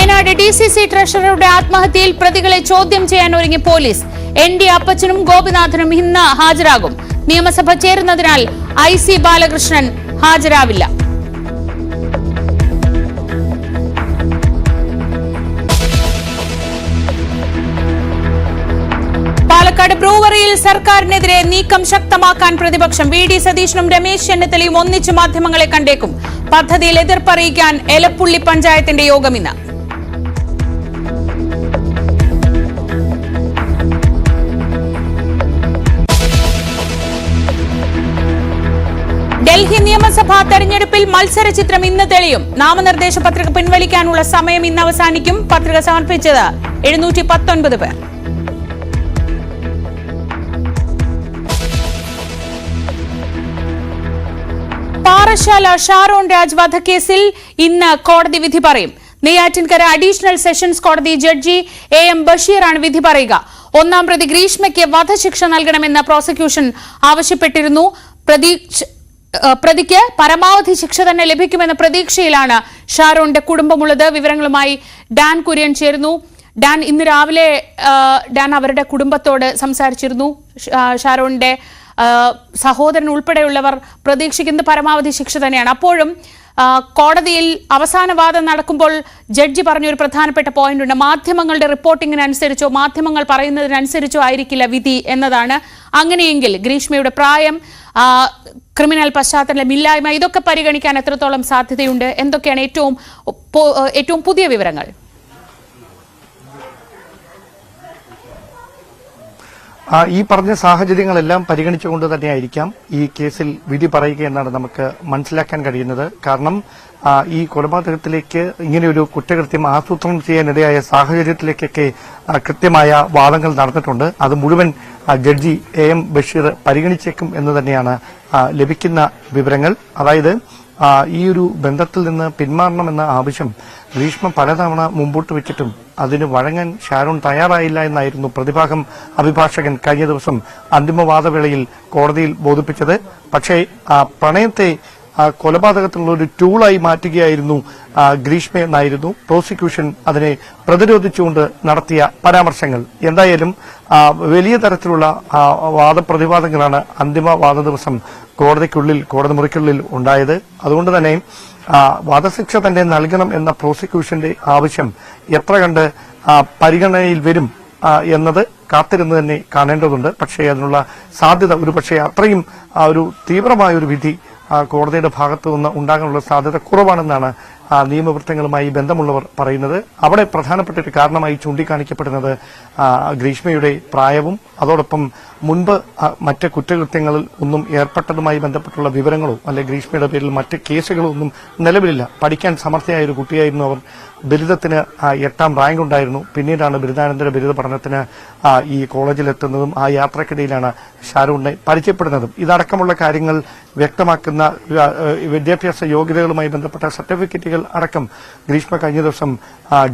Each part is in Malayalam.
വയനാട് DCC ട്രഷററുടെ ആത്മഹത്യയിൽ പ്രതികളെ ചോദ്യം ചെയ്യാൻ ഒരുങ്ങി പോലീസ്. ND അപ്പച്ചനും ഗോപിനാഥനും ഇന്ന് ഹാജരാകും. നിയമസഭ ചേരുന്നതിനാൽ IC ബാലകൃഷ്ണൻ ഹാജരാവില്ല. പാലക്കാട് ബ്രൂവറിയിൽ സർക്കാരിനെതിരെ നീക്കം ശക്തമാക്കാൻ പ്രതിപക്ഷം. VD സതീശനും രമേശ് ചെന്നിത്തലയും ഒന്നിച്ച് മാധ്യമങ്ങളെ കണ്ടേക്കും. പദ്ധതിയിൽ എതിർപ്പറിയിക്കാൻ എലപ്പുള്ളി പഞ്ചായത്തിന്റെ യോഗം ഇന്ന്. ഡൽഹി നിയമസഭാ തെരഞ്ഞെടുപ്പിൽ മത്സര ചിത്രം ഇന്ന് തെളിയും. നാമനിർദ്ദേശ പത്രിക പിൻവലിക്കാനുള്ള സമയം ഇന്ന് അവസാനിക്കും. പത്രിക സമർപ്പിച്ചത് 719 പേർ. പാറശാല ഷാരോൺ രാജ് വധക്കേസിൽ ഇന്ന് കോടതി വിധി പറയും. നെയ്യാറ്റിൻകര അഡീഷണൽ സെഷൻസ് കോടതി ജഡ്ജി AM ബഷീറാണ് വിധി പറയുക. ഒന്നാം പ്രതി ഗ്രീഷ്മയ്ക്ക് വധശിക്ഷ നൽകണമെന്ന് പ്രോസിക്യൂഷൻ ആവശ്യപ്പെട്ടിരുന്നു. പ്രതിക്ക് പരമാവധി ശിക്ഷ തന്നെ ലഭിക്കുമെന്ന പ്രതീക്ഷയിലാണ് ഷാരോണിന്റെ കുടുംബമുള്ളത്. വിവരങ്ങളുമായി ഡാൻ കുര്യൻ ചേരുന്നു. ഡാൻ, ഇന്ന് രാവിലെ ഡാൻ അവരുടെ കുടുംബത്തോട് സംസാരിച്ചിരുന്നു. ഷാരോണിന്റെ സഹോദരൻ ഉൾപ്പെടെയുള്ളവർ പ്രതീക്ഷിക്കുന്നത് പരമാവധി ശിക്ഷ തന്നെയാണ്. അപ്പോഴും കോടതിയിൽ അവസാന വാദം നടക്കുമ്പോൾ ജഡ്ജി പറഞ്ഞൊരു പ്രധാനപ്പെട്ട പോയിന്റ് ഉണ്ട്. മാധ്യമങ്ങളുടെ റിപ്പോർട്ടിങ്ങിനനുസരിച്ചോ മാധ്യമങ്ങൾ പറയുന്നതിനനുസരിച്ചോ ആയിരിക്കില്ല വിധി എന്നതാണ്. അങ്ങനെയെങ്കിൽ ഗ്രീഷ്മയുടെ പ്രായം, ക്രിമിനൽ പശ്ചാത്തലമില്ലായ്മ, ഇതൊക്കെ പരിഗണിക്കാൻ എത്രത്തോളം സാധ്യതയുണ്ട്? എന്തൊക്കെയാണ് ഏറ്റവും പുതിയ വിവരങ്ങൾ? ഈ പറഞ്ഞ സാഹചര്യങ്ങളെല്ലാം പരിഗണിച്ചുകൊണ്ട് തന്നെയായിരിക്കാം ഈ കേസിൽ വിധി പറയുക എന്നാണ് നമുക്ക് മനസ്സിലാക്കാൻ കഴിയുന്നത്. കാരണം ഈ കൊലപാതകത്തിലേക്ക് ഇങ്ങനെയൊരു കുറ്റകൃത്യം ആസൂത്രണം ചെയ്യാനിടയായ സാഹചര്യത്തിലേക്കൊക്കെ കൃത്യമായ വാദങ്ങൾ നടന്നിട്ടുണ്ട്. അത് മുഴുവൻ ജഡ്ജി AM ബഷീർ പരിഗണിച്ചേക്കും എന്ന് തന്നെയാണ് ലഭിക്കുന്ന വിവരങ്ങൾ. അതായത് ഈ ഒരു ബന്ധത്തിൽ നിന്ന് പിന്മാറണമെന്ന ആവശ്യം ഗ്രീഷ്മ പലതവണ മുമ്പോട്ട് വെച്ചിട്ടും അതിന് വഴങ്ങാൻ ഷാരോൺ തയ്യാറായില്ല എന്നായിരുന്നു പ്രതിഭാഗം അഭിഭാഷകൻ കഴിഞ്ഞ ദിവസം അന്തിമവാദവേളയിൽ കോടതിയിൽ ബോധിപ്പിച്ചത്. പക്ഷേ പ്രണയത്തെ കൊലപാതകത്തിലുള്ള ഒരു ടൂളായി മാറ്റുകയായിരുന്നു ഗ്രീഷ്മ എന്നായിരുന്നു പ്രോസിക്യൂഷൻ അതിനെ പ്രതിരോധിച്ചുകൊണ്ട് നടത്തിയ പരാമർശങ്ങൾ. എന്തായാലും വലിയ തരത്തിലുള്ള വാദപ്രതിവാദങ്ങളാണ് അന്തിമവാദ ദിവസം കോടതി മുറിക്കുള്ളിൽ ഉണ്ടായത്. അതുകൊണ്ട് തന്നെ വധശിക്ഷ തന്നെ നൽകണം എന്ന പ്രോസിക്യൂഷന്റെ ആവശ്യം എത്ര കണ്ട് പരിഗണനയിൽ വരും എന്നത് കാത്തിരുന്ന് തന്നെ കാണേണ്ടതുണ്ട്. പക്ഷേ അതിനുള്ള സാധ്യത ഒരുപക്ഷെ അത്രയും ഒരു തീവ്രമായ ഒരു വിധി കോടതിയുടെ ഭാഗത്തു നിന്ന് ഉണ്ടാകാനുള്ള സാധ്യത കുറവാണെന്നാണ് നിയമവൃത്തങ്ങളുമായി ബന്ധമുള്ളവർ പറയുന്നത്. അവിടെ പ്രധാനപ്പെട്ട ഒരു കാരണമായി ചൂണ്ടിക്കാണിക്കപ്പെടുന്നത് ഗ്രീഷ്മയുടെ പ്രായവും അതോടൊപ്പം മുൻപ് മറ്റ് കുറ്റകൃത്യങ്ങളിൽ ഒന്നും ഏർപ്പെട്ടതുമായി ബന്ധപ്പെട്ടുള്ള വിവരങ്ങളോ അല്ലെങ്കിൽ ഗ്രീഷ്മയുടെ പേരിൽ മറ്റ് കേസുകളോ ഒന്നും നിലവിലില്ല. പഠിക്കാൻ സമർത്ഥയായ ഒരു കുട്ടിയായിരുന്നു അവർ. ബിരുദത്തിന് 8ാം റാങ്ക് ഉണ്ടായിരുന്നു. പിന്നീടാണ് ബിരുദാനന്തര ബിരുദ പഠനത്തിന് ഈ കോളേജിലെത്തുന്നതും ആ യാത്രക്കിടയിലാണ് ഷാരൂണിനെ പരിചയപ്പെടുന്നതും. ഇതടക്കമുള്ള കാര്യങ്ങൾ വ്യക്തമാക്കുന്ന വിദ്യാഭ്യാസ യോഗ്യതകളുമായി ബന്ധപ്പെട്ട സർട്ടിഫിക്കറ്റുകൾ അടക്കം ഗ്രീഷ്മ കഴിഞ്ഞ ദിവസം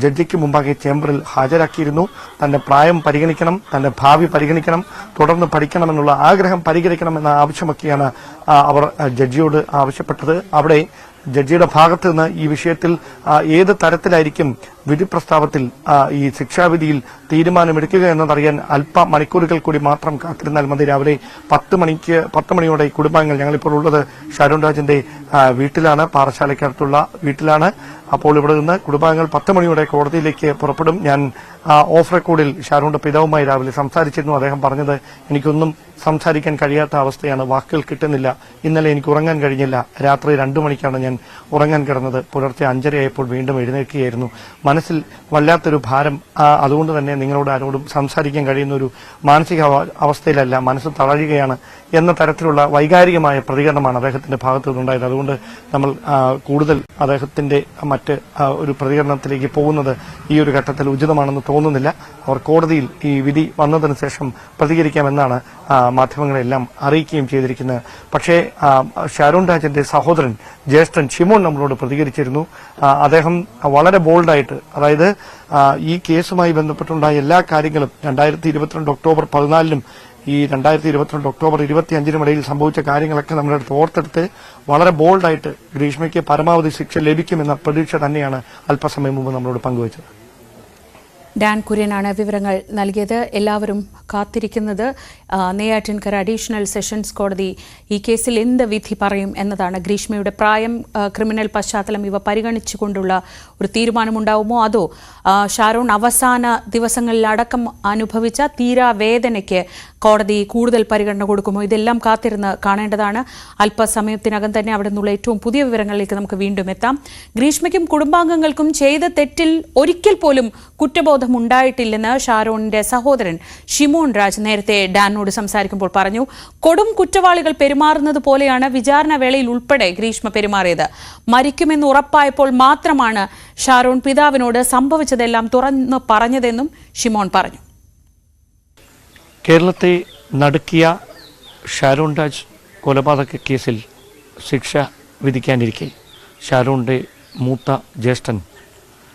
ജഡ്ജിക്ക് മുമ്പാകെ ചേംബറിൽ ഹാജരാക്കിയിരുന്നു. തന്റെ പ്രായം പരിഗണിക്കണം, തന്റെ ഭാവി പരിഗണിക്കണം, തുടർന്ന് പഠിക്കണമെന്നുള്ള ആഗ്രഹം പരിഗണിക്കണമെന്ന ആവശ്യമൊക്കെയാണ് അവർ ജഡ്ജിയോട് ആവശ്യപ്പെട്ടത്. അവിടെ ജഡ്ജിയുടെ ഭാഗത്ത് നിന്ന് ഈ വിഷയത്തിൽ ഏത് തരത്തിലായിരിക്കും വിധി പ്രസ്താവത്തിൽ ഈ ശിക്ഷാവിധിയിൽ തീരുമാനമെടുക്കുക എന്നതറിയാൻ അല്പ മണിക്കൂറുകൾ കൂടി മാത്രം കാത്തിരുന്നാൽ മതി. രാവിലെ 10 മണിയോടെ കുടുംബാംഗങ്ങൾ, ഞങ്ങളിപ്പോൾ ഉള്ളത് ഷാരോൺ രാജിന്റെ വീട്ടിലാണ്, പാറശാലയ്ക്കടുത്തുള്ള വീട്ടിലാണ്. അപ്പോൾ ഇവിടെ നിന്ന് കുടുംബാംഗങ്ങൾ 10 മണിയോടെ കോടതിയിലേക്ക് പുറപ്പെടും. ഞാൻ ഓഫ് റെക്കോർഡിൽ ഷാരോണിന്റെ പിതാവുമായി രാവിലെ സംസാരിച്ചിരുന്നു. അദ്ദേഹം പറഞ്ഞത് എനിക്കൊന്നും സംസാരിക്കാൻ കഴിയാത്ത അവസ്ഥയാണ്, വാക്കുകൾ കിട്ടുന്നില്ല. ഇന്നലെ എനിക്ക് ഉറങ്ങാൻ കഴിഞ്ഞില്ല. രാത്രി 2 മണിക്കാണ് ഞാൻ ഉറങ്ങാൻ കിടന്നത്. പുലർച്ചെ 5:30 വീണ്ടും എഴുന്നേൽക്കുകയായിരുന്നു. മനസ്സിൽ വല്ലാത്തൊരു ഭാരം. അതുകൊണ്ട് തന്നെ നിങ്ങളോട് ആരോടും സംസാരിക്കാൻ കഴിയുന്ന ഒരു മാനസിക അവസ്ഥയിലല്ല, മനസ്സ് തളരുകയാണ് എന്ന തരത്തിലുള്ള വൈകാരികമായ പ്രതികരണമാണ് അദ്ദേഹത്തിന്റെ ഭാഗത്തു നിന്നുണ്ടായത്. അതുകൊണ്ട് നമ്മൾ കൂടുതൽ അദ്ദേഹത്തിന്റെ മറ്റ് ഒരു പ്രതികരണത്തിലേക്ക് പോകുന്നത് ഈ ഒരു ഘട്ടത്തിൽ ഉചിതമാണെന്ന് തോന്നുന്നില്ല. അവർ കോടതിയിൽ ഈ വിധി വന്നതിന് ശേഷം പ്രതികരിക്കാമെന്നാണ് മാധ്യമങ്ങളെല്ലാം അറിയിക്കുകയും ചെയ്തിരിക്കുന്നത്. പക്ഷേ ഷാരോൺ രാജിന്റെ സഹോദരൻ ജ്യേഷ്ഠൻ ഷിമോൻ നമ്മളോട് പ്രതികരിച്ചിരുന്നു. അദ്ദേഹം വളരെ ബോൾഡായിട്ട് അതായത് ഈ കേസുമായി ബന്ധപ്പെട്ടുണ്ടായ എല്ലാ കാര്യങ്ങളും 2022 ഒക്ടോബർ 14 ഈ 2022 ഒക്ടോബർ 25 ഇടയിൽ സംഭവിച്ച കാര്യങ്ങളൊക്കെ നമ്മുടെ അടുത്ത് ഓർത്തെടുത്ത് വളരെ ബോൾഡായിട്ട് ഗ്രീഷ്മയ്ക്ക് പരമാവധി ശിക്ഷ ലഭിക്കുമെന്ന പ്രതീക്ഷ തന്നെയാണ് അല്പസമയം മുമ്പ് നമ്മളോട് പങ്കുവച്ചത്. ഡാൻ കുര്യനാണ് വിവരങ്ങൾ നൽകിയത്. എല്ലാവരും കാത്തിരിക്കുന്നത് നെയ്യാറ്റിൻകര അഡീഷണൽ സെഷൻസ് കോടതി ഈ കേസിൽ എന്ത് വിധി പറയും എന്നതാണ്. ഗ്രീഷ്മയുടെ പ്രായം, ക്രിമിനൽ പശ്ചാത്തലം ഇവ പരിഗണിച്ചുകൊണ്ടുള്ള ഒരു തീരുമാനമുണ്ടാവുമോ, അതോ ഷാരോൺ അവസാന ദിവസങ്ങളിലടക്കം അനുഭവിച്ച തീരാവേദനയ്ക്ക് കോടതി കൂടുതൽ പരിഗണന കൊടുക്കുമോ, ഇതെല്ലാം കാത്തിരുന്ന് കാണേണ്ടതാണ്. അല്പസമയത്തിനകം തന്നെ അവിടെ നിന്നുള്ള ഏറ്റവും പുതിയ വിവരങ്ങളിലേക്ക് നമുക്ക് വീണ്ടും എത്താം. ഗ്രീഷ്മയ്ക്കും കുടുംബാംഗങ്ങൾക്കും ചെയ്ത തെറ്റിൽ ഒരിക്കൽ പോലും കുറ്റബോധം ഉണ്ടായിട്ടില്ലെന്ന് ഷാരോണിന്റെ സഹോദരൻ ഷിമോൺ രാജ് നേരത്തെ ഡാനോട് സംസാരിക്കുമ്പോൾ പറഞ്ഞു. കൊടും കുറ്റവാളികൾ പെരുമാറുന്നത് പോലെയാണ് വിചാരണ വേളയിൽ ഉൾപ്പെടെ ഗ്രീഷ്മ പെരുമാറിയത്. മരിക്കുമെന്ന് ഉറപ്പായപ്പോൾ മാത്രമാണ് ഷാരോൺ പിതാവിനോട് സംഭവിച്ചതെല്ലാം തുറന്നു പറഞ്ഞതെന്നും ഷിമോൺ പറഞ്ഞു. കേരളത്തെ നടുക്കിയ ഷാരോൺ രാജ് കൊലപാതക കേസിൽ ശിക്ഷ വിധിക്കാനിരിക്കെ ഷാരോണിന്റെ മൂത്ത ജ്യേഷ്ഠൻ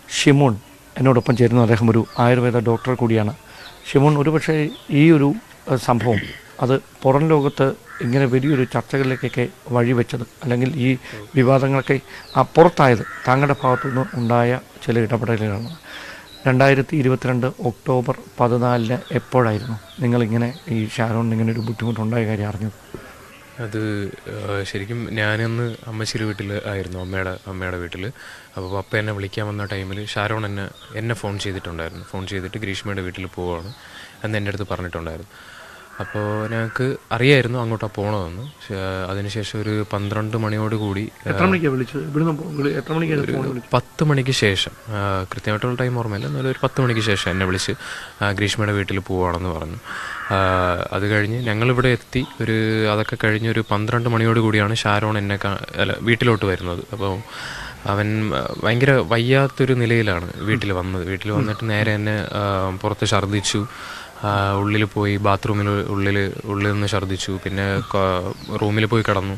ഷിമോൺ എന്നോടൊപ്പം ചേരുന്നു. അദ്ദേഹം ഒരു ആയുർവേദ ഡോക്ടർ കൂടിയാണ്. ഷിമോൺ, ഒരുപക്ഷെ ഈ ഒരു സംഭവം അത് പുറം ലോകത്ത് ഇങ്ങനെ വലിയൊരു ചർച്ചകളിലേക്കൊക്കെ വഴിവെച്ചത്, അല്ലെങ്കിൽ ഈ വിവാദങ്ങളൊക്കെ പുറത്തായത് താങ്കളുടെ ഭാഗത്തുനിന്ന് ഉണ്ടായ ചില ഇടപെടലുകളാണ്. 2022 ഒക്ടോബർ 14 എപ്പോഴായിരുന്നു നിങ്ങളിങ്ങനെ ഈ ഷാരോണിന് ഇങ്ങനെ ഒരു ബുദ്ധിമുട്ടുണ്ടായ കാര്യം അറിഞ്ഞത്? അത് ശരിക്കും ഞാനന്ന് അമ്മശ്ശേരി വീട്ടിൽ ആയിരുന്നു, അമ്മയുടെ വീട്ടിൽ. അപ്പോൾ പപ്പ എന്നെ വിളിക്കാൻ വന്ന ടൈമിൽ ഷാരോൺ എന്നെ ഫോൺ ചെയ്തിട്ടുണ്ടായിരുന്നു. ഫോൺ ചെയ്തിട്ട് ഗ്രീഷ്മയുടെ വീട്ടിൽ പോവുകയാണ് എന്ന് എൻ്റെ അടുത്ത് പറഞ്ഞിട്ടുണ്ടായിരുന്നു. അപ്പോൾ ഞങ്ങൾക്ക് അറിയായിരുന്നു അങ്ങോട്ടാണ് പോകണമെന്ന്. അതിനുശേഷം ഒരു 12 മണിയോട് കൂടി 10 മണിക്ക് ശേഷം, കൃത്യമായിട്ടുള്ള ടൈം ഓർമ്മയില്ല, എന്നാലും ഒരു 10 മണിക്ക് ശേഷം എന്നെ വിളിച്ച് ഗ്രീഷ്മയുടെ വീട്ടിൽ പോവുകയാണെന്ന് പറഞ്ഞു. അത് കഴിഞ്ഞ് ഞങ്ങളിവിടെ എത്തി. അതൊക്കെ കഴിഞ്ഞ് ഒരു 12 മണിയോട് കൂടിയാണ് ഷാരോൺ വീട്ടിലോട്ട് വരുന്നത്. അപ്പോൾ അവൻ ഭയങ്കര വയ്യാത്തൊരു നിലയിലാണ് വീട്ടിൽ വന്നത്. വീട്ടിൽ വന്നിട്ട് നേരെ എന്നെ പുറത്ത് ഛർദ്ദിച്ചു. ഉള്ളിൽ പോയി ബാത്റൂമിൽ ഉള്ളിൽ നിന്ന് ഛർദ്ദിച്ചു. പിന്നെ റൂമിൽ പോയി കിടന്നു,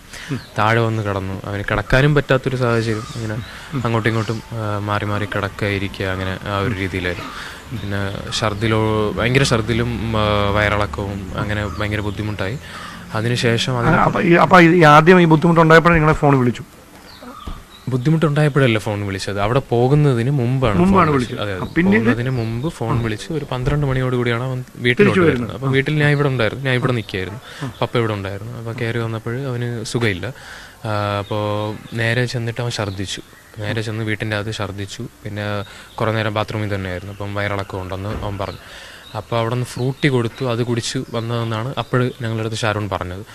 താഴെ വന്ന് കിടന്നു. അവന് കിടക്കാനും പറ്റാത്തൊരു സാഹചര്യം. ഇങ്ങനെ അങ്ങോട്ടും ഇങ്ങോട്ടും മാറി മാറി കിടക്കുക അങ്ങനെ ആ ഒരു രീതിയിലായിരുന്നു. പിന്നെ ഭയങ്കര ഛർദ്ദിലും വയറിളക്കവും അങ്ങനെ ഭയങ്കര ബുദ്ധിമുട്ടായി. അതിനുശേഷം ആദ്യം ഈ ബുദ്ധിമുട്ടുണ്ടായപ്പോഴേ നിങ്ങളെ ഫോൺ വിളിച്ചു? ബുദ്ധിമുട്ടുണ്ടായപ്പോഴല്ല ഫോൺ വിളിച്ചത്, അവിടെ പോകുന്നതിന് മുമ്പാണ് വിളിച്ചത്. അതെ, പോകുന്നതിന് മുമ്പ് ഫോൺ വിളിച്ച് ഒരു 12 മണിയോട് കൂടിയാണ് അവൻ വീട്ടിലോട്ട് വരുന്നത്. അപ്പോൾ വീട്ടിൽ ഞാൻ ഇവിടെ ഉണ്ടായിരുന്നു, ഞാൻ ഇവിടെ നിൽക്കുകയായിരുന്നു, പപ്പ ഇവിടെ ഉണ്ടായിരുന്നു. അപ്പോൾ കയറി വന്നപ്പോൾ അവന് സുഖമില്ല. അപ്പോൾ നേരെ ചെന്നിട്ട് അവൻ ഛർദ്ദിച്ചു. നേരെ ചെന്ന് വീട്ടിൻ്റെ അകത്ത് ഛർദ്ദിച്ചു. പിന്നെ കുറേ നേരം ബാത്റൂമിൽ തന്നെയായിരുന്നു. അപ്പം വയറിളക്കം ഉണ്ടെന്ന് അവൻ പറഞ്ഞു. അപ്പോൾ അവിടെ നിന്ന് ഫ്രൂട്ടി കൊടുത്തു, അത് കുടിച്ചു വന്നതെന്നാണ് അപ്പോൾ ഞങ്ങളുടെ അടുത്ത് ഷാരോൺ പറഞ്ഞത്.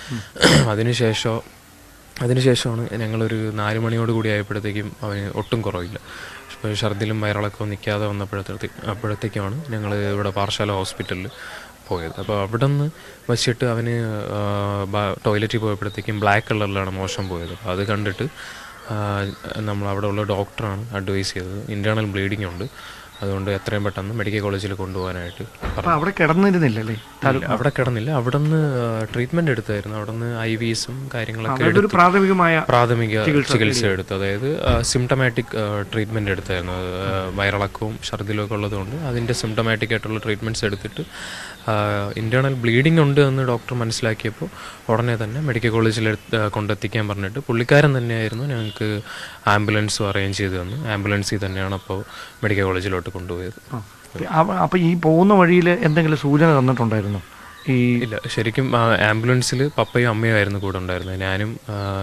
അതിനുശേഷമാണ് ഞങ്ങളൊരു 4 മണിയോട് കൂടി ആയപ്പോഴത്തേക്കും അവന് ഒട്ടും കുറവില്ല. ഇപ്പോൾ ഛർദ്ദിലും വയറിളക്കവും നിൽക്കാതെ അപ്പോഴത്തേക്കുമാണ് ഞങ്ങൾ ഇവിടെ പാറശാല ഹോസ്പിറ്റലിൽ പോയത്. അപ്പോൾ അവിടെ നിന്ന് വച്ചിട്ട് അവന് ടോയ്ലറ്റിൽ പോയപ്പോഴത്തേക്കും ബ്ലാക്ക് കളറിലാണ് മോശം പോയത്. അപ്പോൾ അത് കണ്ടിട്ട് നമ്മൾ അവിടെ ഉള്ള ഡോക്ടറാണ് അഡ്വൈസ് ചെയ്തത്. ഇൻറ്റേർണൽ ബ്ലീഡിംഗ് ഉണ്ട്, അതുകൊണ്ട് എത്രയും പെട്ടെന്ന് മെഡിക്കൽ കോളേജിൽ കൊണ്ടുപോകാനായിട്ട്. അവിടെ കിടന്നിരുന്നില്ലല്ലേ? അവിടെ കിടന്നില്ല, അവിടെ നിന്ന് ട്രീറ്റ്മെൻറ്റ് എടുത്തായിരുന്നു. അവിടെ നിന്ന് IVസും കാര്യങ്ങളൊക്കെ പ്രാഥമിക ചികിത്സ എടുത്തു. അതായത് സിംറ്റമാറ്റിക് ട്രീറ്റ്മെൻറ്റ് എടുത്തായിരുന്നു. വയറിളക്കവും ഛർദ്ദിലും ഒക്കെ ഉള്ളതുകൊണ്ട് അതിൻ്റെ സിംറ്റമാറ്റിക് ആയിട്ടുള്ള ട്രീറ്റ്മെൻറ്റ്സ് എടുത്തിട്ട് ഇൻറ്റേർണൽ ബ്ലീഡിംഗ് ഉണ്ട് എന്ന് ഡോക്ടർ മനസ്സിലാക്കിയപ്പോൾ ഉടനെ തന്നെ മെഡിക്കൽ കോളേജിൽ കൊണ്ടെത്തിക്കാൻ പറഞ്ഞിട്ട് പുള്ളിക്കാരൻ തന്നെയായിരുന്നു ഞങ്ങൾക്ക് ആംബുലൻസും അറേഞ്ച് ചെയ്ത് തന്നു. ആംബുലൻസിൽ തന്നെയാണ് അപ്പോൾ മെഡിക്കൽ കോളേജിലോട്ട് കൊണ്ടുപോയത്. അപ്പോൾ ഈ പോകുന്ന വഴിയിൽ എന്തെങ്കിലും സൂചന തന്നിട്ടുണ്ടായിരുന്നു? ഇല്ല, ശരിക്കും ആംബുലൻസിൽ പപ്പയും അമ്മയും ആയിരുന്നു കൂടെ ഉണ്ടായിരുന്നത്. ഞാനും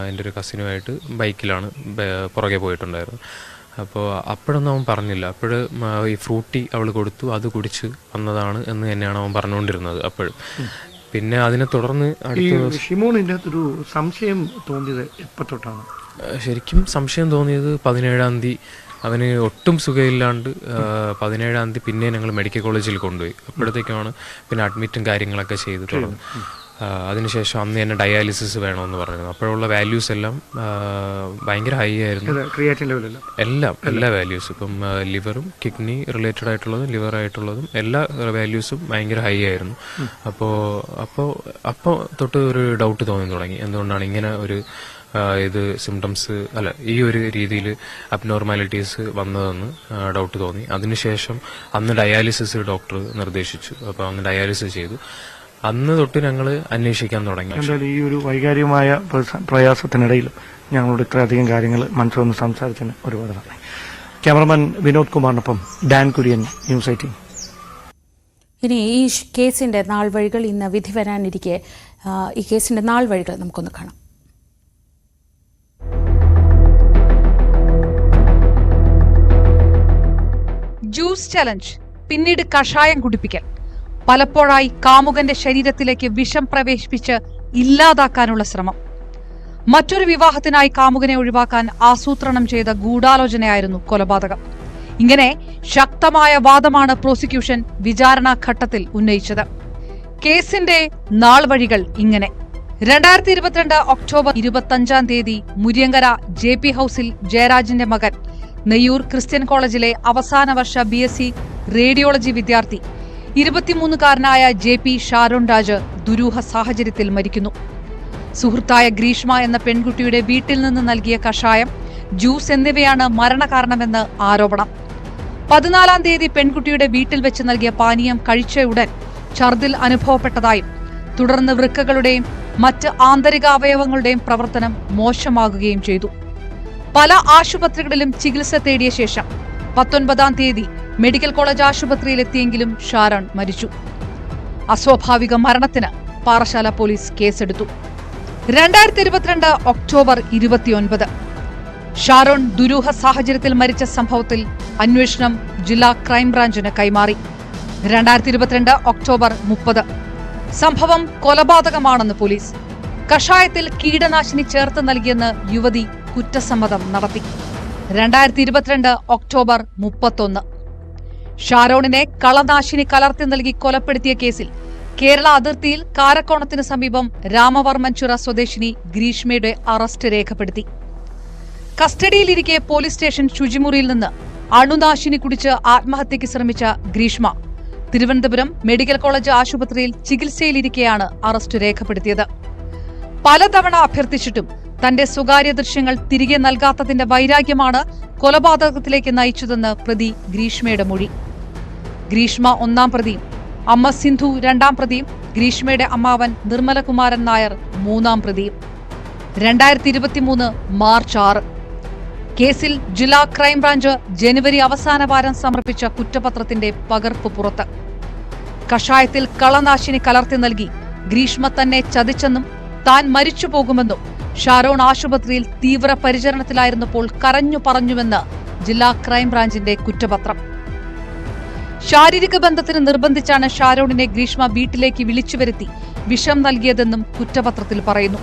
എൻ്റെ ഒരു കസിനുമായിട്ട് ബൈക്കിലാണ് പുറകെ പോയിട്ടുണ്ടായിരുന്നു. അപ്പോൾ അപ്പോഴൊന്നും അവൻ പറഞ്ഞില്ല. ഈ ഫ്രൂട്ടി അവൾ കൊടുത്തു, അത് കുടിച്ച് വന്നതാണ് എന്ന് തന്നെയാണ് അവൻ പറഞ്ഞുകൊണ്ടിരുന്നത് അപ്പോഴും. പിന്നെ അതിനെ തുടർന്ന് ഷിമോണിൻ്റെ ഒരു സംശയം തോന്നിയത് എപ്പോൾ തൊട്ടാണ്? ശരിക്കും സംശയം തോന്നിയത് 17-ാം തീയതി അവന് ഒട്ടും സുഖമില്ലാണ്ട് 17-ാം തീയതി പിന്നെ ഞങ്ങൾ മെഡിക്കൽ കോളേജിൽ കൊണ്ടുപോയി. അപ്പോഴത്തേക്കാണ് പിന്നെ അഡ്മിറ്റും കാര്യങ്ങളൊക്കെ ചെയ്ത് തുടങ്ങി. അതിനുശേഷം അന്ന് തന്നെ ഡയാലിസിസ് വേണമെന്ന് പറഞ്ഞിരുന്നു. അപ്പോഴുള്ള വാല്യൂസ് എല്ലാം ഭയങ്കര ഹൈ ആയിരുന്നു. എല്ലാ വാല്യൂസും, ഇപ്പം ലിവറും കിഡ്നി റിലേറ്റഡ് ആയിട്ടുള്ളതും ലിവർ ആയിട്ടുള്ളതും എല്ലാ വാല്യൂസും ഭയങ്കര ഹൈ ആയിരുന്നു. അപ്പോൾ തൊട്ട് ഒരു ഡൗട്ട് തോന്നി തുടങ്ങി, എന്തുകൊണ്ടാണ് ഇങ്ങനെ ഒരു ഇത് സിംറ്റംസ് ഈ ഒരു രീതിയിൽ അബ്നോർമാലിറ്റീസ് വന്നതെന്ന് ഡൗട്ട് തോന്നി. അതിനുശേഷം അന്ന് ഡയാലിസിസ് ഡോക്ടർ നിർദ്ദേശിച്ചു. അപ്പോൾ അന്ന് ഡയാലിസിസ് ചെയ്തു. അന്ന് തൊട്ട് ഞങ്ങൾ അന്വേഷിക്കാൻ തുടങ്ങി. എന്തായാലും ഈ ഒരു വൈകാരികമായ പ്രയാസത്തിനിടയിലും ഞങ്ങളോട് ഇത്രയധികം കാര്യങ്ങൾ മനസ്സൊന്ന് സംസാരിച്ചതിന് ഒരുപാട് നന്ദി. ക്യാമറമാൻ വിനോദ് കുമാറിനൊപ്പം ഡാൻ കുര്യൻ, ന്യൂസ് 18. ഇനി ഈ കേസിന്റെ നാൾ വഴികൾ ഇന്ന് വിധി വരാനിരിക്കെ ഈ കേസിന്റെ നാൾ വഴികൾ നമുക്കൊന്ന് കാണാം. ജ്യൂസ് ചലഞ്ച്, പിന്നീട് കഷായം കുടിപ്പിക്കൽ, പലപ്പോഴായി കാമുകന്റെ ശരീരത്തിലേക്ക് വിഷം പ്രവേശിപ്പിച്ച് ഇല്ലാതാക്കാനുള്ള ശ്രമം. മറ്റൊരു വിവാഹത്തിനായി കാമുകനെ ഒഴിവാക്കാൻ ആസൂത്രണം ചെയ്ത ഗൂഢാലോചനയായിരുന്നു കൊലപാതകം. ഇങ്ങനെ ശക്തമായ വാദമാണ് പ്രോസിക്യൂഷൻ വിചാരണാഘട്ടത്തിൽ ഉന്നയിച്ചത്. കേസിന്റെ നാൾ വഴികൾ ഇങ്ങനെ: 2022 ഒക്ടോബർ 25 മുരിയങ്കര JP ഹൌസിൽ ജയരാജിന്റെ മകൻ, നെയ്യൂർ ക്രിസ്ത്യൻ കോളേജിലെ അവസാന വർഷ BSc റേഡിയോളജി വിദ്യാർത്ഥി 23-കാരനായ JP ഷാരോൺ രാജ് ദുരൂഹ സാഹചര്യത്തിൽ മരിക്കുന്നു. സുഹൃത്തായ ഗ്രീഷ്മ എന്ന പെൺകുട്ടിയുടെ വീട്ടിൽ നിന്ന് നൽകിയ കഷായം, ജ്യൂസ് എന്നിവയാണ് മരണകാരണമെന്ന് ആരോപണം. 14-ാം തീയതി പെൺകുട്ടിയുടെ വീട്ടിൽ വെച്ച് നൽകിയ പാനീയം കഴിച്ചയുടൻ ഛർദിൽ അനുഭവപ്പെട്ടതായും തുടർന്ന് വൃക്കകളുടെയും മറ്റ് ആന്തരിക അവയവങ്ങളുടെയും പ്രവർത്തനം മോശമാകുകയും ചെയ്തു. പല ആശുപത്രികളിലും ചികിത്സ തേടിയ ശേഷം 19-ാം തീയതി മെഡിക്കൽ കോളേജ് ആശുപത്രിയിലെത്തിയെങ്കിലും ഷാരോൺ മരിച്ചു. അസ്വാഭാവിക മരണത്തിന് പാറശാല പോലീസ് കേസെടുത്തു. 2022 ഒക്ടോബർ 29 ഷാരോൺ ദുരൂഹ സാഹചര്യത്തിൽ മരിച്ച സംഭവത്തിൽ അന്വേഷണം ജില്ലാ ക്രൈംബ്രാഞ്ചിന് കൈമാറി. 2022 ഒക്ടോബർ 30 സംഭവം കൊലപാതകമാണെന്ന് പോലീസ്. കഷായത്തിൽ കീടനാശിനി ചേർത്ത് നൽകിയെന്ന് യുവതി കുറ്റസമ്മതം നടത്തി. 2022 ഒക്ടോബർ 31 ഷാരോണിനെ കളനാശിനി കലർത്തി നൽകി കൊലപ്പെടുത്തിയ കേസിൽ കേരള അതിർത്തിയിൽ കാരക്കോണത്തിന് സമീപം രാമവർമ്മൻചിറ സ്വദേശിനി ഗ്രീഷ്മയുടെ അറസ്റ്റ് രേഖപ്പെടുത്തി. കസ്റ്റഡിയിലിരിക്കെ പോലീസ് സ്റ്റേഷൻ ശുചിമുറിയിൽ നിന്ന് അണുനാശിനി കുടിച്ച് ആത്മഹത്യയ്ക്ക് ശ്രമിച്ച ഗ്രീഷ്മ തിരുവനന്തപുരം മെഡിക്കൽ കോളേജ് ആശുപത്രിയിൽ ചികിത്സയിലിരിക്കെയാണ് അറസ്റ്റ് രേഖപ്പെടുത്തിയത്. പലതവണ അഭ്യർത്ഥിച്ചിട്ടും തന്റെ സ്വകാര്യ ദൃശ്യങ്ങൾ തിരികെ നൽകാത്തതിന്റെ വൈരാഗ്യമാണ് കൊലപാതകത്തിലേക്ക് നയിച്ചതെന്ന് പ്രതി ഗ്രീഷ്മയുടെ മൊഴി. ഗ്രീഷ്മ 1-ാം പ്രതിയും അമ്മ സിന്ധു 2-ാം പ്രതിയും ഗ്രീഷ്മയുടെ അമ്മാവൻ നിർമ്മലകുമാരൻ നായർ 3-ാം പ്രതിയും. 2023 മാർച്ച് 6 കേസിൽ ജില്ലാ ക്രൈംബ്രാഞ്ച് ജനുവരി അവസാന വാരം സമർപ്പിച്ച കുറ്റപത്രത്തിന്റെ പകർപ്പ് പുറത്ത്. കഷായത്തിൽ കളനാശിനി കലർത്തി നൽകി ഗ്രീഷ്മ തന്നെ ചതിച്ചെന്നും താൻ മരിച്ചുപോകുമെന്നും ഷാരോൺ ആശുപത്രിയിൽ തീവ്ര പരിചരണത്തിലായിരുന്നപ്പോൾ കരഞ്ഞു പറഞ്ഞുവെന്ന് ജില്ലാ ക്രൈംബ്രാഞ്ചിന്റെ കുറ്റപത്രം. ശാരീരിക ബന്ധത്തിന് നിർബന്ധിച്ചാണ് ഷാരോണിനെ ഗ്രീഷ്മ വീട്ടിലേക്ക് വിളിച്ചുവരുത്തി വിഷം നൽകിയതെന്നും കുറ്റപത്രത്തിൽ പറയുന്നു.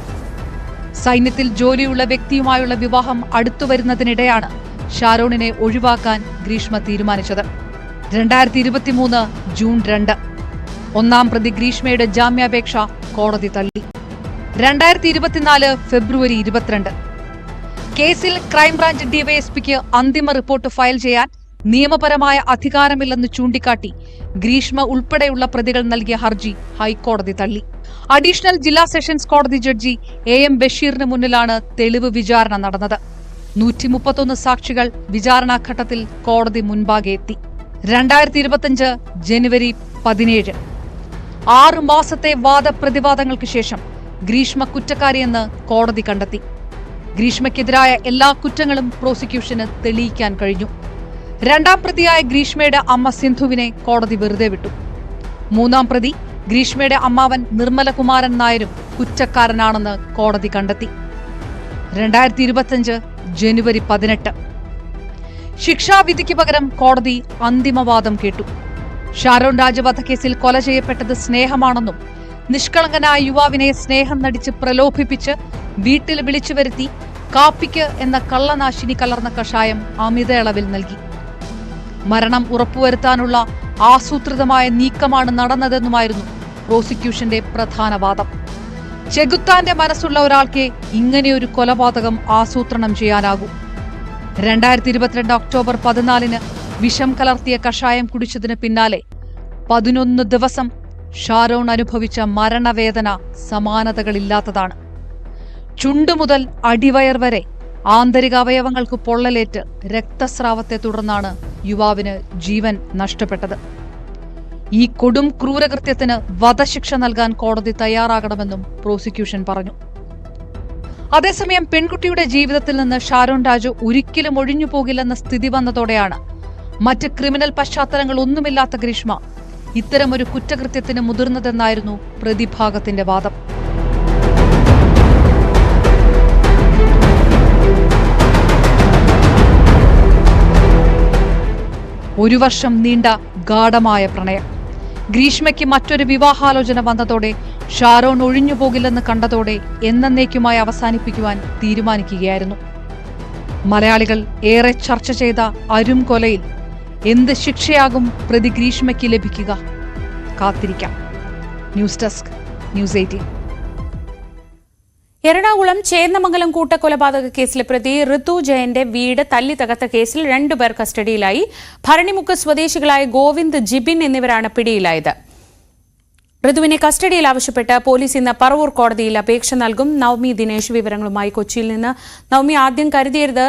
സൈന്യത്തിൽ ജോലിയുള്ള വ്യക്തിയുമായുള്ള വിവാഹം അടുത്തുവരുന്നതിനിടെയാണ് ഷാരോണിനെ ഒഴിവാക്കാൻ ഗ്രീഷ്മ തീരുമാനിച്ചത്. 2023 ജൂൺ 2 1-ാം പ്രതി ഗ്രീഷ്മയുടെ ജാമ്യാപേക്ഷ കോടതി തള്ളി. 2024 ഫെബ്രുവരി 22 കേസിൽ ക്രൈംബ്രാഞ്ച് ഡിവൈഎസ്പിക്ക് അന്തിമ റിപ്പോർട്ട് ഫയൽ ചെയ്യാൻ നിയമപരമായ അധികാരമില്ലെന്ന് ചൂണ്ടിക്കാട്ടി ഗ്രീഷ്മ ഉൾപ്പെടെയുള്ള പ്രതികൾ നൽകിയ ഹർജി ഹൈക്കോടതി തള്ളി. അഡീഷണൽ ജില്ലാ സെഷൻസ് കോടതി ജഡ്ജി AM ബഷീറിന് മുന്നിലാണ് തെളിവ് വിചാരണ നടന്നത്. 131 സാക്ഷികൾ വിചാരണാഘട്ടത്തിൽ കോടതി മുൻപാകെ എത്തി. 2025 ജനുവരി 17 6 മാസത്തെ വാദപ്രതിവാദങ്ങൾക്ക് ശേഷം ഗ്രീഷ്മ കുറ്റക്കാരിയെന്ന് കോടതി കണ്ടെത്തി. ഗ്രീഷ്മയ്ക്കെതിരായ എല്ലാ കുറ്റങ്ങളും പ്രോസിക്യൂഷന് തെളിയിക്കാൻ കഴിഞ്ഞു. 2-ാം പ്രതിയായ ഗ്രീഷ്മയുടെ അമ്മ സിന്ധുവിനെ കോടതി വെറുതെ വിട്ടു. 3-ാം പ്രതി ഗ്രീഷ്മയുടെ അമ്മാവൻ നിർമ്മലകുമാരൻ നായരും കുറ്റക്കാരനാണെന്ന് കോടതി കണ്ടെത്തി. 2025 ജനുവരി 18 ശിക്ഷാവിധിക്ക് പകരം കോടതി അന്തിമവാദം കേട്ടു. ഷാരോൺ രാജ് വധക്കേസിൽ കൊല ചെയ്യപ്പെട്ടത് സ്നേഹമാണെന്നും നിഷ്കളങ്കനായ യുവാവിനെ സ്നേഹം നടിച്ച് പ്രലോഭിപ്പിച്ച് വീട്ടിൽ വിളിച്ചുവരുത്തി കാപ്പിക്ക് എന്ന കള്ളനാശിനി കലർന്ന കഷായം അമിത അളവിൽ നൽകി. മരണം ഉറപ്പുവരുത്താനുള്ള ആസൂത്രിതമായ നീക്കമാണ് നടന്നതെന്നുമായിരുന്നു പ്രോസിക്യൂഷന്റെ പ്രധാന വാദം. ചെകുത്താന്റെ മനസ്സുള്ള ഒരാൾക്ക് ഇങ്ങനെയൊരു കൊലപാതകം ആസൂത്രണം ചെയ്യാനാകൂ. 2022 ഒക്ടോബർ 14 വിഷം കലർത്തിയ കഷായം കുടിച്ചതിന് പിന്നാലെ 11 ദിവസം ഷാരോൺ അനുഭവിച്ച മരണവേദന സമാനതകളില്ലാത്തതാണ്. ചുണ്ടുമുതൽ അടിവയർ വരെ ആന്തരികാവയവങ്ങൾക്ക് പൊള്ളലേറ്റ് രക്തസ്രാവത്തെ തുടർന്നാണ് യുവാവിന് ജീവൻ നഷ്ടപ്പെട്ടത്. ഈ കൊടും ക്രൂരകൃത്യത്തിന് വധശിക്ഷ നൽകാൻ കോടതി തയ്യാറാകണമെന്നും പ്രോസിക്യൂഷൻ പറഞ്ഞു. അതേസമയം പെൺകുട്ടിയുടെ ജീവിതത്തിൽ നിന്ന് ഷാരോൺ രാജു ഒരിക്കലും ഒഴിഞ്ഞു പോകില്ലെന്ന സ്ഥിതി വന്നതോടെയാണ് മറ്റ് ക്രിമിനൽ പശ്ചാത്തലങ്ങൾ ഒന്നുമില്ലാത്ത ഗ്രീഷ്മ ഇത്തരമൊരു കുറ്റകൃത്യത്തിന് മുതിർന്നതെന്നായിരുന്നു പ്രതിഭാഗത്തിന്റെ വാദം. ഒരു വർഷം നീണ്ട ഗാഢമായ പ്രണയം. ഗ്രീഷ്മയ്ക്ക് മറ്റൊരു വിവാഹാലോചന വന്നതോടെ ഷാരോൺ ഒഴിഞ്ഞുപോകില്ലെന്ന് കണ്ടതോടെ എന്നേക്കുമായി അവസാനിപ്പിക്കുവാൻ തീരുമാനിക്കുകയായിരുന്നു. മലയാളികൾ ഏറെ ചർച്ച ചെയ്ത അരും കൊലയിൽ എന്ത് ശിക്ഷയാകും പ്രതി ഗ്രീഷ്മയ്ക്ക് ലഭിക്കുക? കാത്തിരിക്കാം. News desk, news 18. Ernakulam Chennamangalam കൂട്ടക്കൊലപാതക കേസിലെ പ്രതി ഋതു ജയന്റെ വീട് തല്ലി തകർത്ത കേസിൽ 2 പേർ കസ്റ്റഡിയിലായി. ഭരണിമുക്ക് സ്വദേശികളായ ഗോവിന്ദ്, ജിബിൻ എന്നിവരാണ് പിടിയിലായത്. ഋതുവിനെ കസ്റ്റഡിയിൽ ആവശ്യപ്പെട്ട് പോലീസ് ഇന്ന് പറവൂർ കോടതിയിൽ അപേക്ഷ നൽകും. നവമി ദിനേശ് വിവരങ്ങളുമായി കൊച്ചിയിൽ നിന്ന്. നവമി, ആദ്യം കരുതിയത്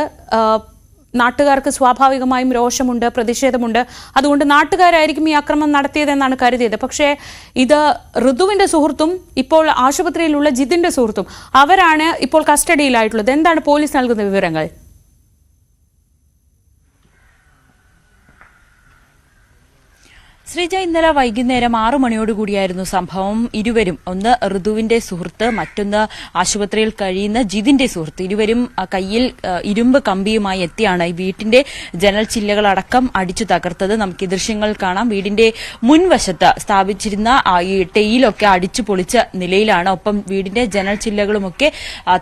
നാട്ടുകാർക്ക് സ്വാഭാവികമായും രോഷമുണ്ട്, പ്രതിഷേധമുണ്ട്, അതുകൊണ്ട് നാട്ടുകാരായിരിക്കും ഈ അക്രമം നടത്തിയതെന്നാണ് കരുതിയത്. പക്ഷേ ഇത് ഋതുവിന്റെ സുഹൃത്തും ഇപ്പോൾ ആശുപത്രിയിലുള്ള ജിതിന്റെ സുഹൃത്തും അവരാണ് ഇപ്പോൾ കസ്റ്റഡിയിലായിട്ടുള്ളത്. എന്താണ് പോലീസ് നൽകുന്ന വിവരങ്ങൾ? ശ്രീജ, ഇന്നലെ വൈകുന്നേരം 6 മണിയോടുകൂടിയായിരുന്നു സംഭവം. ഇരുവരും, ഒന്ന് ഋതുവിന്റെ സുഹൃത്ത്, മറ്റൊന്ന് ആശുപത്രിയിൽ കഴിയുന്ന ജിതിന്റെ സുഹൃത്ത്, ഇരുവരും കയ്യിൽ ഇരുമ്പ് കമ്പിയുമായി എത്തിയാണ് ഈ വീട്ടിന്റെ ജനൽ ചില്ലകളടക്കം അടിച്ചു തകർത്തത്. നമുക്ക് ദൃശ്യങ്ങൾ കാണാം. വീടിന്റെ മുൻവശത്ത് സ്ഥാപിച്ചിരുന്ന ഈ ടെയിലൊക്കെ അടിച്ചു പൊളിച്ച നിലയിലാണ്. ഒപ്പം വീടിന്റെ ജനൽ ചില്ലകളുമൊക്കെ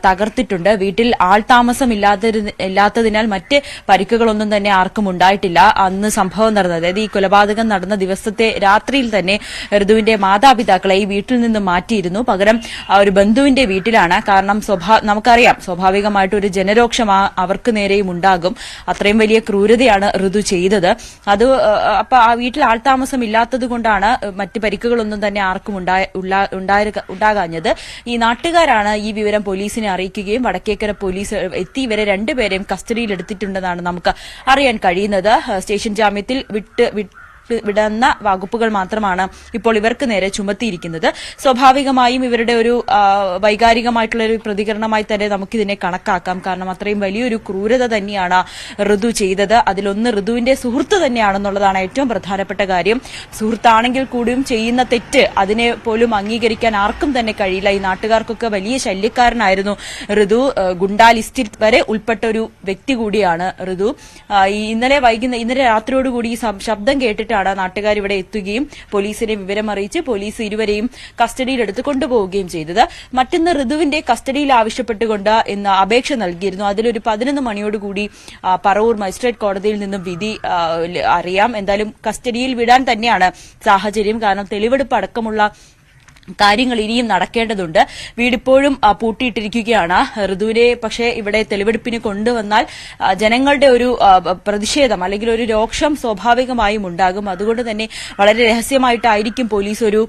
തകർത്തിട്ടുണ്ട്. വീട്ടിൽ ആൾതാമസം ഇല്ലാത്തതിനാൽ മറ്റ് പരിക്കുകളൊന്നും തന്നെ ആർക്കും ഉണ്ടായിട്ടില്ല. അന്ന് സംഭവം നടന്നത്, അതായത് ഈ കൊലപാതകം നടന്ന ദിവസത്തെ രാത്രിയിൽ തന്നെ ഋതുവിന്റെ മാതാപിതാക്കളെ ഈ വീട്ടിൽ നിന്ന് മാറ്റിയിരുന്നു. പകരം ഒരു ബന്ധുവിന്റെ വീട്ടിലാണ്. കാരണം നമുക്കറിയാം, സ്വാഭാവികമായിട്ട് ഒരു ജനരോക്ഷം അവർക്ക് നേരെയും ഉണ്ടാകും. അത്രയും വലിയ ക്രൂരതയാണ് ഋതു ചെയ്തത്. അപ്പൊ ആ വീട്ടിൽ ആൾതാമസം ഇല്ലാത്തത് കൊണ്ടാണ് മറ്റ് പരിക്കുകളൊന്നും തന്നെ ആർക്കും ഉണ്ടാകാഞ്ഞത്. ഈ നാട്ടുകാരാണ് ഈ വിവരം പോലീസിനെ അറിയിക്കുകയും വടക്കേക്കര പോലീസ് എത്തി ഇവരെ 2 പേരെയും കസ്റ്റഡിയിൽ എടുത്തിട്ടുണ്ടെന്നാണ് നമുക്ക് അറിയാൻ കഴിയുന്നത്. സ്റ്റേഷൻ ജാമ്യത്തിൽ വിടുന്ന വകുപ്പുകൾ മാത്രമാണ് ഇപ്പോൾ ഇവർക്ക് നേരെ ചുമത്തിയിരിക്കുന്നത്. സ്വാഭാവികമായും ഇവരുടെ ഒരു വൈകാരികമായിട്ടുള്ള ഒരു പ്രതികരണമായി തന്നെ നമുക്കിതിനെ കണക്കാക്കാം. കാരണം അത്രയും വലിയൊരു ക്രൂരത തന്നെയാണ് ഋതു ചെയ്തത്. അതിലൊന്ന് ഋതുവിന്റെ സുഹൃത്ത് തന്നെയാണെന്നുള്ളതാണ് ഏറ്റവും പ്രധാനപ്പെട്ട കാര്യം. സുഹൃത്താണെങ്കിൽ കൂടിയും ചെയ്യുന്ന തെറ്റ് അതിനെ പോലും അംഗീകരിക്കാൻ ആർക്കും തന്നെ കഴിയില്ല. ഈ നാട്ടുകാർക്കൊക്കെ വലിയ ശല്യക്കാരനായിരുന്നു ഋതു. ഗുണ്ടാ ലിസ്റ്റിൽ വരെ ഉൾപ്പെട്ട ഒരു വ്യക്തി കൂടിയാണ് ഋതു. ഇന്നലെ രാത്രിയോടുകൂടി ഈ ശബ്ദം കേട്ടിട്ട് നാട്ടുകാർ ഇവിടെ എത്തുകയും പോലീസിനെ വിവരം അറിയിച്ച് പോലീസ് ഇരുവരെയും കസ്റ്റഡിയിലെടുത്ത് കൊണ്ടുപോവുകയും ചെയ്തത്. മറ്റൊന്ന്, ഋതുവിന്റെ കസ്റ്റഡിയിൽ ആവശ്യപ്പെട്ടുകൊണ്ട് ഇന്ന് അപേക്ഷ നൽകിയിരുന്നു. അതിലൊരു 11 മണിയോടുകൂടി പറവൂർ മജിസ്ട്രേറ്റ് കോടതിയിൽ നിന്നും വിധി അറിയാം. എന്തായാലും കസ്റ്റഡിയിൽ വിടാൻ തന്നെയാണ് സാഹചര്യം. കാരണം തെളിവെടുപ്പ് അടക്കമുള്ള കാര്യങ്ങൾ ഇനിയും നടക്കേണ്ടതുണ്ട്. വീടിപ്പോഴും പൂട്ടിയിട്ടിരിക്കുകയാണ്. ഋതുവിനെ പക്ഷേ ഇവിടെ തെളിവെടുപ്പിന് കൊണ്ടുവന്നാൽ ജനങ്ങളുടെ ഒരു പ്രതിഷേധം അല്ലെങ്കിൽ ഒരു രോക്ഷം സ്വാഭാവികമായും ഉണ്ടാകും. അതുകൊണ്ട് തന്നെ വളരെ രഹസ്യമായിട്ടായിരിക്കും പോലീസ് ഒരു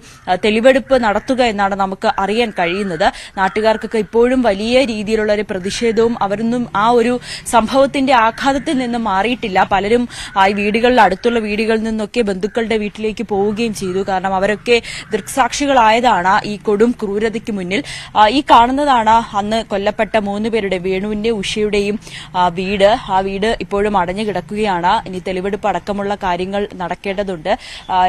തെളിവെടുപ്പ് നടത്തുക എന്നാണ് നമുക്ക് അറിയാൻ കഴിയുന്നത്. നാട്ടുകാർക്കൊക്കെ ഇപ്പോഴും വലിയ രീതിയിലുള്ള ഒരു പ്രതിഷേധവും അവരൊന്നും ആ ഒരു സംഭവത്തിന്റെ ആഘാതത്തിൽ നിന്നും മാറിയിട്ടില്ല. പലരും ഈ അടുത്തുള്ള വീടുകളിൽ നിന്നൊക്കെ ബന്ധുക്കളുടെ വീട്ടിലേക്ക് പോവുകയും ചെയ്തു. കാരണം അവരൊക്കെ ദൃക്സാക്ഷികളായ ഈ കൊടും ക്രൂരതയ്ക്ക് മുന്നിൽ. ഈ കാണുന്നതാണ് അന്ന് കൊല്ലപ്പെട്ട 3 പേരുടെ, വേണുവിന്റെ ഉഷയുടെയും വീട്. ആ വീട് ഇപ്പോഴും അടഞ്ഞു കിടക്കുകയാണ്. ഇനി തെളിവെടുപ്പ് അടക്കമുള്ള കാര്യങ്ങൾ നടക്കേണ്ടതുണ്ട്.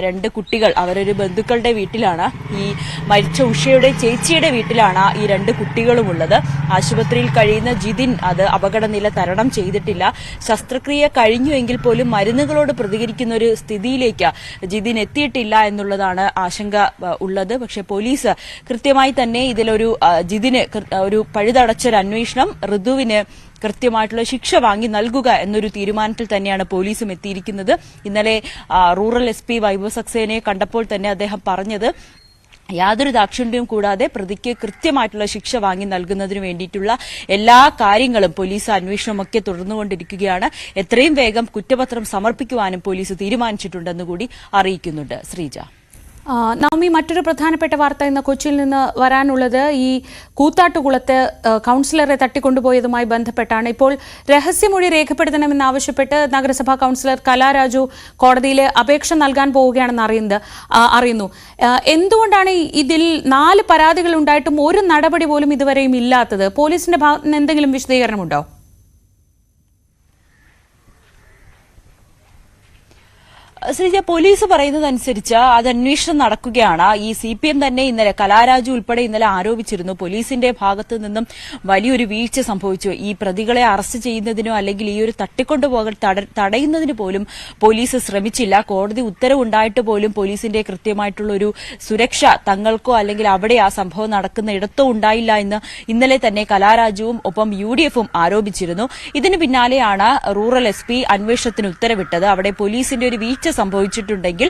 2 കുട്ടികൾ അവരൊരു ബന്ധുക്കളുടെ വീട്ടിലാണ്. ഈ മരിച്ച ഉഷയുടെ ചേച്ചിയുടെ വീട്ടിലാണ് ഈ 2 കുട്ടികളും ഉള്ളത്. ആശുപത്രിയിൽ കഴിയുന്ന ജിതിൻ അത് അപകടനില തരണം ചെയ്തിട്ടില്ല. ശസ്ത്രക്രിയ കഴിഞ്ഞുവെങ്കിൽ പോലും മരുന്നുകളോട് പ്രതികരിക്കുന്ന ഒരു സ്ഥിതിയിലേക്ക് ജിതിൻ എത്തിയിട്ടില്ല എന്നുള്ളതാണ് ആശങ്ക ഉള്ളത്. പക്ഷെ പോലീസ് കൃത്യമായി തന്നെ ഇതിലൊരു ജിതിന് ഒരു പഴുതടച്ചൊരു അന്വേഷണം, ഋതുവിന് കൃത്യമായിട്ടുള്ള ശിക്ഷ വാങ്ങി നൽകുക എന്നൊരു തീരുമാനത്തിൽ തന്നെയാണ് പോലീസും എത്തിയിരിക്കുന്നത്. ഇന്നലെ റൂറൽ SP വൈഭവ് സക്സേനയെ കണ്ടപ്പോൾ തന്നെ അദ്ദേഹം പറഞ്ഞത്, യാതൊരു ദാക്ഷിണ്യവും കൂടാതെ പ്രതിക്ക് കൃത്യമായിട്ടുള്ള ശിക്ഷ വാങ്ങി നൽകുന്നതിന് വേണ്ടിയിട്ടുള്ള എല്ലാ കാര്യങ്ങളും പോലീസ് അന്വേഷണമൊക്കെ തുടർന്നുകൊണ്ടിരിക്കുകയാണ്. എത്രയും വേഗം കുറ്റപത്രം സമർപ്പിക്കുവാനും പോലീസ് തീരുമാനിച്ചിട്ടുണ്ടെന്ന് കൂടി അറിയിക്കുന്നുണ്ട്. ശ്രീജ. നവമി, മറ്റൊരു പ്രധാനപ്പെട്ട വാർത്ത ഇന്ന് കൊച്ചിയിൽ നിന്ന് വരാനുള്ളത് ഈ കൂത്താട്ടുകുളത്ത് കൗൺസിലറെ തട്ടിക്കൊണ്ടുപോയതുമായി ബന്ധപ്പെട്ടാണ്. ഇപ്പോൾ രഹസ്യമൊഴി രേഖപ്പെടുത്തണമെന്നാവശ്യപ്പെട്ട് നഗരസഭാ കൗൺസിലർ കലാരാജു കോടതിയിൽ അപേക്ഷ നൽകാൻ പോവുകയാണെന്ന് അറിയുന്നു. എന്തുകൊണ്ടാണ് ഇതിൽ 4 പരാതികൾ ഉണ്ടായിട്ടും ഒരു നടപടി പോലും ഇതുവരെയും ഇല്ലാത്തത്? പോലീസിന്റെ ഭാഗത്ത് നിന്ന് എന്തെങ്കിലും വിശദീകരണമുണ്ടോ? ശ്രീജ, പോലീസ് പറയുന്നതനുസരിച്ച് അത് അന്വേഷണം നടക്കുകയാണ്. ഈ CPM തന്നെ ഇന്നലെ കലാരാജു ഉൾപ്പെടെ ഇന്നലെ ആരോപിച്ചിരുന്നു പോലീസിന്റെ ഭാഗത്തു നിന്നും വലിയൊരു വീഴ്ച സംഭവിച്ചു. ഈ പ്രതികളെ അറസ്റ്റ് ചെയ്യുന്നതിനോ അല്ലെങ്കിൽ ഈ ഒരു തട്ടിക്കൊണ്ടുപോകൽ തടയുന്നതിന് പോലും പോലീസ് ശ്രമിച്ചില്ല. കോടതി ഉത്തരവുണ്ടായിട്ട് പോലും പോലീസിന്റെ കൃത്യമായിട്ടുള്ള ഒരു സുരക്ഷ തങ്ങൾക്കോ അല്ലെങ്കിൽ അവിടെ ആ സംഭവം നടക്കുന്ന ഇടത്തോ ഉണ്ടായില്ല എന്ന് ഇന്നലെ തന്നെ കലാരാജുവും ഒപ്പം UDF-ഉം ആരോപിച്ചിരുന്നു. ഇതിന് പിന്നാലെയാണ് റൂറൽ SP അന്വേഷണത്തിന് ഉത്തരവിട്ടത്. അവിടെ പോലീസിന്റെ ഒരു വീഴ്ച സംഭവിച്ചിട്ടുണ്ടെങ്കിൽ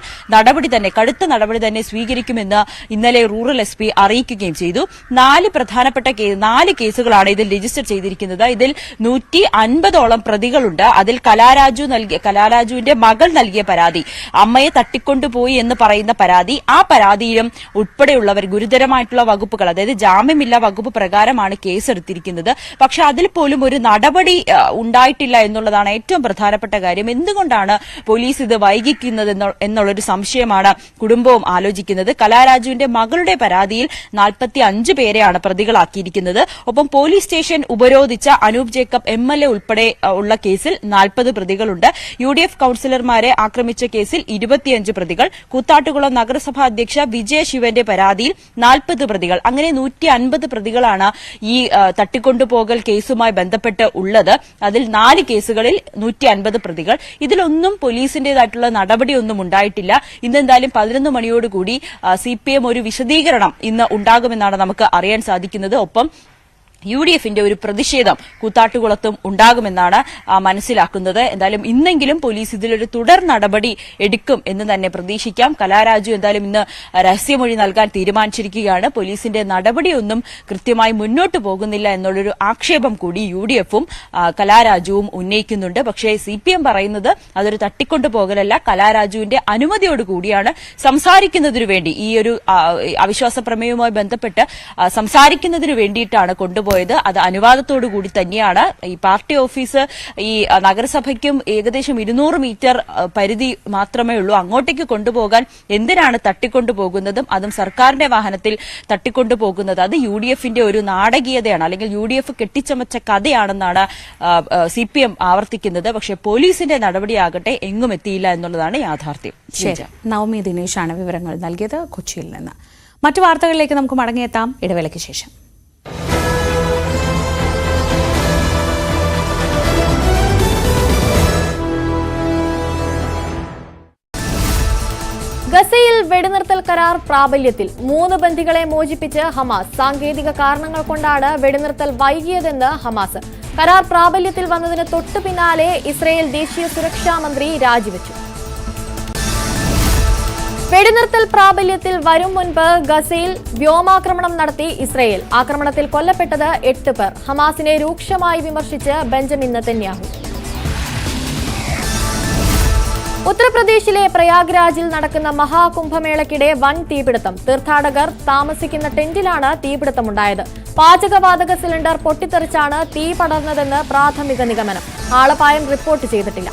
കടുത്ത നടപടി തന്നെ സ്വീകരിക്കുമെന്ന് ഇന്നലെ റൂറൽ SP അറിയിക്കുകയും ചെയ്തു. 4 കേസുകളാണ് ഇതിൽ രജിസ്റ്റർ ചെയ്തിരിക്കുന്നത്. ഇതിൽ 150ഓളം പ്രതികളുണ്ട്. അതിൽ കലാരാജുവിന്റെ മകൾ നൽകിയ പരാതി, അമ്മയെ തട്ടിക്കൊണ്ടുപോയി എന്ന് പറയുന്ന പരാതി, ആ പരാതിയിലും ഉൾപ്പെടെയുള്ളവർ ഗുരുതരമായിട്ടുള്ള വകുപ്പുകൾ, അതായത് ജാമ്യമില്ലാ വകുപ്പ് പ്രകാരമാണ് കേസെടുത്തിരിക്കുന്നത്. പക്ഷെ അതിൽ പോലും ഒരു നടപടി ഉണ്ടായിട്ടില്ല എന്നുള്ളതാണ് ഏറ്റവും പ്രധാനപ്പെട്ട കാര്യം. എന്തുകൊണ്ടാണ് പോലീസ് ഇത് വൈകിക്കുന്നത് എന്നുള്ളൊരു സംശയമാണ് കുടുംബവും ആലോചിക്കുന്നത്. കലാരാജുവിന്റെ മകളുടെ പരാതിയിൽ 45 പേരെയാണ് പ്രതികളാക്കിയിരിക്കുന്നത്. ഒപ്പം പോലീസ് സ്റ്റേഷൻ ഉപരോധിച്ച അനൂപ് ജേക്കബ് MLA ഉൾപ്പെടെ ഉള്ള കേസിൽ 40 പ്രതികളുണ്ട്. UDF കൌൺസിലർമാരെ ആക്രമിച്ച കേസിൽ 25 പ്രതികൾ, കൂത്താട്ടുകുളം നഗരസഭാ അധ്യക്ഷ വിജയ ശിവന്റെ പരാതിയിൽ 40 പ്രതികൾ, അങ്ങനെ 150 പ്രതികളാണ് ഈ തട്ടിക്കൊണ്ടുപോകൽ കേസുമായി ബന്ധപ്പെട്ട് ഉള്ളത്. അതിൽ 4 കേസുകളിൽ 150 പ്രതികൾ. ഇതിലൊന്നും പോലീസിന്റേതായിട്ടുള്ള നടപടിയൊന്നും ഉണ്ടായിട്ടില്ല. ഇന്ന് എന്തായാലും 11 മണിയോടുകൂടി CPM ഒരു വിശദീകരണം ഇന്ന് ഉണ്ടാകുമെന്നാണ് നമുക്ക് അറിയാൻ സാധിക്കുന്നത്. ഒപ്പം UDF-ന്റെ ഒരു പ്രതിഷേധം കൂത്താട്ടുകുളത്തും ഉണ്ടാകുമെന്നാണ് മനസ്സിലാക്കുന്നത്. എന്തായാലും ഇന്നെങ്കിലും പോലീസ് ഇതിലൊരു തുടർ നടപടി എടുക്കും എന്ന് തന്നെ പ്രതീക്ഷിക്കാം. കലാരാജു എന്തായാലും ഇന്ന് രഹസ്യമൊഴി നൽകാൻ തീരുമാനിച്ചിരിക്കുകയാണ്. പോലീസിന്റെ നടപടിയൊന്നും കൃത്യമായി മുന്നോട്ട് പോകുന്നില്ല എന്നുള്ളൊരു ആക്ഷേപം കൂടി UDF-ഉം കലാരാജുവും ഉന്നയിക്കുന്നുണ്ട്. പക്ഷേ CPM പറയുന്നത് അതൊരു തട്ടിക്കൊണ്ടുപോകലല്ല, കലാരാജുവിന്റെ അനുമതിയോടുകൂടിയാണ് സംസാരിക്കുന്നതിനു വേണ്ടി, ഈ ഒരു അവിശ്വാസ പ്രമേയവുമായി ബന്ധപ്പെട്ട് സംസാരിക്കുന്നതിന് വേണ്ടിയിട്ടാണ് കൊണ്ടുപോയത്. അത് അനുവാദത്തോടുകൂടി തന്നെയാണ്. ഈ പാർട്ടി ഓഫീസ് ഈ നഗരസഭയ്ക്കും ഏകദേശം 200 മീറ്റർ പരിധി മാത്രമേ ഉള്ളൂ. അങ്ങോട്ടേക്ക് കൊണ്ടുപോകാൻ എന്തിനാണ് തട്ടിക്കൊണ്ടുപോകുന്നതും അതും സർക്കാരിന്റെ വാഹനത്തിൽ തട്ടിക്കൊണ്ടുപോകുന്നത്? അത് UDF-ന്റെ ഒരു നാടകീയതയാണ്, അല്ലെങ്കിൽ UDF കെട്ടിച്ചമച്ച കഥയാണെന്നാണ് CPM ആവർത്തിക്കുന്നത്. പക്ഷേ പോലീസിന്റെ നടപടിയാകട്ടെ എങ്ങും എത്തിയില്ല എന്നുള്ളതാണ് യാഥാർത്ഥ്യം. ശരി, നവമി ദിനേശാണ് വിവരങ്ങൾ നൽകിയത് കൊച്ചിയിൽ നിന്ന്. മറ്റു വാർത്തകളിലേക്ക് നമുക്ക് മടങ്ങിയെത്താം ഇടവേളയ്ക്ക് ശേഷം. ഗസയിൽ വെടിനിർത്തൽ കരാർ പ്രാബല്യത്തിൽ. 3 ബന്ദികളെ മോചിപ്പിച്ച് ഹമാസ്. സാങ്കേതിക കാരണങ്ങൾ കൊണ്ടാണ് വെടിനിർത്തൽ വൈകിയതെന്ന് ഹമാസ്. കരാർ പ്രാബല്യത്തിൽ വന്നതിന് തൊട്ടു പിന്നാലെ ഇസ്രയേൽ ദേശീയ സുരക്ഷാ മന്ത്രി രാജിവെച്ചു. വെടിനിർത്തൽ പ്രാബല്യത്തിൽ വരും മുൻപ് ഗസയിൽ വ്യോമാക്രമണം നടത്തി ഇസ്രയേൽ. ആക്രമണത്തിൽ കൊല്ലപ്പെട്ടത് 8 പേർ. ഹമാസിനെ രൂക്ഷമായി വിമർശിച്ച് ബെഞ്ചമിൻ നെതന്യാഹു. ഉത്തർപ്രദേശിലെ പ്രയാഗ്രാജിൽ നടക്കുന്ന മഹാകുംഭമേളയ്ക്കിടെ വൻ തീപിടുത്തം. തീർത്ഥാടകർ താമസിക്കുന്ന ടെന്റിലാണ് തീപിടുത്തമുണ്ടായത്. പാചകവാതക സിലിണ്ടർ പൊട്ടിത്തെറിച്ചാണ് തീ പടർന്നതെന്ന് പ്രാഥമിക നിഗമനം. ആളപായം റിപ്പോർട്ട് ചെയ്തിട്ടില്ല.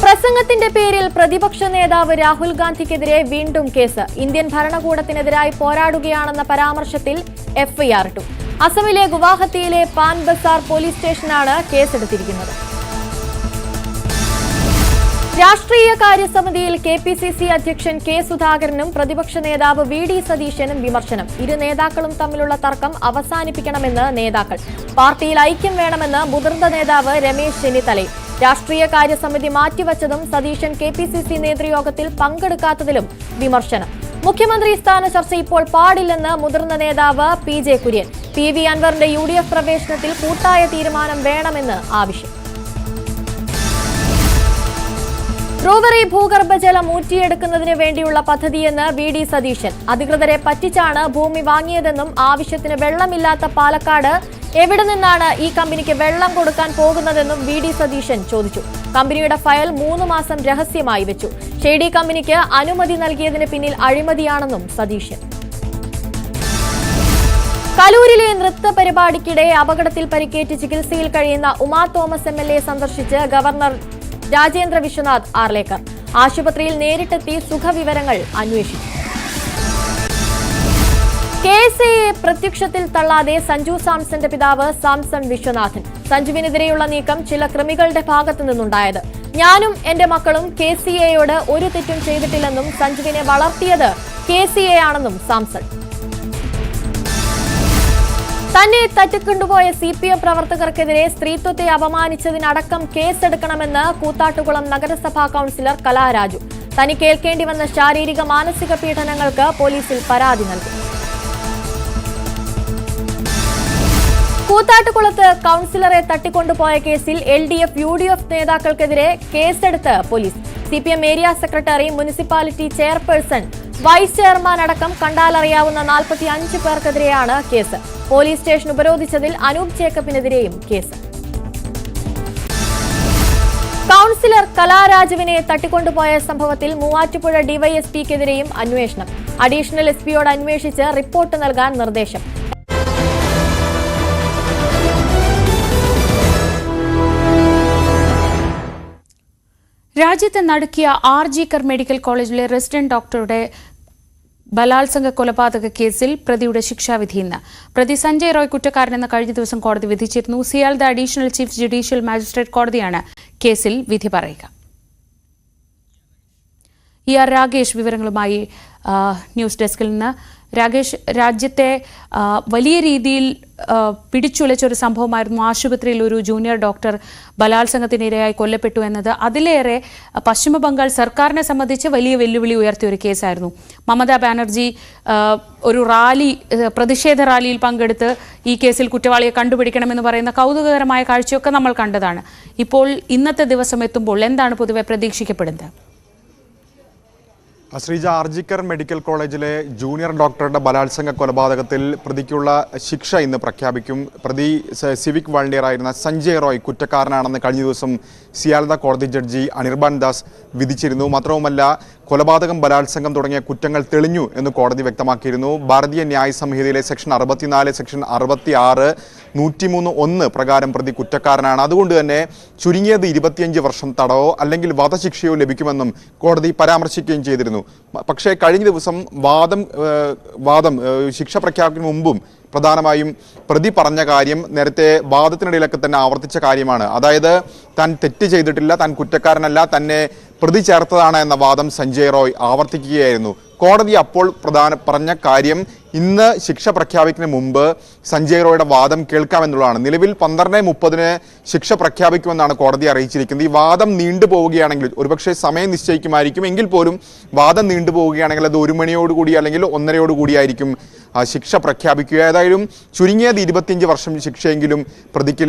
പ്രസംഗത്തിന്റെ പേരിൽ പ്രതിപക്ഷ നേതാവ് രാഹുൽ ഗാന്ധിക്കെതിരെ വീണ്ടും കേസ്. ഇന്ത്യൻ ഭരണകൂടത്തിനെതിരായി പോരാടുകയാണെന്ന പരാമർശത്തിൽ FIR ഇട്ടു. അസമിലെ ഗുവാഹത്തിയിലെ പാൻ ബസാർ പോലീസ് സ്റ്റേഷനാണ് കേസെടുത്തിരിക്കുന്നത്. രാഷ്ട്രീയ കാര്യസമിതിയിൽ KPCC അധ്യക്ഷൻ K സുധാകരനും പ്രതിപക്ഷ നേതാവ് VD സതീശനും വിമർശനം. ഇരു നേതാക്കളും തമ്മിലുള്ള തർക്കം അവസാനിപ്പിക്കണമെന്ന് നേതാക്കൾ. പാർട്ടിയിൽ ഐക്യം വേണമെന്ന് മുതിർന്ന നേതാവ് രമേശ് ചെന്നിത്തലയും. രാഷ്ട്രീയ കാര്യസമിതി മാറ്റിവച്ചതും സതീശൻ KPCC നേതൃയോഗത്തിൽ പങ്കെടുക്കാത്തതിലും വിമർശനം. മുഖ്യമന്ത്രി സ്ഥാന ചർച്ച ഇപ്പോൾ പാടില്ലെന്ന് മുതിർന്ന നേതാവ് PJ കുര്യൻ. PV അൻവറിന്റെ UDF പ്രവേശനത്തിൽ കൂട്ടായ തീരുമാനം വേണമെന്ന് ആവശ്യം. റൂവറി ഭൂഗർഭജലം ഊറ്റിയെടുക്കുന്നതിന് വേണ്ടിയുള്ള പദ്ധതിയെന്ന് VD സതീശൻ. അധികൃതരെ പറ്റിച്ചാണ് ഭൂമി വാങ്ങിയതെന്നും ആവശ്യത്തിന് വെള്ളമില്ലാത്ത പാലക്കാട് എവിടെ നിന്നാണ് ഈ കമ്പനിക്ക് വെള്ളം കൊടുക്കാൻ പോകുന്നതെന്നും VD സതീശൻ ചോദിച്ചു. കമ്പനിയുടെ ഫയൽ 3 മാസം രഹസ്യമായി വെച്ചു. ഷെയ്ഡി കമ്പനിക്ക് അനുമതി നൽകിയതിന് പിന്നിൽ അഴിമതിയാണെന്നും സതീശൻ. കലൂരിലെ നൃത്ത പരിപാടിക്കിടെ അപകടത്തിൽ പരിക്കേറ്റ് ചികിത്സയിൽ കഴിയുന്ന ഉമാ തോമസ് MLA സന്ദർശിച്ച് ഗവർണർ രാജേന്ദ്ര വിശ്വനാഥ് ആർലേക്കർ. ആശുപത്രിയിൽ നേരിട്ടെത്തി സുഖവിവരങ്ങൾ അന്വേഷിച്ചു. KSAയെ പ്രത്യക്ഷത്തിൽ തള്ളാതെ സഞ്ജു സാംസന്റെ പിതാവ് സാംസൺ വിശ്വനാഥൻ. സഞ്ജുവിനെതിരെയുള്ള നീക്കം ചില കൃമികളുടെ ഭാഗത്തു നിന്നുണ്ടായത്. ഞാനും എന്റെ മക്കളും KCAയോട് ഒരു തെറ്റും ചെയ്തിട്ടില്ലെന്നും സഞ്ജുവിനെ വളർത്തിയത് KCA ആണെന്നും സാംസൺ. തന്നെ തട്ടിക്കൊണ്ടുപോയ CPM പ്രവർത്തകർക്കെതിരെ സ്ത്രീത്വത്തെ അപമാനിച്ചതിനടക്കം കേസെടുക്കണമെന്ന് കൂത്താട്ടുകുളം നഗരസഭാ കൌൺസിലർ കലാരാജു. തനിക്ക് കേൾക്കേണ്ടി വന്ന ശാരീരിക മാനസിക പീഡനങ്ങൾക്ക് പോലീസിൽ പരാതി നൽകി. കൂത്താട്ടുകുളത്ത് കൌൺസിലറെ തട്ടിക്കൊണ്ടുപോയ കേസിൽ LDF UDF നേതാക്കൾക്കെതിരെ കേസെടുത്ത് പോലീസ്. CPM area secretary, municipality chairperson, vice chairman അടക്കം കണ്ടാലറിയാവുന്ന 45 പേർക്കെതിരെയാണ് കേസ്. പോലീസ് സ്റ്റേഷൻ ഉപരോധിച്ചതിൽ അനൂപ് ജേക്കബിനെതിരെയും കേസ്. കൌൺസിലർ കലാരാജുവിനെ തട്ടിക്കൊണ്ടുപോയ സംഭവത്തിൽ മൂവാറ്റുപുഴ DYSPക്കെതിരെയും അന്വേഷണം. അഡീഷണൽ SPയോട് അന്വേഷിച്ച് റിപ്പോർട്ട് നൽകാൻ നിർദ്ദേശം. രാജ്യത്തെ നടുക്കിയ RG കർ മെഡിക്കൽ കോളേജിലെ റെസിഡന്റ് ഡോക്ടറുടെ ബലാത്സംഗ കൊലപാതക കേസിൽ പ്രതിയുടെ ശിക്ഷാവിധി ഇന്ന്. പ്രതി സഞ്ജയ് റോയ് കുറ്റക്കാരനെന്ന് കഴിഞ്ഞ ദിവസം കോടതി വിധിച്ചിരുന്നു. Sealdah additional chief judicial magistrate കോടതിയാണ് കേസിൽ വിധി പറയുക. രാഗേഷ് വിവരങ്ങളുമായി ന്യൂസ് ഡെസ്കിൽ നിന്ന്. രാഗേഷ്, രാജ്യത്തെ വലിയ രീതിയിൽ പിടിച്ചുലച്ച ഒരു സംഭവമായിരുന്നു ആശുപത്രിയിൽ ഒരു ജൂനിയർ ഡോക്ടർ ബലാത്സംഗത്തിനിരയായി കൊല്ലപ്പെട്ടു എന്നത്. അതിലേറെ പശ്ചിമ ബംഗാൾ സർക്കാരിനെ സംബന്ധിച്ച് വലിയ വെല്ലുവിളി ഉയർത്തിയ ഒരു കേസായിരുന്നു. മമതാ ബാനർജി ഒരു റാലി, പ്രതിഷേധ റാലിയിൽ പങ്കെടുത്ത് ഈ കേസിൽ കുറ്റവാളിയെ കണ്ടുപിടിക്കണമെന്ന് പറയുന്ന കൗതുകകരമായ കാഴ്ചയൊക്കെ നമ്മൾ കണ്ടതാണ്. ഇപ്പോൾ ഇന്നത്തെ ദിവസം എത്തുമ്പോൾ എന്താണ് പൊതുവെ പ്രതീക്ഷിക്കപ്പെടുന്നത്? ശ്രീജ, RG കർ മെഡിക്കൽ കോളേജിലെ ജൂനിയർ ഡോക്ടറുടെ ബലാത്സംഗ കൊലപാതകത്തിൽ പ്രതിക്കുള്ള ശിക്ഷ ഇന്ന് പ്രഖ്യാപിക്കും. പ്രതി സിവിക് വളണ്ടിയർ ആയിരുന്ന സഞ്ജയ് റോയ് കുറ്റക്കാരനാണെന്ന് കഴിഞ്ഞ ദിവസം സിയാൽദ കോടതി ജഡ്ജി അനിർബാൻ ദാസ് വിധിച്ചിരുന്നു. മാത്രവുമല്ല, കൊലപാതകം, ബലാത്സംഗം തുടങ്ങിയ കുറ്റങ്ങൾ തെളിഞ്ഞു എന്ന് കോടതി വ്യക്തമാക്കിയിരുന്നു. ഭാരതീയ ന്യായ സംഹിതയിലെ സെക്ഷൻ 64, സെക്ഷൻ 66, 103(1) പ്രകാരം പ്രതി കുറ്റക്കാരനാണ്. അതുകൊണ്ട് തന്നെ ചുരുങ്ങിയത് 25 വർഷം തടവോ അല്ലെങ്കിൽ വധശിക്ഷയോ ലഭിക്കുമെന്നും കോടതി പരാമർശിക്കുകയും ചെയ്തിരുന്നു. പക്ഷേ കഴിഞ്ഞ ദിവസം ശിക്ഷ പ്രഖ്യാപിക്കുന്നതിന് മുമ്പും പ്രധാനമായും പ്രതി പറഞ്ഞ കാര്യം നേരത്തെ വാദത്തിനിടയിലൊക്കെ തന്നെ ആവർത്തിച്ച കാര്യമാണ്. അതായത് താൻ തെറ്റ് ചെയ്തിട്ടില്ല, താൻ കുറ്റക്കാരനല്ല, തന്നെ പ്രതി ചേർത്തതാണ് എന്ന വാദം സഞ്ജയ് റോയ് ആവർത്തിക്കുകയായിരുന്നു. കോടതി അപ്പോൾ പറഞ്ഞ കാര്യം ഇന്ന് ശിക്ഷ പ്രഖ്യാപിക്കുന്നതിന് മുമ്പ് സഞ്ജയ് റോയുടെ വാദം കേൾക്കാമെന്നുള്ളതാണ്. നിലവിൽ 12:30 ശിക്ഷ പ്രഖ്യാപിക്കുമെന്നാണ് കോടതി അറിയിച്ചിരിക്കുന്നത്. ഈ വാദം നീണ്ടുപോവുകയാണെങ്കിൽ, ഒരുപക്ഷെ സമയം നിശ്ചയിക്കുമായിരിക്കും, എങ്കിൽ പോലും വാദം നീണ്ടുപോവുകയാണെങ്കിൽ അത് 1 മണിയോടുകൂടി അല്ലെങ്കിൽ 1:30 ശിക്ഷ പ്രഖ്യാപിക്കുക. ഏതായാലും ചുരുങ്ങിയത് 25 വർഷം ശിക്ഷയെങ്കിലും പ്രതിക്ക്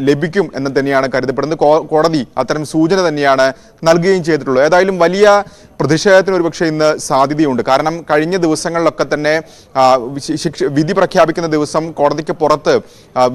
ലഭിക്കും എന്ന് തന്നെയാണ് കരുതപ്പെടുന്നത്. കോടതി അത്തരം സൂചന തന്നെയാണ് നൽകുകയും ചെയ്തിട്ടുള്ളത്. ഏതായാലും വലിയ പ്രതിഷേധത്തിന് ഒരുപക്ഷെ ഇന്ന് സാധ്യതയുണ്ട്. കാരണം കഴിഞ്ഞ ദിവസങ്ങളിലൊക്കെ തന്നെ വിധി പ്രഖ്യാപിക്കുന്ന ദിവസം കോടതിക്ക് പുറത്ത്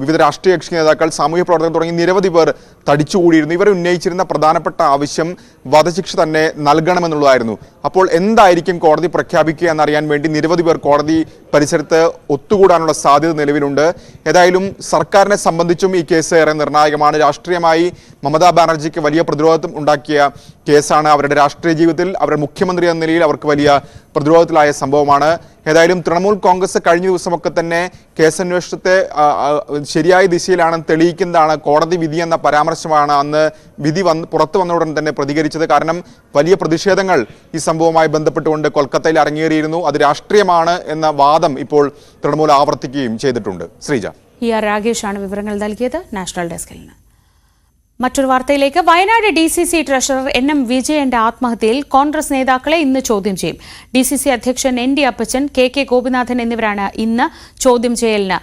വിവിധ രാഷ്ട്രീയ കക്ഷി നേതാക്കൾ, സാമൂഹ്യ പ്രവർത്തകർ തുടങ്ങി നിരവധി പേർ തടിച്ചുകൂടിയിരുന്നു. ഇവർ ഉന്നയിച്ചിരുന്ന പ്രധാനപ്പെട്ട ആവശ്യം വധശിക്ഷ തന്നെ നൽകണമെന്നുള്ളതായിരുന്നു. അപ്പോൾ എന്തായിരിക്കും കോടതി പ്രഖ്യാപിക്കുക എന്നറിയാൻ വേണ്ടി നിരവധി പേർ കോടതി പരിസരത്ത് ഒത്തുകൂടാനുള്ള സാധ്യത നിലവിലുണ്ട്. ഏതായാലും സർക്കാരിനെ സംബന്ധിച്ചും ഈ കേസ് ഏറെ നിർണായകമാണ്. രാഷ്ട്രീയമായി മമതാ ബാനർജിക്ക് വലിയ പ്രതിരോധം ഉണ്ടാക്കിയ കേസാണ്. അവരുടെ രാഷ്ട്രീയ ജീവിതത്തിൽ, അവരുടെ മുഖ്യമന്ത്രി എന്ന നിലയിൽ അവർക്ക് വലിയ പ്രതിരോധത്തിലായ സംഭവമാണ്. ഏതായാലും തൃണമൂൽ കോൺഗ്രസ് കഴിഞ്ഞ ദിവസമൊക്കെ തന്നെ കേസന്വേഷണത്തെ ശരിയായ ദിശയിലാണെന്ന് തെളിയിക്കുന്നതാണ് കോടതി വിധി എന്ന പരാമർശമാണ് അന്ന് വിധി പുറത്തു വന്ന ഉടൻ തന്നെ പ്രതികരിച്ചത്. കാരണം വലിയ പ്രതിഷേധങ്ങൾ ഈ സംഭവവുമായി ബന്ധപ്പെട്ടുകൊണ്ട് കൊൽക്കത്തയിൽ അരങ്ങേറിയിരുന്നു. അത് രാഷ്ട്രീയമാണ് എന്ന വാദം ഇപ്പോൾ തൃണമൂൽ ആവർത്തിക്കുകയും ചെയ്തിട്ടുണ്ട്. ശ്രീജ, രാഗേഷാണ് വിവരങ്ങൾ നൽകിയത് നാഷണൽ ഡെസ്കിൽ നിന്ന്. മറ്റൊരു വാർത്തയിലേക്ക്. വയനാട് DCC ട്രഷറർ NM വിജയന്റെ ആത്മഹത്യയിൽ കോൺഗ്രസ് നേതാക്കളെ ഇന്ന് ചോദ്യം ചെയ്യും. DCC അധ്യക്ഷൻ ND അപ്പച്ചൻ, KK ഗോപിനാഥൻ എന്നിവരാണ് ഇന്ന് ചോദ്യം ചെയ്യലിന്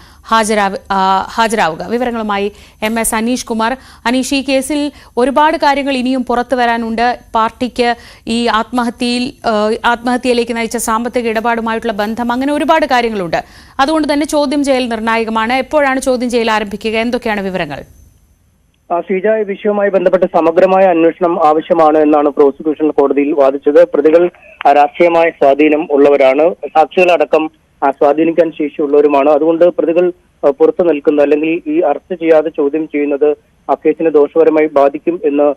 ഹാജരാവുക. വിവരങ്ങളുമായി MS അനീഷ് കുമാർ. അനീഷ്, ഈ കേസിൽ ഒരുപാട് കാര്യങ്ങൾ ഇനിയും പുറത്തു വരാനുണ്ട്. പാർട്ടിക്ക് ഈ ആത്മഹത്യയിലേക്ക് നയിച്ച സാമ്പത്തിക ഇടപാടുമായിട്ടുള്ള ബന്ധം, അങ്ങനെ ഒരുപാട് കാര്യങ്ങളുണ്ട്. അതുകൊണ്ട് തന്നെ ചോദ്യം ചെയ്യൽ നിർണായകമാണ്. എപ്പോഴാണ് ചോദ്യം ചെയ്യൽ ആരംഭിക്കുക? എന്തൊക്കെയാണ് വിവരങ്ങൾ? ശ്രീജ, ഈ വിഷയവുമായി ബന്ധപ്പെട്ട് സമഗ്രമായ അന്വേഷണം ആവശ്യമാണ് എന്നാണ് പ്രോസിക്യൂഷൻ കോടതിയിൽ വാദിച്ചത്. പ്രതികൾ രാഷ്ട്രീയമായ സ്വാധീനം ഉള്ളവരാണ്, സാക്ഷികളടക്കം സ്വാധീനിക്കാൻ ശേഷിയുള്ളവരുമാണ്. അതുകൊണ്ട് പ്രതികൾ പുറത്തു നിൽക്കുന്നത് അല്ലെങ്കിൽ ഈ അറസ്റ്റ് ചെയ്യാതെ ചോദ്യം ചെയ്യുന്നത് ആ കേസിനെ ദോഷപരമായി ബാധിക്കും എന്ന്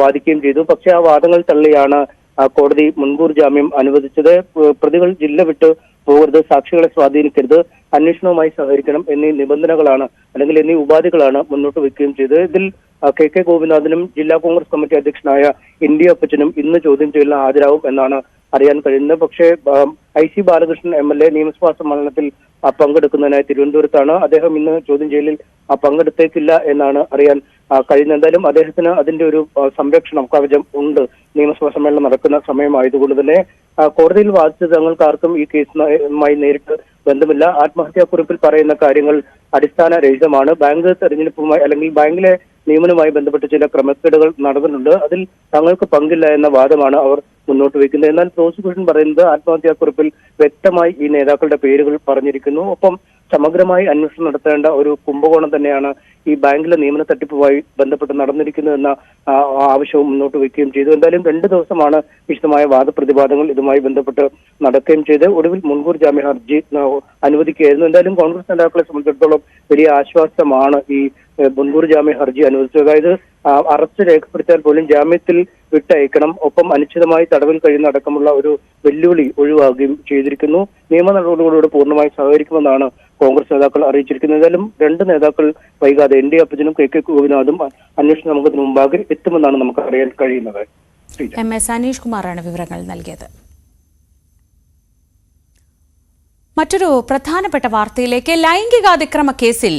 വാദിക്കുകയും ചെയ്തു. പക്ഷേ ആ വാദങ്ങൾ തള്ളിയാണ് കോടതി മുൻകൂർ ജാമ്യം അനുവദിച്ചത്. പ്രതികൾ ജില്ല വിട്ട് പോകരുത്, സാക്ഷികളെ സ്വാധീനിക്കരുത്, അന്വേഷണവുമായി സഹകരിക്കണം എന്നീ നിബന്ധനകളാണ് അല്ലെങ്കിൽ എന്നീ ഉപാധികളാണ് മുന്നോട്ട് വെക്കുകയും ചെയ്തത്. ഇതിൽ കെ ഗോപിനാഥനും ജില്ലാ കോൺഗ്രസ് കമ്മിറ്റി അധ്യക്ഷനായ ND അപ്പച്ചനും ഇന്ന് ചോദ്യം ചെയ്യലിന് ഹാജരാകും എന്നാണ് അറിയാൻ കഴിയുന്നത്. പക്ഷേ IC ബാലകൃഷ്ണൻ MLA നിയമസഭാ സമ്മേളനത്തിൽ പങ്കെടുക്കുന്നതിനായി തിരുവനന്തപുരത്താണ്. അദ്ദേഹം ഇന്ന് ചോദ്യം ചെയ്യലിൽ പങ്കെടുത്തേക്കില്ല എന്നാണ് അറിയാൻ കഴിയുന്നത്. എന്തായാലും അദ്ദേഹത്തിന് അതിന്റെ ഒരു സംരക്ഷണം കവചം ഉണ്ട്. നിയമസഭാ സമ്മേളനം നടക്കുന്ന സമയമായതുകൊണ്ട് തന്നെ കോടതിയിൽ വാദിച്ചത് തങ്ങൾക്ക് ആർക്കും ഈ കേസുമായി നേരിട്ട് ബന്ധമില്ല. ആത്മഹത്യാക്കുറിപ്പിൽ പറയുന്ന കാര്യങ്ങൾ അടിസ്ഥാനരഹിതമാണ്. ബാങ്ക് തെരഞ്ഞെടുപ്പുമായി അല്ലെങ്കിൽ ബാങ്കിലെ നിയമനവുമായി ബന്ധപ്പെട്ട് ചില ക്രമക്കേടുകൾ നടന്നിട്ടുണ്ട്, അതിൽ തങ്ങൾക്ക് പങ്കില്ല എന്ന വാദമാണ് അവർ മുന്നോട്ട് വയ്ക്കുന്നത്. എന്നാൽ പ്രോസിക്യൂഷൻ പറയുന്നത് ആത്മഹത്യാക്കുറിപ്പിൽ വ്യക്തമായി ഈ നേതാക്കളുടെ പേരുകൾ പറഞ്ഞിരിക്കുന്നു. ഒപ്പം സമഗ്രമായി അന്വേഷണം നടത്തേണ്ട ഒരു കുംഭകോണം തന്നെയാണ് ഈ ബാങ്കിലെ നിയമന തട്ടിപ്പുമായി ബന്ധപ്പെട്ട് നടന്നിരിക്കുന്നതെന്ന ആവശ്യവും മുന്നോട്ട് വയ്ക്കുകയും ചെയ്തു. എന്തായാലും 2 ദിവസമാണ് വിശദമായ വാദപ്രതിവാദങ്ങൾ ഇതുമായി ബന്ധപ്പെട്ട് നടക്കുകയും ചെയ്ത് ഒടുവിൽ മുൻകൂർ ജാമ്യ ഹർജി അനുവദിക്കുകയായിരുന്നു. എന്തായാലും കോൺഗ്രസ് നേതാക്കളെ സംബന്ധിച്ചിടത്തോളം വലിയ ആശ്വാസമാണ് ഈ മുൻകൂർ ജാമ്യ ഹർജി അനുവദിച്ചത്. അതായത് അറസ്റ്റ് രേഖപ്പെടുത്തിയാൽ പോലും ജാമ്യത്തിൽ വിട്ടയക്കണം, ഒപ്പം അനിശ്ചിതമായി തടവിൽ കഴിയുന്ന അടക്കമുള്ള ഒരു വെല്ലുവിളി ഒഴിവാക്കുകയും ചെയ്തിരിക്കുന്നു. നിയമ നടപടികളോട് പൂർണ്ണമായി സഹകരിക്കുമെന്നാണ് കോൺഗ്രസ് നേതാക്കൾ അറിയിച്ചിരിക്കുന്നത്. ഏതായാലും 2 നേതാക്കൾ വൈകാതെ ND അപ്പച്ചനും കെ ഗോപിനാഥും അന്വേഷണ സംഘത്തിന് മുമ്പാകെ എത്തുമെന്നാണ് നമുക്ക് അറിയാൻ കഴിയുന്നത്. MS അനീഷ് കുമാറാണ് വിവരങ്ങൾ നൽകിയത്. മറ്റൊരു പ്രധാനപ്പെട്ട വാർത്തയിലേക്ക്. ലൈംഗികാതിക്രമ കേസിൽ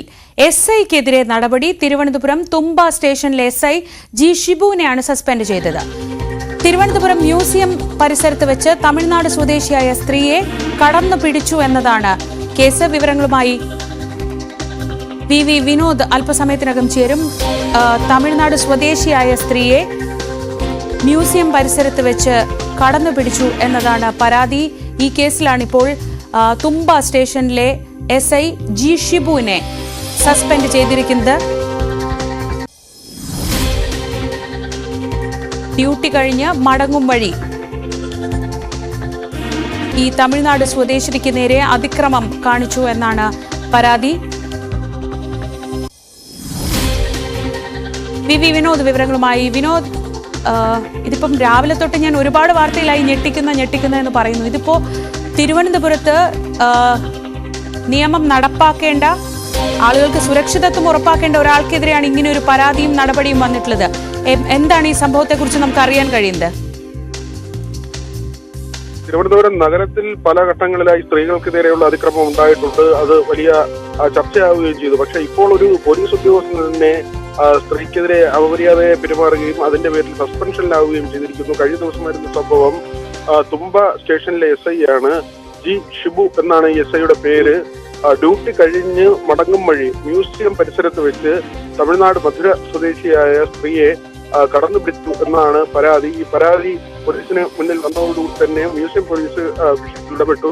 SIക്കെതിരെ നടപടി. തിരുവനന്തപുരം തുമ്പ സ്റ്റേഷനിലെ SI G ഷിബുവിനെയാണ് സസ്പെൻഡ് ചെയ്തത്. തിരുവനന്തപുരം മ്യൂസിയം പരിസരത്ത് വെച്ച് തമിഴ്നാട് സ്വദേശിയായ സ്ത്രീയെ കടന്നു പിടിച്ചു എന്നതാണ് കേസ്. വിവരങ്ങളുമായി VV വിനോദ് അല്പസമയത്തിനകം ചേരും. തമിഴ്നാട് സ്വദേശിയായ സ്ത്രീയെ മ്യൂസിയം പരിസരത്ത് വെച്ച് കടന്നു പിടിച്ചു എന്നതാണ് പരാതി. ഈ കേസിലാണിപ്പോൾ തുമ്പ സ്റ്റേഷനിലെ SI G ഷിബുവിനെ സസ്പെൻഡ് ചെയ്തിരിക്കുന്നത്. ഡ്യൂട്ടി കഴിഞ്ഞ് മടങ്ങും വഴി ഈ തമിഴ്നാട് സ്വദേശിക്ക് നേരെ അതിക്രമം കാണിച്ചു എന്നാണ് പരാതി. VV വിനോദ് വിവരങ്ങളുമായി. വിനോദ്, ഇതിപ്പം രാവിലെ തൊട്ട് ഞാൻ ഒരുപാട് വാർത്തയിലായി ഞെട്ടിക്കുന്ന എന്ന് പറയുന്നു. ഇതിപ്പോ തിരുവനന്തപുരത്ത് നിയമം നടപ്പാക്കേണ്ട, ആളുകൾക്ക് സുരക്ഷിതത്വം ഉറപ്പാക്കേണ്ട ഒരാൾക്കെതിരെയാണ് ഇങ്ങനെ ഒരു പരാതിയും നടപടിയും വന്നിട്ടുള്ളത്. എന്താണ് ഈ സംഭവത്തെക്കുറിച്ച് നമുക്ക് അറിയാൻ കഴിയുന്നത്? തിരുവനന്തപുരം നഗരത്തിൽ പല ഘട്ടങ്ങളിലായി സ്ത്രീകൾക്കെതിരെയുള്ള അതിക്രമം ഉണ്ടായിട്ടുണ്ട്. അത് വലിയ ചർച്ചയാവുകയും ചെയ്തു. പക്ഷെ ഇപ്പോൾ ഒരു പോലീസ് ഉദ്യോഗസ്ഥൻ തന്നെ സ്ത്രീക്കെതിരെ അപമര്യാദയെ പെരുമാറുകയും അതിന്റെ പേരിൽ സസ്പെൻഷനിലാവുകയും ചെയ്തിരിക്കുന്നു. കഴിഞ്ഞ ദിവസമായിരുന്ന സംഭവം. തുമ്പ സ്റ്റേഷനിലെ SI ആണ് G ഷിബു എന്നാണ് ഈ SIയുടെ പേര്. ഡ്യൂട്ടി കഴിഞ്ഞ് മടങ്ങും വഴി മ്യൂസിയം പരിസരത്ത് വെച്ച് തമിഴ്നാട് മധുര സ്വദേശിയായ സ്ത്രീയെ കടന്നുപിടിച്ചു എന്നാണ് പരാതി. ഈ പരാതി പോലീസിന് മുന്നിൽ വന്നതോടുകൂടി തന്നെ മ്യൂസിയം പോലീസ് ഇടപെട്ടു.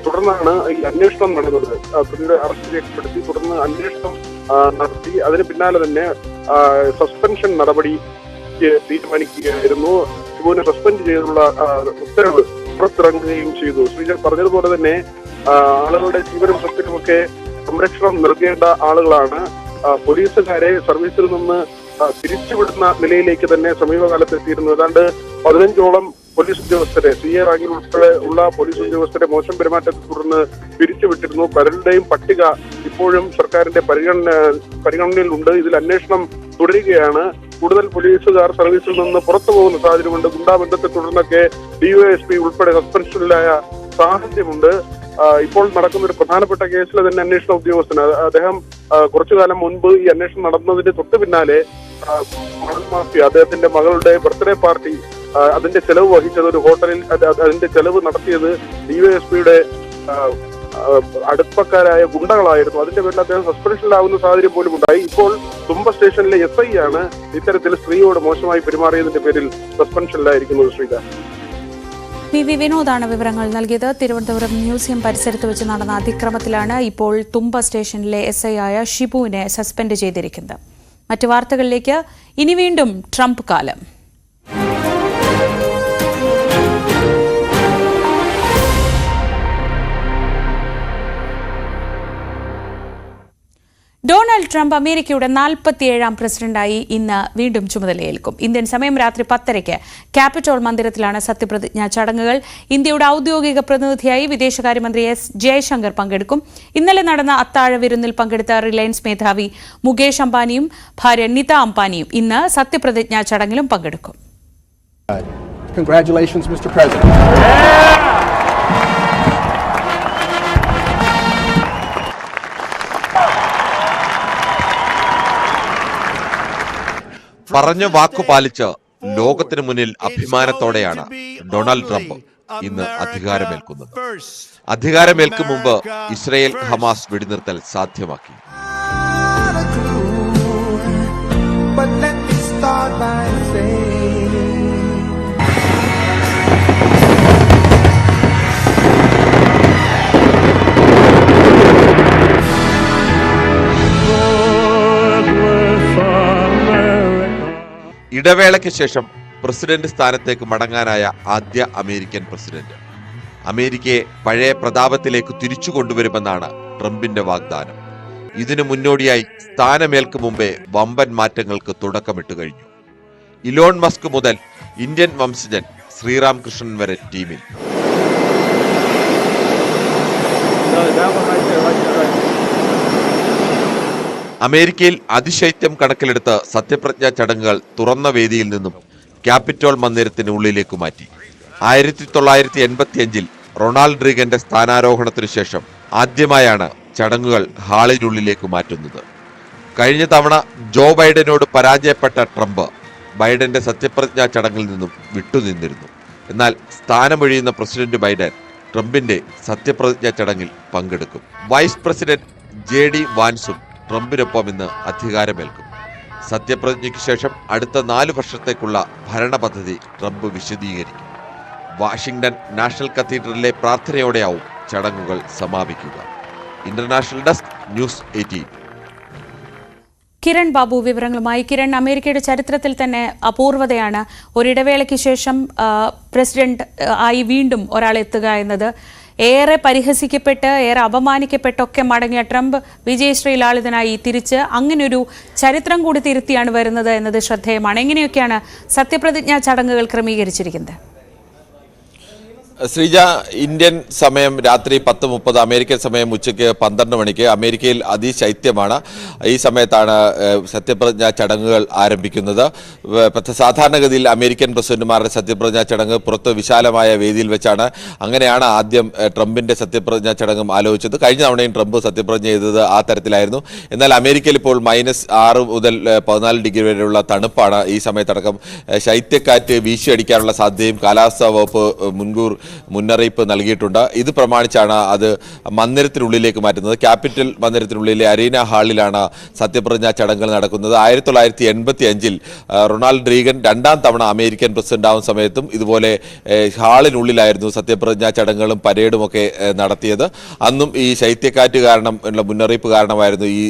തുടർന്നാണ് ഈ അന്വേഷണം നടന്നത്. പ്രതിയുടെ അറസ്റ്റ് രേഖപ്പെടുത്തി തുടർന്ന് അന്വേഷണം നടത്തി. അതിന് പിന്നാലെ തന്നെ സസ്പെൻഷൻ നടപടി തീരുമാനിക്കുകയായിരുന്നു. ഷിബുവിനെ സസ്പെൻഡ് ചെയ്തുള്ള ഉത്തരവ് പുറത്തിറങ്ങുകയും ചെയ്തു. ശ്രീജ പറഞ്ഞതുപോലെ തന്നെ ആളുകളുടെ ജീവനും സ്വത്തിനുമൊക്കെ സംരക്ഷണം നൽകേണ്ട ആളുകളാണ്. പോലീസുകാരെ സർവീസിൽ നിന്ന് പിരിച്ചുവിടുന്ന നിലയിലേക്ക് തന്നെ സമീപകാലത്ത് എത്തിയിരുന്നു. ഏതാണ്ട് 15ഓളം പോലീസ് ഉദ്യോഗസ്ഥരെ, CA റാങ്കിൽ ഉൾപ്പെടെ ഉള്ള പോലീസ് ഉദ്യോഗസ്ഥരെ മോശം പെരുമാറ്റത്തെ തുടർന്ന് പിരിച്ചുവിട്ടിരുന്നു. പലരുടെയും പട്ടിക ഇപ്പോഴും സർക്കാരിന്റെ പരിഗണനയിലുണ്ട്. ഇതിൽ അന്വേഷണം തുടരുകയാണ്. കൂടുതൽ പോലീസുകാർ സർവീസിൽ നിന്ന് പുറത്തു പോകുന്ന സാഹചര്യമുണ്ട്. ഗുണ്ടാബന്ധത്തെ തുടർന്നൊക്കെ DYSP ഉൾപ്പെടെ സസ്പെൻഷനിലായ സാഹചര്യമുണ്ട്. ഇപ്പോൾ നടക്കുന്ന ഒരു പ്രധാനപ്പെട്ട കേസിലെ തന്നെ അന്വേഷണ ഉദ്യോഗസ്ഥന് അദ്ദേഹം കുറച്ചു കാലം മുൻപ് ഈ അന്വേഷണം നടന്നതിന്റെ തൊട്ട് പിന്നാലെ മാഫിയ അദ്ദേഹത്തിന്റെ മകളുടെ ബർത്ത്ഡേ പാർട്ടി അതിന്റെ ചെലവ് വഹിച്ചത് ഒരു ഹോട്ടലിൽ, അതിന്റെ ചെലവ് നടത്തിയത് DYSPയുടെ അടുപ്പക്കാരായ ഗുണ്ടകളായിരുന്നു. അതിന്റെ പേരിൽ അദ്ദേഹം സസ്പെൻഷനിലാവുന്ന സാഹചര്യം പോലും ഉണ്ടായി. ഇപ്പോൾ തുമ്പ സ്റ്റേഷനിലെ SI ആണ് ഇത്തരത്തിൽ സ്ത്രീയോട് മോശമായി പെരുമാറിയതിന്റെ പേരിൽ സസ്പെൻഷനിലായിരിക്കുന്നത്. ശ്രീജ, VV വിനോദാണ് വിവരങ്ങൾ നൽകിയത്. തിരുവനന്തപുരം മ്യൂസിയം പരിസരത്ത് വെച്ച് നടന്ന അതിക്രമത്തിലാണ് ഇപ്പോൾ തുമ്പ സ്റ്റേഷനിലെ SI ആയ ഷിബുവിനെ സസ്പെൻഡ് ചെയ്തിരിക്കുന്നത്. മറ്റു വാർത്തകളിലേക്ക്. ഇനി വീണ്ടും ട്രംപ് കാലം. ഡൊണാൾഡ് ട്രംപ് അമേരിക്കയുടെ 47ാം പ്രസിഡന്റായി ഇന്ന് വീണ്ടും ചുമതലയേൽക്കും. ഇന്ത്യൻ സമയം രാത്രി 10:00 ക്യാപിറ്റോൾ മന്ദിരത്തിലാണ് സത്യപ്രതിജ്ഞാ ചടങ്ങുകൾ. ഇന്ത്യയുടെ ഔദ്യോഗിക പ്രതിനിധിയായി വിദേശകാര്യമന്ത്രി എസ് ജയശങ്കർ പങ്കെടുക്കും. ഇന്നലെ നടന്ന അത്താഴ വിരുന്നിൽ പങ്കെടുത്ത റിലയൻസ് മേധാവി മുകേഷ് അംബാനിയും ഭാര്യ നിത അംബാനിയും ഇന്ന് സത്യപ്രതിജ്ഞാ ചടങ്ങിലും പങ്കെടുക്കും. Congratulations, Mr. President. പറഞ്ഞ വാക്കു പാലിച്ച് ലോകത്തിന് മുന്നിൽ അഭിമാനത്തോടെയാണ് ഡൊണാൾഡ് ട്രംപ് ഇന്ന് അധികാരമേൽക്കുന്നത്. അധികാരമേൽക്കും മുമ്പ് ഇസ്രയേൽ ഹമാസ് വെടിനിർത്തൽ സാധ്യമാക്കി. ഇടവേളയ്ക്ക് ശേഷം പ്രസിഡന്റ് സ്ഥാനത്തേക്ക് മടങ്ങാനായ ആദ്യ അമേരിക്കൻ പ്രസിഡന്റ്. അമേരിക്കയെ പഴയ പ്രതാപത്തിലേക്ക് തിരിച്ചു കൊണ്ടുവരുമെന്നാണ് ട്രംപിന്റെ വാഗ്ദാനം. ഇതിനു മുന്നോടിയായി സ്ഥാനമേൽക്കും മുമ്പേ വമ്പൻ മാറ്റങ്ങൾക്ക് തുടക്കമിട്ട് കഴിഞ്ഞു. ഇലോൺ മസ്ക് മുതൽ ഇന്ത്യൻ വംശജൻ ശ്രീറാം കൃഷ്ണൻ വരെ ടീമിൽ. അമേരിക്കയിൽ അതിശൈത്യം കണക്കിലെടുത്ത് സത്യപ്രതിജ്ഞാ ചടങ്ങുകൾ തുറന്ന വേദിയിൽ നിന്നും ക്യാപിറ്റോൾ മന്ദിരത്തിനുള്ളിലേക്ക് മാറ്റി. 1985-ൽ റൊണാൾഡ് റീഗന്റെ സ്ഥാനാരോഹണത്തിനു ശേഷം ആദ്യമായാണ് ചടങ്ങുകൾ ഹാളിനുള്ളിലേക്ക് മാറ്റുന്നത്. കഴിഞ്ഞ തവണ ജോ ബൈഡനോട് പരാജയപ്പെട്ട ട്രംപ് ബൈഡന്റെ സത്യപ്രതിജ്ഞാ ചടങ്ങിൽ നിന്നും വിട്ടുനിന്നിരുന്നു. എന്നാൽ സ്ഥാനമൊഴിയുന്ന പ്രസിഡന്റ് ബൈഡൻ ട്രംപിന്റെ സത്യപ്രതിജ്ഞാ ചടങ്ങിൽ പങ്കെടുക്കും. വൈസ് പ്രസിഡന്റ് JD വാൻസും ട്രംപിനൊപ്പം ഇന്ന് അധികാരമേൽക്കും. സത്യപ്രതിജ്ഞയ്ക്ക് ശേഷം അടുത്ത 4 വർഷത്തേക്കുള്ള ഭരണ പദ്ധതി ട്രംപ് വിശദീകരിക്കും. വാഷിംഗ്ടൺ നാഷണൽ കത്തീഡ്രലിലെ പ്രാർത്ഥനയോടെയാവും ചടങ്ങുകൾ സമാപിക്കുക. International desk news 18. Kiran Babu വിവരങ്ങളുമായി. കിരൺ, അമേരിക്കയുടെ ചരിത്രത്തിൽ തന്നെ അപൂർവതയാണ് ഒരിടവേളയ്ക്ക് ശേഷം പ്രസിഡന്റ് ആയി വീണ്ടും ഒരാൾ എത്തുക എന്നത്. ഏറെ പരിഹസിക്കപ്പെട്ട് ഏറെ അപമാനിക്കപ്പെട്ടൊക്കെ മടങ്ങിയ ട്രംപ് വിജയശ്രീലാളിതനായി തിരിച്ച് അങ്ങനൊരു ചരിത്രം കൂടി തിരുത്തിയാണ് വരുന്നത് എന്നത് ശ്രദ്ധേയമാണ്. എങ്ങനെയൊക്കെയാണ് സത്യപ്രതിജ്ഞാ ചടങ്ങുകൾ ക്രമീകരിച്ചിരിക്കുന്നത്? ശ്രീജ, ഇന്ത്യൻ സമയം രാത്രി 10:30, അമേരിക്കൻ സമയം ഉച്ചയ്ക്ക് 12 മണിക്ക്. അമേരിക്കയിൽ അതിശൈത്യമാണ്. ഈ സമയത്താണ് സത്യപ്രതിജ്ഞാ ചടങ്ങുകൾ ആരംഭിക്കുന്നത്. സാധാരണഗതിയിൽ അമേരിക്കൻ പ്രസിഡന്റുമാരുടെ സത്യപ്രതിജ്ഞാ ചടങ്ങ് പുറത്ത് വിശാലമായ വേദിയിൽ വെച്ചാണ്. അങ്ങനെയാണ് ആദ്യം ട്രംപിന്റെ സത്യപ്രതിജ്ഞാ ചടങ്ങും ആലോചിച്ചത്. കഴിഞ്ഞ തവണയും ട്രംപ് സത്യപ്രതിജ്ഞ ചെയ്തത് ആ തരത്തിലായിരുന്നു. എന്നാൽ അമേരിക്കയിൽ ഇപ്പോൾ -6 മുതൽ 14 ഡിഗ്രി വരെയുള്ള തണുപ്പാണ്. ഈ സമയത്തടക്കം ശൈത്യക്കാറ്റ് വീശിയടിക്കാനുള്ള സാധ്യതയും കാലാവസ്ഥാ വകുപ്പ് മുൻകൂർ മുന്നറിയിപ്പ് നൽകിയിട്ടുണ്ട്. ഇത് പ്രമാണിച്ചാണ് അത് മന്ദിരത്തിനുള്ളിലേക്ക് മാറ്റുന്നത്. ക്യാപിറ്റൽ മന്ദിരത്തിനുള്ളിലെ അരീന ഹാളിലാണ് സത്യപ്രതിജ്ഞാ ചടങ്ങുകൾ നടക്കുന്നത്. 1985-ൽ റൊണാൾഡ് റീഗൻ 2ാം തവണ അമേരിക്കൻ പ്രസിഡന്റ് ആവുന്ന സമയത്തും ഇതുപോലെ ഹാളിനുള്ളിലായിരുന്നു സത്യപ്രതിജ്ഞാ ചടങ്ങുകളും പരേഡും ഒക്കെ നടത്തിയത്. അന്നും ഈ ശൈത്യക്കാറ്റ് കാരണം ഉള്ള മുന്നറിയിപ്പ് കാരണമായിരുന്നു ഈ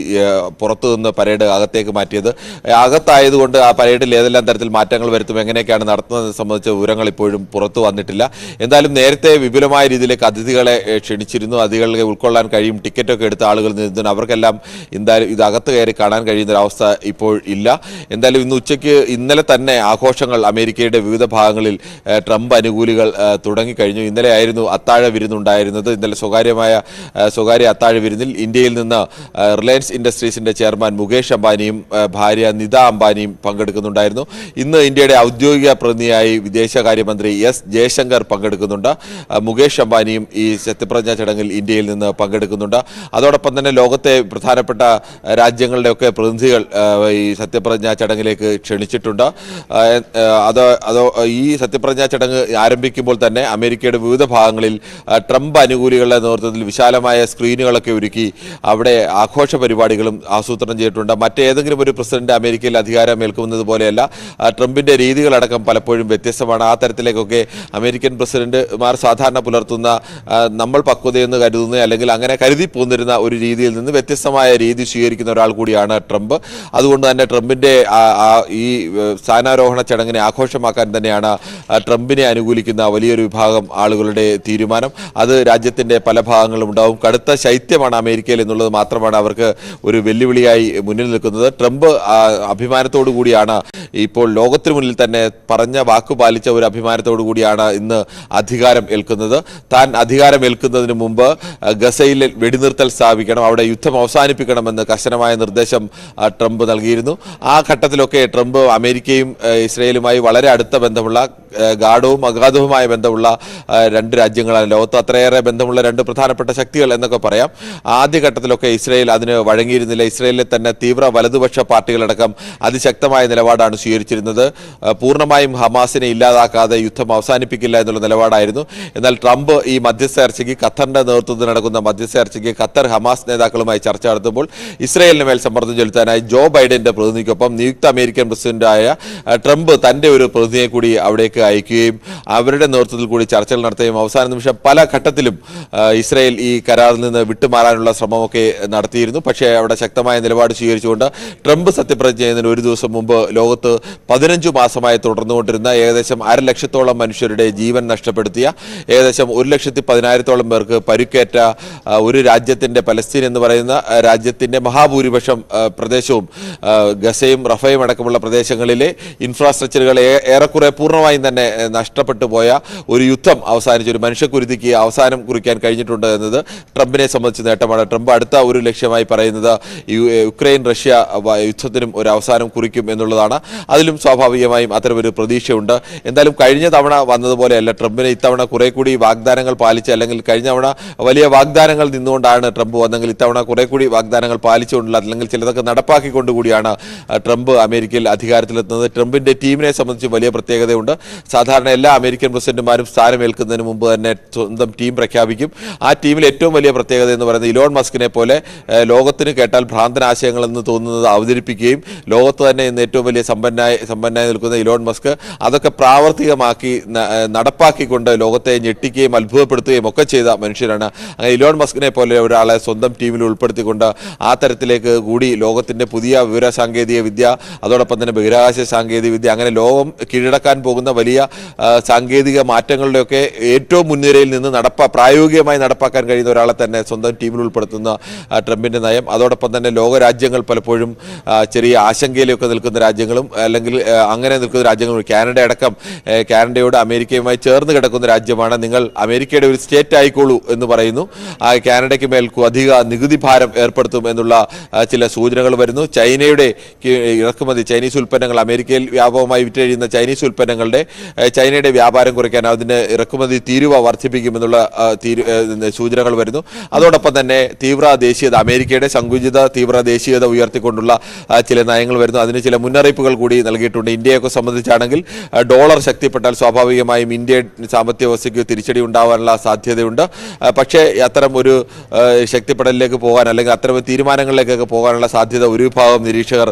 പുറത്തു നിന്ന് പരേഡ് അകത്തേക്ക് മാറ്റിയത്. അകത്തായതുകൊണ്ട് ആ പരേഡിൽ ഏതെല്ലാം തരത്തിൽ മാറ്റങ്ങൾ വരുത്തും, എങ്ങനെയൊക്കെയാണ് നടത്തുന്നത് സംബന്ധിച്ച വിവരങ്ങൾ ഇപ്പോഴും പുറത്തു വന്നിട്ടില്ല. എന്തായാലും നേരത്തെ വിപുലമായ രീതിയിലേക്ക് അതിഥികളെ ക്ഷണിച്ചിരുന്നു. അതിഥികളെ ഉൾക്കൊള്ളാൻ കഴിയും, ടിക്കറ്റൊക്കെ എടുത്ത ആളുകൾ നിന്നിരുന്നു. അവർക്കെല്ലാം എന്തായാലും ഇത് അകത്ത് കയറി കാണാൻ കഴിയുന്നൊരവസ്ഥ ഇപ്പോൾ ഇല്ല. എന്തായാലും ഇന്ന് ഉച്ചയ്ക്ക് ഇന്നലെ തന്നെ ആഘോഷങ്ങൾ അമേരിക്കയുടെ വിവിധ ഭാഗങ്ങളിൽ ട്രംപ് അനുകൂലികൾ തുടങ്ങിക്കഴിഞ്ഞു. ഇന്നലെ ആയിരുന്നു അത്താഴ വിരുന്നുണ്ടായിരുന്നത്. ഇന്നലെ സ്വകാര്യ അത്താഴ വിരുന്നിൽ ഇന്ത്യയിൽ നിന്ന് റിലയൻസ് ഇൻഡസ്ട്രീസിന്റെ ചെയർമാൻ മുകേഷ് അംബാനിയും ഭാര്യ നിത അംബാനിയും പങ്കെടുക്കുന്നുണ്ടായിരുന്നു. ഇന്ന് ഇന്ത്യയുടെ ഔദ്യോഗിക പ്രതിനിധിയായി വിദേശകാര്യമന്ത്രി എസ് ജയശങ്കർ പങ്കെടുക്കുന്നുണ്ട്. മുകേഷ് അംബാനിയും ഈ സത്യപ്രതിജ്ഞാ ചടങ്ങിൽ ഇന്ത്യയിൽ നിന്ന് പങ്കെടുക്കുന്നുണ്ട്. അതോടൊപ്പം തന്നെ ലോകത്തെ പ്രധാനപ്പെട്ട രാജ്യങ്ങളുടെയൊക്കെ പ്രതിനിധികൾ ഈ സത്യപ്രതിജ്ഞാ ചടങ്ങിലേക്ക് ക്ഷണിച്ചിട്ടുണ്ട്. ഈ സത്യപ്രതിജ്ഞാ ചടങ്ങ് ആരംഭിക്കുമ്പോൾ തന്നെ അമേരിക്കയുടെ വിവിധ ഭാഗങ്ങളിൽ ട്രംപ് അനുകൂലികളുടെ നേതൃത്വത്തിൽ വിശാലമായ സ്ക്രീനുകളൊക്കെ ഒരുക്കി അവിടെ ആഘോഷ പരിപാടികളും ആസൂത്രണം ചെയ്തിട്ടുണ്ട്. മറ്റേതെങ്കിലും ഒരു പ്രസിഡന്റ് അമേരിക്കയിൽ അധികാരമേൽക്കുന്നത് പോലെയല്ല, ട്രംപിന്റെ രീതികളടക്കം പലപ്പോഴും വ്യത്യസ്തമാണ്. ആ തരത്തിലേക്കൊക്കെ അമേരിക്കൻ പ്രസിഡന്റ് നേതാക്കന്മാർ സാധാരണ പുലർത്തുന്ന നമ്മൾ പക്വതയെന്ന് കരുതുന്ന അല്ലെങ്കിൽ അങ്ങനെ കരുതി പോന്നിരുന്ന ഒരു രീതിയിൽ നിന്ന് വ്യത്യസ്തമായ രീതി സ്വീകരിക്കുന്ന ഒരാൾ കൂടിയാണ് ട്രംപ്. അതുകൊണ്ട് തന്നെ ട്രംപിന്റെ ഈ സ്ഥാനാരോഹണ ചടങ്ങിനെ ആഘോഷമാക്കാൻ തന്നെയാണ് ട്രംപിനെ അനുകൂലിക്കുന്ന വലിയൊരു വിഭാഗം ആളുകളുടെ തീരുമാനം. അത് രാജ്യത്തിന്റെ പല ഭാഗങ്ങളും ഉണ്ടാവും. കടുത്ത ശൈത്യമാണ് അമേരിക്കയിൽ എന്നുള്ളത് മാത്രമാണ് അവർക്ക് ഒരു വെല്ലുവിളിയായി മുന്നിൽ നിൽക്കുന്നത്. ട്രംപ് അഭിമാനത്തോടു കൂടിയാണ് ഇപ്പോൾ ലോകത്തിന് മുന്നിൽ തന്നെ പറഞ്ഞ വാക്കു പാലിച്ച ഒരു അഭിമാനത്തോടു കൂടിയാണ് ഇന്ന് അധികാരം ഏൽക്കുന്നത്. താൻ അധികാരം ഏൽക്കുന്നതിന് മുമ്പ് ഗസയിൽ വെടിനിർത്തൽ സ്ഥാപിക്കണം, അവിടെ യുദ്ധം അവസാനിപ്പിക്കണമെന്ന് കർശനമായ നിർദ്ദേശം ട്രംപ് നൽകിയിരുന്നു. ആ ഘട്ടത്തിലൊക്കെ ട്രംപ് അമേരിക്കയും ഇസ്രയേലുമായി വളരെ അടുത്ത ബന്ധമുള്ള ഗാഢവും അഗാധവുമായ ബന്ധമുള്ള രണ്ട് രാജ്യങ്ങളാണ്. ലോകത്ത് അത്രയേറെ ബന്ധമുള്ള രണ്ട് പ്രധാനപ്പെട്ട ശക്തികൾ എന്നൊക്കെ പറയാം. ആദ്യഘട്ടത്തിലൊക്കെ ഇസ്രയേൽ അതിന് വഴങ്ങിയിരുന്നില്ല. ഇസ്രയേലിലെ തന്നെ തീവ്ര വലതുപക്ഷ പാർട്ടികളടക്കം അതിശക്തമായ നിലപാടാണ് സ്വീകരിച്ചിരുന്നത്. പൂർണ്ണമായും ഹമാസിനെ ഇല്ലാതാക്കാതെ യുദ്ധം അവസാനിപ്പിക്കില്ല എന്നുള്ള നിലപാടായിരുന്നു. എന്നാൽ ട്രംപ് ഈ മധ്യസ്ഥ ചർച്ചയ്ക്ക് ഖത്തറിന്റെ നേതൃത്വത്തിൽ നടക്കുന്ന മധ്യസ്ഥ ചർച്ചയ്ക്ക് ഖത്തർ ഹമാസ് നേതാക്കളുമായി ചർച്ച നടത്തുമ്പോൾ ഇസ്രയേലിന് മേൽ സമ്മർദ്ദം ചെലുത്താനായി ജോ ബൈഡന്റെ പ്രതിനിധിക്കൊപ്പം നിയുക്ത അമേരിക്കൻ പ്രസിഡന്റായ ട്രംപ് തന്റെ ഒരു പ്രതിനിധിയെ കൂടി അവിടേക്ക് അയക്കുകയും അവരുടെ നേതൃത്വത്തിൽ കൂടി ചർച്ചകൾ നടത്തുകയും അവസാന നിമിഷം പല ഘട്ടത്തിലും ഇസ്രയേൽ ഈ കരാറിൽ നിന്ന് വിട്ടുമാറാനുള്ള ശ്രമമൊക്കെ നടത്തിയിരുന്നു. പക്ഷേ അവിടെ ശക്തമായ നിലപാട് സ്വീകരിച്ചുകൊണ്ട് ട്രംപ് സത്യപ്രതിജ്ഞ ചെയ്യുന്നതിന് ഒരു ദിവസം മുമ്പ് ലോകത്ത് 15 മാസമായി തുടർന്നുകൊണ്ടിരുന്ന ഏകദേശം 1,00,000-ഓളം മനുഷ്യരുടെ ജീവൻ നഷ്ടപ്പെടുത്തിയ ഏകദേശം 1,10,000-ഓളം പേർക്ക് പരുക്കേറ്റ ഒരു രാജ്യത്തിന്റെ പലസ്തീൻ എന്ന് പറയുന്ന രാജ്യത്തിന്റെ മഹാഭൂരിപക്ഷം പ്രദേശവും ഗസയും റഫയും അടക്കമുള്ള പ്രദേശങ്ങളിലെ ഇൻഫ്രാസ്ട്രക്ചറുകൾ ഏറെക്കുറെ പൂർണ്ണമായും തന്നെ നഷ്ടപ്പെട്ടു പോയ ഒരു യുദ്ധം അവസാനിച്ച ഒരു മനുഷ്യക്കുരുതിക്ക് അവസാനം കുറിക്കാൻ കഴിഞ്ഞിട്ടുണ്ട് എന്നത് ട്രംപിനെ സംബന്ധിച്ച് നേട്ടമാണ്. ട്രംപ് അടുത്ത ഒരു ലക്ഷ്യമായി പറയുന്നത് യുക്രൈൻ റഷ്യ യുദ്ധത്തിനും ഒരു അവസാനം കുറിക്കും എന്നുള്ളതാണ്. അതിലും സ്വാഭാവികമായും അത്തരമൊരു പ്രതീക്ഷയുണ്ട്. എന്തായാലും കഴിഞ്ഞ തവണ വന്നതുപോലെയല്ല ട്രംപിന് ഇത്തവണ കുറെ കൂടി വാഗ്ദാനങ്ങൾ പാലിച്ച്, അല്ലെങ്കിൽ കഴിഞ്ഞ തവണ വലിയ വാഗ്ദാനങ്ങൾ നിന്നുകൊണ്ടാണ് ട്രംപ് വന്നെങ്കിൽ ഇത്തവണ കുറെ കൂടി വാഗ്ദാനങ്ങൾ പാലിച്ചുകൊണ്ടുള്ള അല്ലെങ്കിൽ ചിലതൊക്കെ നടപ്പാക്കിക്കൊണ്ടുകൂടിയാണ് ട്രംപ് അമേരിക്കയിൽ അധികാരത്തിലെത്തുന്നത്. ട്രംപിന്റെ ടീമിനെ സംബന്ധിച്ച് വലിയ പ്രത്യേകതയുണ്ട്. സാധാരണ എല്ലാ അമേരിക്കൻ പ്രസിഡന്റുമാരും സ്ഥാനമേൽക്കുന്നതിന് മുമ്പ് തന്നെ സ്വന്തം ടീം പ്രഖ്യാപിക്കും. ആ ടീമിൽ ഏറ്റവും വലിയ പ്രത്യേകത എന്ന് പറയുന്നത് ഇലോൺ മസ്കിനെ പോലെ ലോകത്തിന് കേട്ടാൽ ഭ്രാന്തനാശയങ്ങൾ എന്ന് തോന്നുന്നത് അവതരിപ്പിക്കുകയും ലോകത്ത് തന്നെ ഇന്ന് ഏറ്റവും വലിയ സമ്പന്നായി നിൽക്കുന്ന ഇലോൺ മസ്ക് അതൊക്കെ പ്രാവർത്തികമാക്കി നടപ്പാക്കിക്കൊണ്ട് ലോകത്തെ ഞെട്ടിക്കുകയും അത്ഭുതപ്പെടുത്തുകയും ഒക്കെ ചെയ്ത മനുഷ്യരാണ്. അങ്ങനെ ഇലോൺ മസ്കിനെ പോലെ ഒരാളെ സ്വന്തം ടീമിൽ ഉൾപ്പെടുത്തിക്കൊണ്ട് ആ തരത്തിലേക്ക് കൂടി ലോകത്തിന്റെ പുതിയ വിവര സാങ്കേതിക വിദ്യ, അതോടൊപ്പം തന്നെ ബഹിരാകാശ സാങ്കേതിക വിദ്യ, അങ്ങനെ ലോകം കീഴടക്കാൻ പോകുന്ന വലിയ സാങ്കേതിക മാറ്റങ്ങളുടെയൊക്കെ ഏറ്റവും മുൻനിരയിൽ നിന്ന് പ്രായോഗികമായി നടപ്പാക്കാൻ കഴിയുന്ന ഒരാളെ തന്നെ സ്വന്തം ടീമിൽ ഉൾപ്പെടുത്തുന്ന ട്രംപിന്റെ നയം. അതോടൊപ്പം തന്നെ ലോകരാജ്യങ്ങൾ പലപ്പോഴും ചെറിയ ആശങ്കയിലൊക്കെ നിൽക്കുന്ന രാജ്യങ്ങളും അല്ലെങ്കിൽ അങ്ങനെ നിൽക്കുന്ന രാജ്യങ്ങളും കാനഡ അടക്കം കാനഡയോട് അമേരിക്കയുമായി ചേർന്ന് കിടക്കുന്ന രാജ്യമാണ്. നിങ്ങൾ അമേരിക്കയുടെ ഒരു സ്റ്റേറ്റ് ആയിക്കോളൂ എന്ന് പറയുന്നു. കാനഡയ്ക്ക് മേൽ അധിക നികുതി ഭാരം ഏർപ്പെടുത്തും എന്നുള്ള ചില സൂചനകൾ വരുന്നു. ചൈനയുടെ ഇറക്കുമതി, ചൈനീസ് ഉൽപ്പന്നങ്ങൾ അമേരിക്കയിൽ വ്യാപകമായി വിറ്റഴിയുന്ന ചൈനീസ് ഉൽപ്പന്നങ്ങളുടെ ചൈനയുടെ വ്യാപാരം കുറയ്ക്കാൻ അതിന് ഇറക്കുമതി തീരുവ വർദ്ധിപ്പിക്കുമെന്നുള്ള സൂചനകൾ വരുന്നു. അതോടൊപ്പം തന്നെ തീവ്ര ദേശീയത, അമേരിക്കയുടെ സങ്കുചിത തീവ്ര ദേശീയത ഉയർത്തിക്കൊണ്ടുള്ള ചില നയങ്ങൾ വരുന്നു. അതിന് ചില മുന്നറിയിപ്പുകൾ കൂടി നൽകിയിട്ടുണ്ട്. ഇന്ത്യയൊക്കെ സംബന്ധിച്ചാണെങ്കിൽ ഡോളർ ശക്തിപ്പെട്ടാൽ സ്വാഭാവികമായും ഇന്ത്യൻ സാമ്പത്തിക വ്യവസ്ഥയ്ക്ക് തിരിച്ചടി ഉണ്ടാവാനുള്ള സാധ്യതയുണ്ട്. പക്ഷേ അത്തരം ഒരു ശക്തിപ്പെടലിലേക്ക് പോകാൻ അല്ലെങ്കിൽ അത്തരം തീരുമാനങ്ങളിലേക്കൊക്കെ പോകാനുള്ള സാധ്യത ഒരു വിഭാഗം നിരീക്ഷകർ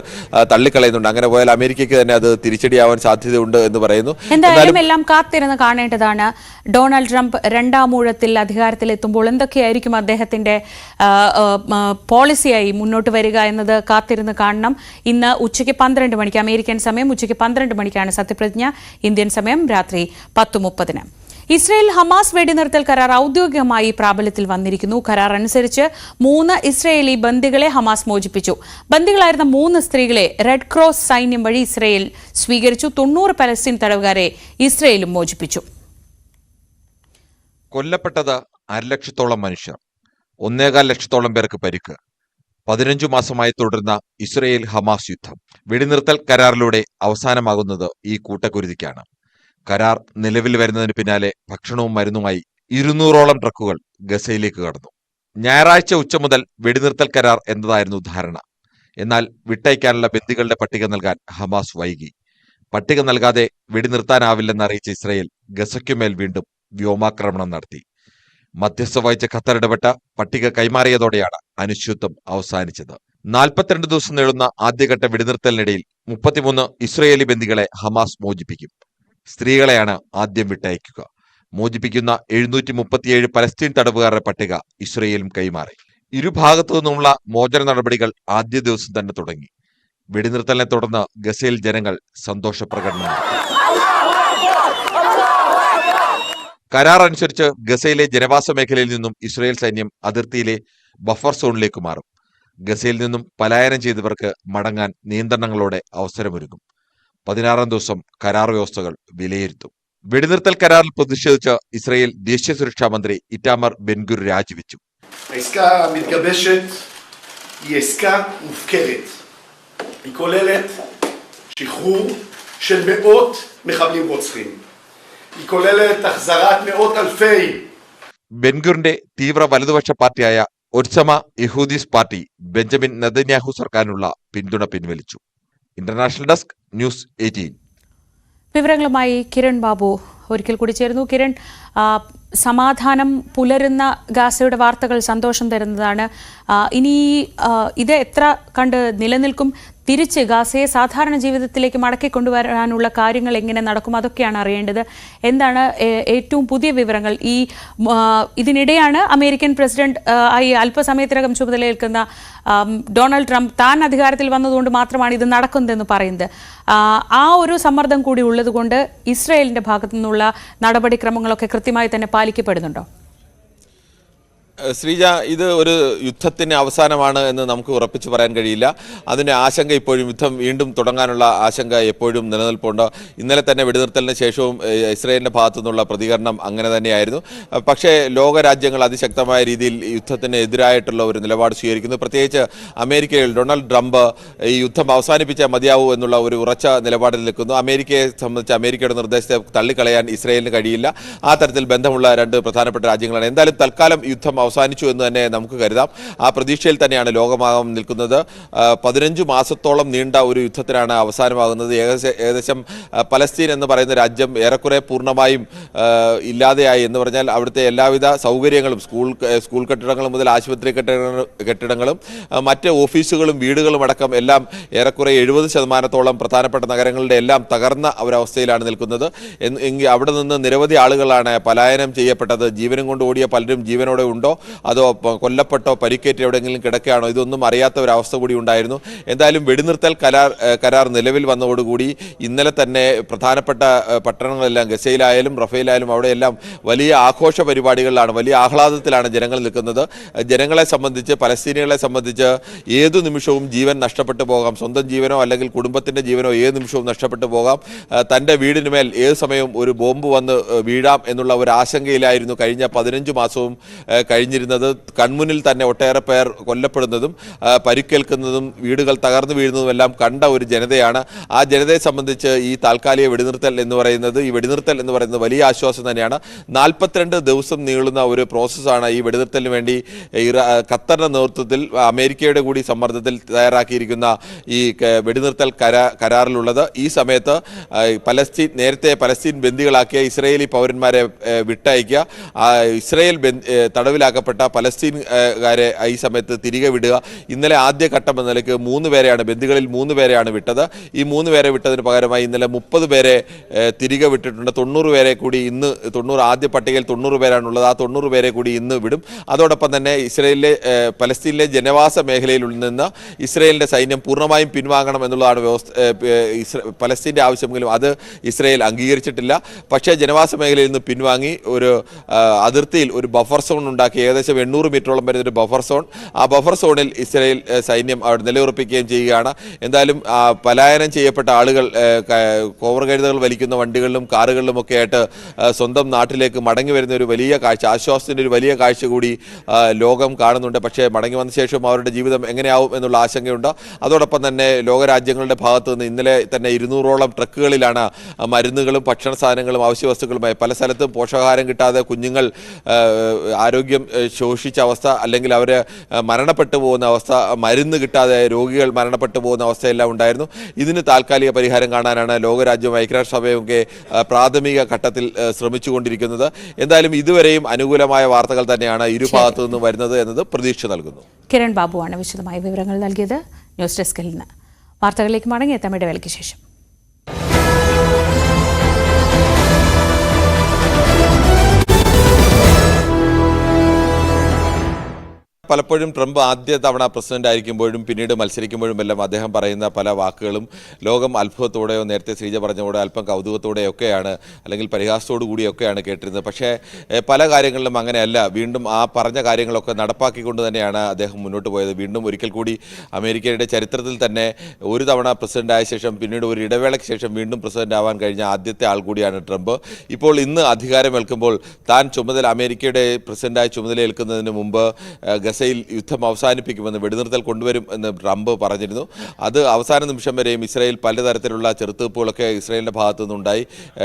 തള്ളിക്കളയുന്നുണ്ട്. അങ്ങനെ പോയാൽ അമേരിക്കയ്ക്ക് തന്നെ അത് തിരിച്ചടിയാവാൻ സാധ്യതയുണ്ട് എന്ന് പറയുന്നു. എന്തായാലും എല്ലാം കാത്തിരുന്ന് കാണേണ്ടതാണ്. ഡൊണാൾഡ് ട്രംപ് രണ്ടാം ഊഴത്തിൽ അധികാരത്തിലെത്തുമ്പോൾ എന്തൊക്കെയായിരിക്കും അദ്ദേഹത്തിന്റെ പോളിസിയായി മുന്നോട്ട് വരിക എന്നത് കാത്തിരുന്ന് കാണണം. ഇന്ന് ഉച്ചയ്ക്ക് 12 മണിക്ക് അമേരിക്കൻ സമയം ഉച്ചയ്ക്ക് 12 മണിക്കാണ് സത്യപ്രതിജ്ഞ. ഇന്ത്യൻ സമയം രാത്രി 10:30. ഇസ്രയേൽ ഹമാസ് വെടിനിർത്തൽ കരാർ ഔദ്യോഗികമായി പ്രാബല്യത്തിൽ വന്നിരിക്കുന്നു. കരാർ അനുസരിച്ച് 3 ഇസ്രയേലി ബന്ദികളെ ഹമാസ് മോചിപ്പിച്ചു. ബന്ദികളായിരുന്ന 3 സ്ത്രീകളെ റെഡ് ക്രോസ് സൈന്യം വഴി ഇസ്രയേൽ സ്വീകരിച്ചു. 90 പലസ്തീൻ തടവുകാരെ ഇസ്രയേലും മോചിപ്പിച്ചു. കൊല്ലപ്പെട്ടത് 1,00,000-ഓളം മനുഷ്യർ, 1.25 ലക്ഷത്തോളം പേർക്ക് പരിക്ക്. 15 മാസമായി തുടരുന്ന ഇസ്രയേൽ ഹമാസ് യുദ്ധം വെടിനിർത്തൽ കരാറിലൂടെ അവസാനമാകുന്നത് ഈ കൂട്ടക്കുരുതിക്കാണ്. കരാർ നിലവിൽ വരുന്നതിന് പിന്നാലെ ഭക്ഷണവും മരുന്നുമായി 200ഓളം ട്രക്കുകൾ ഗസയിലേക്ക് കടന്നു. ഞായറാഴ്ച ഉച്ച മുതൽ വെടിനിർത്തൽ കരാർ എന്നതായിരുന്നു ധാരണ. എന്നാൽ വിട്ടയക്കാനുള്ള ബന്ദികളുടെ പട്ടിക നൽകാൻ ഹമാസ് വൈകി. പട്ടിക നൽകാതെ വെടിനിർത്താനാവില്ലെന്ന് അറിയിച്ച ഇസ്രയേൽ ഗസയ്ക്കുമേൽ വീണ്ടും വ്യോമാക്രമണം നടത്തി. മധ്യസ്ഥ വഹിച്ച ഖത്തർ ഇടപെട്ട പട്ടിക കൈമാറിയതോടെയാണ് അനിശ്ചിതത്വം അവസാനിച്ചത്. 42 ദിവസം നീളുന്ന ആദ്യഘട്ട വെടിനിർത്തലിനിടയിൽ 33 ഇസ്രയേലി ബന്ദികളെ ഹമാസ് മോചിപ്പിക്കും. സ്ത്രീകളെയാണ് ആദ്യം വിട്ടയക്കുക. മോചിപ്പിക്കുന്ന 737 പലസ്തീൻ തടവുകാരുടെ പട്ടിക ഇസ്രയേലും കൈമാറി. ഇരുഭാഗത്തു നിന്നുമുള്ള മോചന നടപടികൾ ആദ്യ ദിവസം തന്നെ തുടങ്ങി. വെടിനിർത്തലിനെ തുടർന്ന് ഗസയിൽ ജനങ്ങൾ സന്തോഷ പ്രകടനം നടത്തി. കരാർ അനുസരിച്ച് ഗസയിലെ ജനവാസ മേഖലയിൽ നിന്നും ഇസ്രയേൽ സൈന്യം അതിർത്തിയിലെ ബഫർ സോണിലേക്ക് മാറും. ഗസയിൽ നിന്നും പലായനം ചെയ്തവർക്ക് മടങ്ങാൻ നിയന്ത്രണങ്ങളോടെ അവസരമൊരുക്കും. 16-ാം ദിവസം കരാർ വ്യവസ്ഥകൾ വിലയിരുത്തും. വെടിനിർത്തൽ കരാറിൽ പ്രതിഷേധിച്ച് ഇസ്രയേൽ ദേശീയ സുരക്ഷാ മന്ത്രി ഇറ്റാമർ ബെൻഗുർ രാജിവെച്ചു. העסקה המתגבשת היא עסקה מופקרת. היא כוללת שחרור של מאות מחבלים רוצחים. היא כוללת החזרת מאות אלפי. ബെൻഗുറിന്റെ തീവ്ര വലതുപക്ഷ പാർട്ടിയായ ഒറ്റ്സമ യഹൂദീസ് പാർട്ടി ബെഞ്ചമിൻ നെതന്യാഹു സർക്കാരിനുള്ള പിന്തുണ പിൻവലിച്ചു. International desk news 18. വിവരങ്ങളുമായി കിരൺ ബാബു ഒരിക്കൽ കൂടി ചേരുന്നു. കിരൺ, സമാധാനം പുലരുന്ന ഗാസയുടെ വാർത്തകൾ സന്തോഷം തരുന്നതാണ്. ഇനി ഇത് എത്ര കണ്ട് നിലനിൽക്കും? തിരിച്ച് ഗാസയെ സാധാരണ ജീവിതത്തിലേക്ക് മടക്കിക്കൊണ്ടുവരാനുള്ള കാര്യങ്ങൾ എങ്ങനെ നടക്കും? അതൊക്കെയാണ് അറിയേണ്ടത്. എന്താണ് ഏറ്റവും പുതിയ വിവരങ്ങൾ? ഇതിനിടെയാണ് അമേരിക്കൻ പ്രസിഡന്റ് ആയി അല്പസമയത്തിനകം ചുമതലയേൽക്കുന്ന ഡൊണാൾഡ് ട്രംപ് താൻ അധികാരത്തിൽ വന്നതുകൊണ്ട് മാത്രമാണ് ഇത് നടക്കുന്നതെന്ന് പറയുന്നത്. ആ ഒരു സമ്മർദ്ദം കൂടി ഉള്ളതുകൊണ്ട് ഇസ്രയേലിന്റെ ഭാഗത്തു നിന്നുള്ള നടപടിക്രമങ്ങളൊക്കെ കൃത്യമായി തന്നെ പാലിക്കപ്പെടുന്നുണ്ടോ? ശ്രീജ, ഇത് ഒരു യുദ്ധത്തിന് അവസാനമാണ് എന്ന് നമുക്ക് ഉറപ്പിച്ച് പറയാൻ കഴിയില്ല. അതിൻ്റെ ആശങ്ക ഇപ്പോഴും, യുദ്ധം വീണ്ടും തുടങ്ങാനുള്ള ആശങ്ക എപ്പോഴും നിലനിൽപ്പുണ്ട്. ഇന്നലെ തന്നെ വെടിനിർത്തലിന് ശേഷവും ഇസ്രയേലിൻ്റെ ഭാഗത്തു നിന്നുള്ള പ്രതികരണം അങ്ങനെ തന്നെയായിരുന്നു. പക്ഷേ ലോകരാജ്യങ്ങൾ അതിശക്തമായ രീതിയിൽ യുദ്ധത്തിന് എതിരായിട്ടുള്ള ഒരു നിലപാട് സ്വീകരിക്കുന്നു. പ്രത്യേകിച്ച് അമേരിക്കയിൽ ഡൊണാൾഡ് ട്രംപ് ഈ യുദ്ധം അവസാനിപ്പിച്ചാൽ മതിയാവൂ എന്നുള്ള ഒരു ഉറച്ച നിലപാടിൽ നിൽക്കുന്നു. അമേരിക്കയെ സംബന്ധിച്ച് അമേരിക്കയുടെ നിർദ്ദേശത്തെ തള്ളിക്കളയാൻ ഇസ്രയേലിന് കഴിയില്ല. ആ തരത്തിൽ ബന്ധമുള്ള രണ്ട് പ്രധാനപ്പെട്ട രാജ്യങ്ങളാണ്. എന്തായാലും തൽക്കാലം യുദ്ധം അവസാനിച്ചു എന്ന് തന്നെ നമുക്ക് കരുതാം. ആ പ്രതീക്ഷയിൽ തന്നെയാണ് ലോകമാകം നിൽക്കുന്നത്. 15 മാസത്തോളം നീണ്ട ഒരു യുദ്ധത്തിനാണ് അവസാനമാകുന്നത്. ഏകദേശം പലസ്തീൻ എന്ന് പറയുന്ന രാജ്യം ഏറെക്കുറെ പൂർണ്ണമായും ഇല്ലാതെയായി എന്ന് പറഞ്ഞാൽ അവിടുത്തെ എല്ലാവിധ സൗകര്യങ്ങളും, സ്കൂൾ കെട്ടിടങ്ങളും മുതൽ ആശുപത്രി കെട്ടിടങ്ങളും മറ്റ് ഓഫീസുകളും വീടുകളും അടക്കം എല്ലാം ഏറെക്കുറെ 70% പ്രധാനപ്പെട്ട നഗരങ്ങളുടെ എല്ലാം തകർന്ന ഒരവസ്ഥയിലാണ് നിൽക്കുന്നത്. അവിടെ നിന്ന് നിരവധി ആളുകളാണ് പലായനം ചെയ്യപ്പെട്ടത്. ജീവനും കൊണ്ട് ഓടിയ പലരും ജീവനോടെ ഉണ്ടോ, അതോ കൊല്ലപ്പെട്ടോ പരിക്കേറ്റ് എവിടെയെങ്കിലും കിടക്കുകയാണോ, ഇതൊന്നും അറിയാത്ത ഒരവസ്ഥ കൂടി ഉണ്ടായിരുന്നു. എന്തായാലും വെടിനിർത്തൽ കരാർ നിലവിൽ വന്നതോടുകൂടി ഇന്നലെ തന്നെ പ്രധാനപ്പെട്ട പട്ടണങ്ങളെല്ലാം, ഗസയിലായാലും റഫേലായാലും അവിടെയെല്ലാം വലിയ ആഘോഷ പരിപാടികളിലാണ്, വലിയ ആഹ്ലാദത്തിലാണ് ജനങ്ങൾ നിൽക്കുന്നത്. ജനങ്ങളെ സംബന്ധിച്ച്, പലസ്തീനികളെ സംബന്ധിച്ച് ഏതു നിമിഷവും ജീവൻ നഷ്ടപ്പെട്ടു പോകാം. സ്വന്തം ജീവനോ അല്ലെങ്കിൽ കുടുംബത്തിൻ്റെ ജീവനോ ഏത് നിമിഷവും നഷ്ടപ്പെട്ടു പോകാം. തൻ്റെ വീടിനുമേൽ ഏത് സമയവും ഒരു ബോംബ് വന്ന് വീഴാം എന്നുള്ള ഒരു ആശങ്കയിലായിരുന്നു കഴിഞ്ഞ 15 മാസവും കഴിഞ്ഞിരുന്നത്. കൺമുന്നിൽ തന്നെ ഒട്ടേറെ പേർ കൊല്ലപ്പെടുന്നതും പരിക്കേൽക്കുന്നതും വീടുകൾ തകർന്നു വീഴുന്നതും എല്ലാം കണ്ട ഒരു ജനതയാണ്. ആ ജനതയെ സംബന്ധിച്ച് ഈ താൽക്കാലിക വെടിനിർത്തൽ എന്ന് പറയുന്നത് വലിയ ആശ്വാസം തന്നെയാണ്. 42 ദിവസം നീളുന്ന ഒരു പ്രോസസ്സാണ് ഈ വെടിനിർത്തലിന് വേണ്ടി ഖത്തറിന്റെ നേതൃത്വത്തിൽ അമേരിക്കയുടെ കൂടി സമ്മർദ്ദത്തിൽ തയ്യാറാക്കിയിരിക്കുന്ന ഈ വെടിനിർത്തൽ കരാറിലുള്ളത്. ഈ സമയത്ത് നേരത്തെ പലസ്തീൻ ബന്ദികളാക്കിയ ഇസ്രയേലി പൗരന്മാരെ വിട്ടയക്കുക, ഇസ്രയേൽ തടവിലാക്കപ്പെട്ട പലസ്തീൻകാരെ ഈ സമയത്ത് തിരികെ വിടുക. ഇന്നലെ ആദ്യ ഘട്ടം എന്ന നിലയ്ക്ക് 3 പേരെയാണ്, ബന്ദികളിൽ 3 പേരെയാണ് വിട്ടത്. ഈ 3 പേരെ വിട്ടതിന് പകരമായി ഇന്നലെ 30 പേരെ തിരികെ വിട്ടിട്ടുണ്ട്. 90 പേരെ കൂടി ഇന്ന്, ആദ്യ പട്ടികയിൽ 90 പേരാണുള്ളത്. ആ 90 പേരെ കൂടി ഇന്ന് വിടും. അതോടൊപ്പം തന്നെ പലസ്തീനിലെ ജനവാസ മേഖലയിൽ നിന്ന് ഇസ്രയേലിന്റെ സൈന്യം പൂർണ്ണമായും പിൻവാങ്ങണം എന്നുള്ളതാണ് പലസ്തീന്റെ ആവശ്യമെങ്കിലും അത് ഇസ്രയേൽ അംഗീകരിച്ചിട്ടില്ല. പക്ഷേ ജനവാസ മേഖലയിൽ നിന്ന് പിൻവാങ്ങി ഒരു അതിർത്തിയിൽ ഒരു ബഫർ സോൺ ഉണ്ടാക്കി, ഏകദേശം 800 മീറ്ററോളം വരുന്നൊരു ബഫർ സോൺ. ആ ബഫർ സോണിൽ ഇസ്രയേൽ സൈന്യം അവിടെ നിലയുറപ്പിക്കുകയും ചെയ്യുകയാണ്. എന്തായാലും പലായനം ചെയ്യപ്പെട്ട ആളുകൾ കോവർകഴുതകൾ വലിക്കുന്ന വണ്ടികളിലും കാറുകളിലും ഒക്കെ ആയിട്ട് സ്വന്തം നാട്ടിലേക്ക് മടങ്ങി വരുന്ന ഒരു വലിയ കാഴ്ച, ആശ്വാസത്തിൻ്റെ ഒരു വലിയ കാഴ്ച കൂടി ലോകം കാണുന്നുണ്ട്. പക്ഷേ മടങ്ങി വന്ന ശേഷം അവരുടെ ജീവിതം എങ്ങനെയാവും എന്നുള്ള ആശങ്കയുണ്ട്. അതോടൊപ്പം തന്നെ ലോകരാജ്യങ്ങളുടെ ഭാഗത്തു നിന്ന് ഇന്നലെ തന്നെ 200ഓളം ട്രക്കുകളിലാണ് മരുന്നുകളും ഭക്ഷണ സാധനങ്ങളും അവശ്യ വസ്തുക്കളുമായി പല സ്ഥലത്തും പോഷകാഹാരം കിട്ടാതെ കുഞ്ഞുങ്ങൾ ആരോഗ്യം ശോഷിച്ച അവസ്ഥ, അല്ലെങ്കിൽ അവർ മരണപ്പെട്ടു പോകുന്ന അവസ്ഥ, മരുന്ന് കിട്ടാതെ രോഗികൾ മരണപ്പെട്ടു പോകുന്ന അവസ്ഥയെല്ലാം ഉണ്ടായിരുന്നു. ഇതിന് താൽക്കാലിക പരിഹാരം കാണാനാണ് ലോകരാജ്യവും ഐക്യരാഷ്ട്രസഭയും ഒക്കെ പ്രാഥമിക ഘട്ടത്തിൽ ശ്രമിച്ചുകൊണ്ടിരിക്കുന്നത്. എന്തായാലും ഇതുവരെയും അനുകൂലമായ വാർത്തകൾ തന്നെയാണ് ഇരുഭാഗത്തു നിന്നും വരുന്നത് എന്നത് പ്രതീക്ഷ നൽകുന്നു. കിരൺ ബാബുവാണ് വിശദമായ വിവരങ്ങൾ നൽകിയത്. ന്യൂസ് ഡെസ്കിൽ നിന്ന് വാർത്തകളിലേക്ക് മടങ്ങിയെത്താം ഇടവേളയ്ക്ക് ശേഷം. പലപ്പോഴും ട്രംപ് ആദ്യ തവണ പ്രസിഡന്റ് ആയിരിക്കുമ്പോഴും പിന്നീട് മത്സരിക്കുമ്പോഴും എല്ലാം അദ്ദേഹം പറയുന്ന പല വാക്കുകളും ലോകം അത്ഭുതത്തോടെയോ നേരത്തെ ശ്രീജ പറഞ്ഞതോടെ അല്പം കൗതുകത്തോടെയൊക്കെയാണ് അല്ലെങ്കിൽ പരിഹാസത്തോടു കൂടിയൊക്കെയാണ് കേട്ടിരുന്നത്. പക്ഷേ പല കാര്യങ്ങളിലും അങ്ങനെയല്ല. വീണ്ടും ആ പറഞ്ഞ കാര്യങ്ങളൊക്കെ നടപ്പാക്കിക്കൊണ്ട് തന്നെയാണ് അദ്ദേഹം മുന്നോട്ട് പോയത്. വീണ്ടും ഒരിക്കൽ കൂടി അമേരിക്കയുടെ ചരിത്രത്തിൽ തന്നെ ഒരു തവണ പ്രസിഡന്റ് ആയ ശേഷം പിന്നീട് ഒരു ഇടവേളയ്ക്ക് ശേഷം വീണ്ടും പ്രസിഡന്റ് ആവാൻ കഴിഞ്ഞ ആദ്യത്തെ ആൾ കൂടിയാണ് ട്രംപ്. ഇപ്പോൾ ഇന്ന് അധികാരമേൽക്കുമ്പോൾ താൻ അമേരിക്കയുടെ പ്രസിഡന്റായി ചുമതലയേൽക്കുന്നതിന് മുമ്പ് ഗസയിൽ യുദ്ധം അവസാനിപ്പിക്കുമെന്ന്, വെടിനിർത്തൽ കൊണ്ടുവരും എന്ന് ട്രംപ് പറഞ്ഞിരുന്നു. അത് അവസാന നിമിഷം വരെയും ഇസ്രായേൽ പലതരത്തിലുള്ള ചെറുത്തുനിൽപ്പുകളൊക്കെ ഇസ്രായേലിൻ്റെ ഭാഗത്തു നിന്നുണ്ടായി.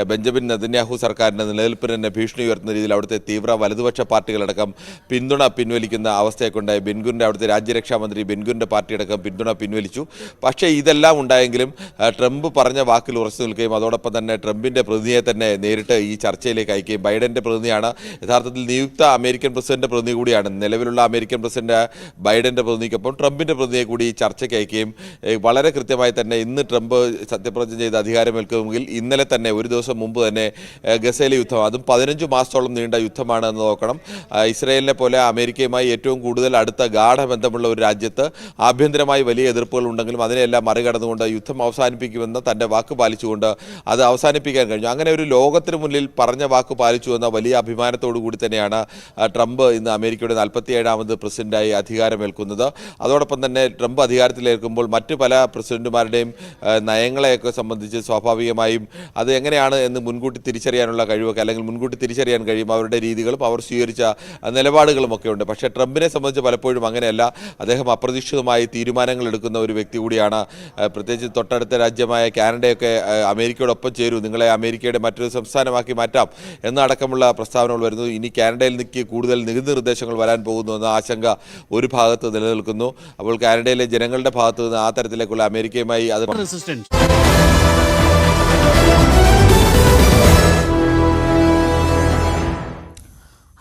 ബെഞ്ചമിൻ നെതന്യാഹു സർക്കാരിൻ്റെ നിലനിൽപ്പിന് തന്നെ ഭീഷണി ഉയർത്തുന്ന രീതിയിൽ അവിടുത്തെ തീവ്ര വലതുപക്ഷ പാർട്ടികളടക്കം പിന്തുണ പിൻവലിക്കുന്ന അവസ്ഥയൊക്കെ ഉണ്ടായി. ബെൻഗുറിൻ്റെ അവിടുത്തെ രാജ്യരക്ഷാ മന്ത്രി ബെൻഗുറിൻ്റെ പാർട്ടിയടക്കം പിന്തുണ പിൻവലിച്ചു. പക്ഷേ ഇതെല്ലാം ഉണ്ടായെങ്കിലും ട്രംപ് പറഞ്ഞ വാക്കിൽ ഉറച്ചു നിൽക്കുകയും അതോടൊപ്പം തന്നെ ട്രംപിൻ്റെ പ്രതിനിധിയെ തന്നെ നേരിട്ട് ഈ ചർച്ചയിലേക്ക് അയക്കുകയും, ബൈഡൻ്റെ പ്രതിനിധിയാണ് യഥാർത്ഥത്തിൽ നിയുക്ത അമേരിക്കൻ പ്രസിഡന്റ് പ്രതിനിധി കൂടിയാണ്, നിലവിലുള്ള അമേരിക്കൻ പ്രസിഡന്റ് ബൈഡന്റെ പ്രതിനിധിക്കൊപ്പം ട്രംപിന്റെ പ്രതിനിധിയെ കൂടി ഈ ചർച്ചയ്ക്ക് അയക്കുകയും വളരെ കൃത്യമായി തന്നെ ഇന്ന് ട്രംപ് സത്യപ്രതിജ്ഞ ചെയ്ത് അധികാരമേൽക്കുമെങ്കിൽ ഇന്നലെ തന്നെ ഒരു ദിവസം മുമ്പ് തന്നെ ഗസയിലെ യുദ്ധം, അതും 15 മാസത്തോളം നീണ്ട യുദ്ധമാണ് എന്ന് നോക്കണം. ഇസ്രായേലിനെ പോലെ അമേരിക്കയുമായി ഏറ്റവും കൂടുതൽ അടുത്ത ഗാഠബന്ധമുള്ള ഒരു രാജ്യത്ത് ആഭ്യന്തരമായി വലിയ എതിർപ്പുകൾ ഉണ്ടെങ്കിലും അതിനെല്ലാം മറികടന്നുകൊണ്ട് യുദ്ധം അവസാനിപ്പിക്കുമെന്ന തൻ്റെ വാക്ക് പാലിച്ചുകൊണ്ട് അത് അവസാനിപ്പിക്കാൻ കഴിഞ്ഞു. അങ്ങനെ ഒരു ലോകത്തിന് മുന്നിൽ പറഞ്ഞ വാക്ക് പാലിച്ചു എന്ന വലിയ അഭിമാനത്തോടു കൂടി തന്നെയാണ് ട്രംപ് ഇന്ന് അമേരിക്കയുടെ 47ാമത് പ്രസിഡന്റായി അധികാരമേൽക്കുന്നത്. അതോടൊപ്പം തന്നെ ട്രംപ് അധികാരത്തിലേൽക്കുമ്പോൾ മറ്റ് പല പ്രസിഡന്റുമാരുടെയും നയങ്ങളെയൊക്കെ സംബന്ധിച്ച് സ്വാഭാവികമായും അത് എങ്ങനെയാണ് എന്ന് മുൻകൂട്ടി തിരിച്ചറിയാനുള്ള കഴിവൊക്കെ, അല്ലെങ്കിൽ മുൻകൂട്ടി തിരിച്ചറിയാൻ കഴിയും അവരുടെ രീതികളും അവർ സ്വീകരിച്ച നിലപാടുകളും ഒക്കെ ഉണ്ട്. പക്ഷേ ട്രംപിനെ സംബന്ധിച്ച് പലപ്പോഴും അങ്ങനെയല്ല. അദ്ദേഹം അപ്രതീക്ഷിതമായി തീരുമാനങ്ങൾ എടുക്കുന്ന ഒരു വ്യക്തി കൂടിയാണ്. പ്രത്യേകിച്ച് തൊട്ടടുത്ത രാജ്യമായ കാനഡയൊക്കെ അമേരിക്കയോടൊപ്പം ചേരൂ, നിങ്ങളെ അമേരിക്കയുടെ മറ്റൊരു സംസ്ഥാനമാക്കി മാറ്റാം എന്നടക്കമുള്ള പ്രസ്താവനകൾ വരുന്നു. ഇനി കാനഡയിൽ നിൽക്കി കൂടുതൽ നികുതി നിർദ്ദേശങ്ങൾ വരാൻ പോകുന്നു എന്ന ആശങ്ക ഒരു ഭാഗത്ത് നിലനിൽക്കുന്നു. അപ്പോൾ കാനഡയിലെ ജനങ്ങളുടെ ഭാഗത്ത് നിന്ന് ആ തരത്തിലേക്കുള്ള അമേരിക്കയുമായി അത്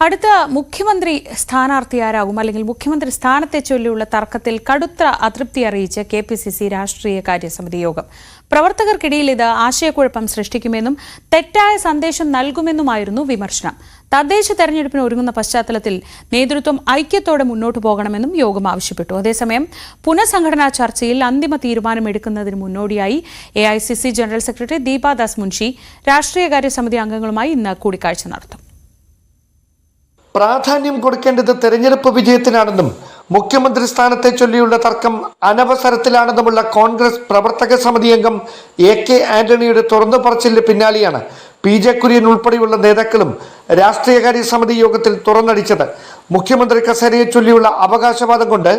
അടുത്ത മുഖ്യമന്ത്രി സ്ഥാനാർത്ഥിയാരാകും, അല്ലെങ്കിൽ മുഖ്യമന്ത്രി സ്ഥാനത്തെ ചൊല്ലിയുള്ള തർക്കത്തിൽ കടുത്ത അതൃപ്തി അറിയിച്ച് KPCC രാഷ്ട്രീയ കാര്യസമിതി യോഗം. പ്രവർത്തകർക്കിടയിൽ ഇത് ആശയക്കുഴപ്പം സൃഷ്ടിക്കുമെന്നും തെറ്റായ സന്ദേശം നൽകുമെന്നുമായിരുന്നു വിമർശനം. തദ്ദേശ തെരഞ്ഞെടുപ്പിന് ഒരുങ്ങുന്ന പശ്ചാത്തലത്തിൽ നേതൃത്വം ഐക്യത്തോടെ മുന്നോട്ടു പോകണമെന്നും യോഗം ആവശ്യപ്പെട്ടു. അതേസമയം പുനഃസംഘടനാ ചർച്ചയിൽ അന്തിമ തീരുമാനമെടുക്കുന്നതിന് മുന്നോടിയായി AICC general secretary Deepa Das Munshi രാഷ്ട്രീയകാര്യ സമിതി അംഗങ്ങളുമായി ഇന്ന് കൂടിക്കാഴ്ച നടത്തും. പ്രാധാന്യം കൊടുക്കേണ്ടത് തെരഞ്ഞെടുപ്പ് വിജയത്തിനാണെന്നും മുഖ്യമന്ത്രി സ്ഥാനത്തെ ചൊല്ലിയുള്ള തർക്കം അനവസരത്തിലാണെന്നുമുള്ള കോൺഗ്രസ് പ്രവർത്തക സമിതി അംഗം AK ആന്റണിയുടെ തുറന്നു പറച്ചിലിന് പിന്നാലെയാണ് PJ കുര്യൻ ഉൾപ്പെടെയുള്ള നേതാക്കളും രാഷ്ട്രീയകാര്യ സമിതി യോഗത്തിൽ തുറന്നടിച്ചത്. മുഖ്യമന്ത്രി കസേരയെ ചൊല്ലിയുള്ള അവകാശവാദം കൊണ്ട്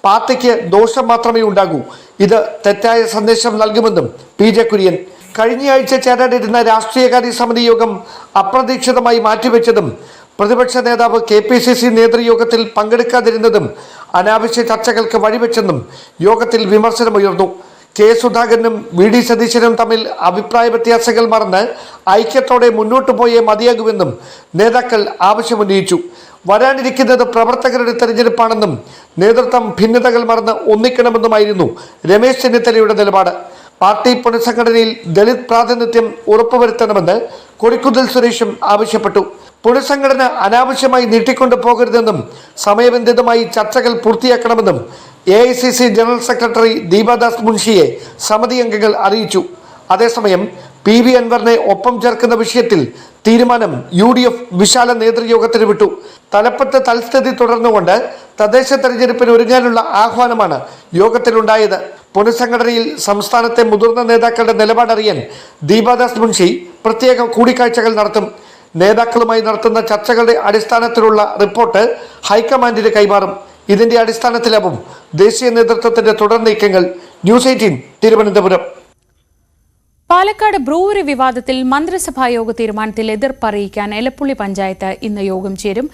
പാർട്ടിക്ക് ദോഷം മാത്രമേ ഉണ്ടാകൂ, ഇത് തെറ്റായ സന്ദേശം നൽകുമെന്നും PJ കുര്യൻ. കഴിഞ്ഞയാഴ്ച ചേരാനിരുന്ന രാഷ്ട്രീയകാര്യ സമിതി യോഗം അപ്രതീക്ഷിതമായി മാറ്റിവെച്ചതും പ്രതിപക്ഷ നേതാവ് KPCC നേതൃയോഗത്തിൽ പങ്കെടുക്കാതിരുന്നതും അനാവശ്യ ചർച്ചകൾക്ക് വഴിവെച്ചെന്നും യോഗത്തിൽ വിമർശനമുയർന്നു. K സുധാകരനും VD സതീശനും തമ്മിൽ അഭിപ്രായ വ്യത്യാസങ്ങൾ മറന്ന് ഐക്യത്തോടെ മുന്നോട്ടു പോയേ മതിയാകുമെന്നും നേതാക്കൾ ആവശ്യമുന്നയിച്ചു. വരാനിരിക്കുന്നത് പ്രവർത്തകരുടെ തെരഞ്ഞെടുപ്പാണെന്നും നേതൃത്വം ഭിന്നതകൾ മറന്ന് ഒന്നിക്കണമെന്നുമായിരുന്നു രമേശ് ചെന്നിത്തലയുടെ നിലപാട്. പാർട്ടി പുനഃസംഘടനയിൽ ദളിത് പ്രാതിനിധ്യം ഉറപ്പുവരുത്തണമെന്ന് കൊടിക്കുന്നിൽ സുരേഷും ആവശ്യപ്പെട്ടു. പുനഃസംഘടന അനാവശ്യമായി നീട്ടിക്കൊണ്ടു പോകരുതെന്നും സമയബന്ധിതമായി ചർച്ചകൾ പൂർത്തിയാക്കണമെന്നും AICC ജനറൽ സെക്രട്ടറി ദീപാദാസ് മുൻഷിയെ സമിതി അംഗങ്ങൾ അറിയിച്ചു. അതേസമയം PV അൻവറിനെ ഒപ്പം ചേർക്കുന്ന വിഷയത്തിൽ തീരുമാനം UDF വിശാല നേതൃയോഗത്തിന് വിട്ടു. തലപ്പത്ത് തൽസ്ഥിതി തുടർന്നുകൊണ്ട് തദ്ദേശ തെരഞ്ഞെടുപ്പിന് ഒരുങ്ങാനുള്ള ആഹ്വാനമാണ് യോഗത്തിലുണ്ടായത്. പുനഃസംഘടനയിൽ സംസ്ഥാനത്തെ മുതിർന്ന നേതാക്കളുടെ നിലപാടറിയാൻ ദീപാദാസ് മുൻഷി പ്രത്യേക കൂടിക്കാഴ്ചകൾ നടത്തും. നേതാക്കളുമായി നടത്തുന്ന ചർച്ചകളുടെ അടിസ്ഥാനത്തിലുള്ള റിപ്പോർട്ട് ഹൈക്കമാൻഡിന് കൈമാറും. ഇതിന്റെ അടിസ്ഥാനത്തിലാവും ദേശീയ നേതൃത്വത്തിന്റെ തുടർ നീക്കങ്ങൾ. ന്യൂസ് 18 തിരുവനന്തപുരം. പാലക്കാട് ബ്രൂവറി വിവാദത്തിൽ മന്ത്രിസഭാ യോഗ തീരുമാനത്തിൽ എതിർപ്പറിയിക്കാൻ എലപ്പുള്ളി പഞ്ചായത്ത് ഇന്ന് യോഗം ചേരും.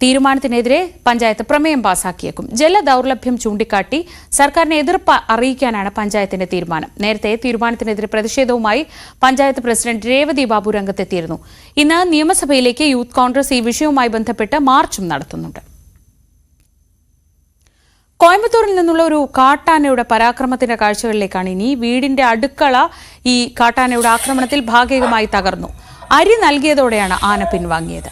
തീരുമാനത്തിനെതിരെ പഞ്ചായത്ത് പ്രമേയം പാസാക്കിയേക്കും. ജലദൌർലഭ്യം ചൂണ്ടിക്കാട്ടി സർക്കാരിനെ എതിർപ്പ് അറിയിക്കാനാണ് പഞ്ചായത്തിന്റെ തീരുമാനം. നേരത്തെ തീരുമാനത്തിനെതിരെ പ്രതിഷേധവുമായി പഞ്ചായത്ത് പ്രസിഡന്റ് രേവതി ബാബു രംഗത്തെത്തിയിരുന്നു. ഇന്ന് നിയമസഭയിലേക്ക് യൂത്ത് കോൺഗ്രസ് ഈ വിഷയവുമായി ബന്ധപ്പെട്ട് മാർച്ചും നടത്തുന്നുണ്ട്. കോയമ്പത്തൂരിൽ നിന്നുള്ള ഒരു കാട്ടാനയുടെ പരാക്രമത്തിന്റെ കാഴ്ചകളിലേക്കാണ് ഇനി. വീടിന്റെ അടുക്കള ഈ കാട്ടാനയുടെ ആക്രമണത്തിൽ ഭാഗികമായി തകർന്നു. അരി നൽകിയതോടെയാണ് ആന പിൻവാങ്ങിയത്.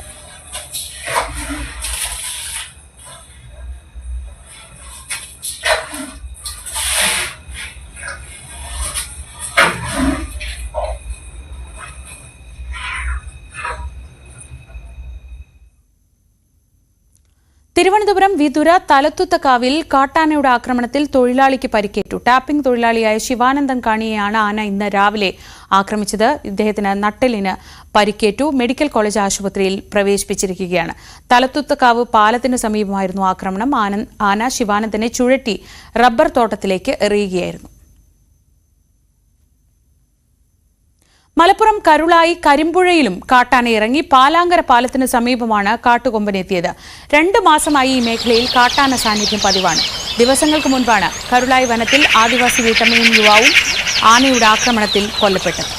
തിരുവനന്തപുരം വിതുര തലത്തുത്തക്കാവിൽ കാട്ടാനയുടെ ആക്രമണത്തിൽ തൊഴിലാളിക്ക് പരിക്കേറ്റു. ടാപ്പിംഗ് തൊഴിലാളിയായ ശിവാനന്ദൻ കാണിയെയാണ് ആന ഇന്ന് രാവിലെ ആക്രമിച്ചത്. ഇദ്ദേഹത്തിന് നട്ടെല്ലിന് പരിക്കേറ്റു. മെഡിക്കൽ കോളേജ് ആശുപത്രിയിൽ പ്രവേശിപ്പിച്ചിരിക്കുകയാണ്. തലത്തുത്തക്കാവ് പാലത്തിന് സമീപമായിരുന്നു ആക്രമണം. ആന ശിവാനന്ദനെ ചുഴറ്റി റബ്ബർ തോട്ടത്തിലേക്ക് എറിയുകയായിരുന്നു. മലപ്പുറം കരുളായി കരിമ്പുഴയിലും കാട്ടാന ഇറങ്ങി. പാലാങ്കര പാലത്തിന് സമീപമാണ് കാട്ടുകൊമ്പനെത്തിയത്. 2 മാസമായി ഈ മേഖലയിൽ കാട്ടാന സാന്നിധ്യം പതിവാണ്. ദിവസങ്ങൾക്ക് മുൻപാണ് കരുളായി വനത്തിൽ ആദിവാസി വീട്ടമ്മയും യുവാവും ആനയുടെ ആക്രമണത്തിൽ കൊല്ലപ്പെട്ടത്.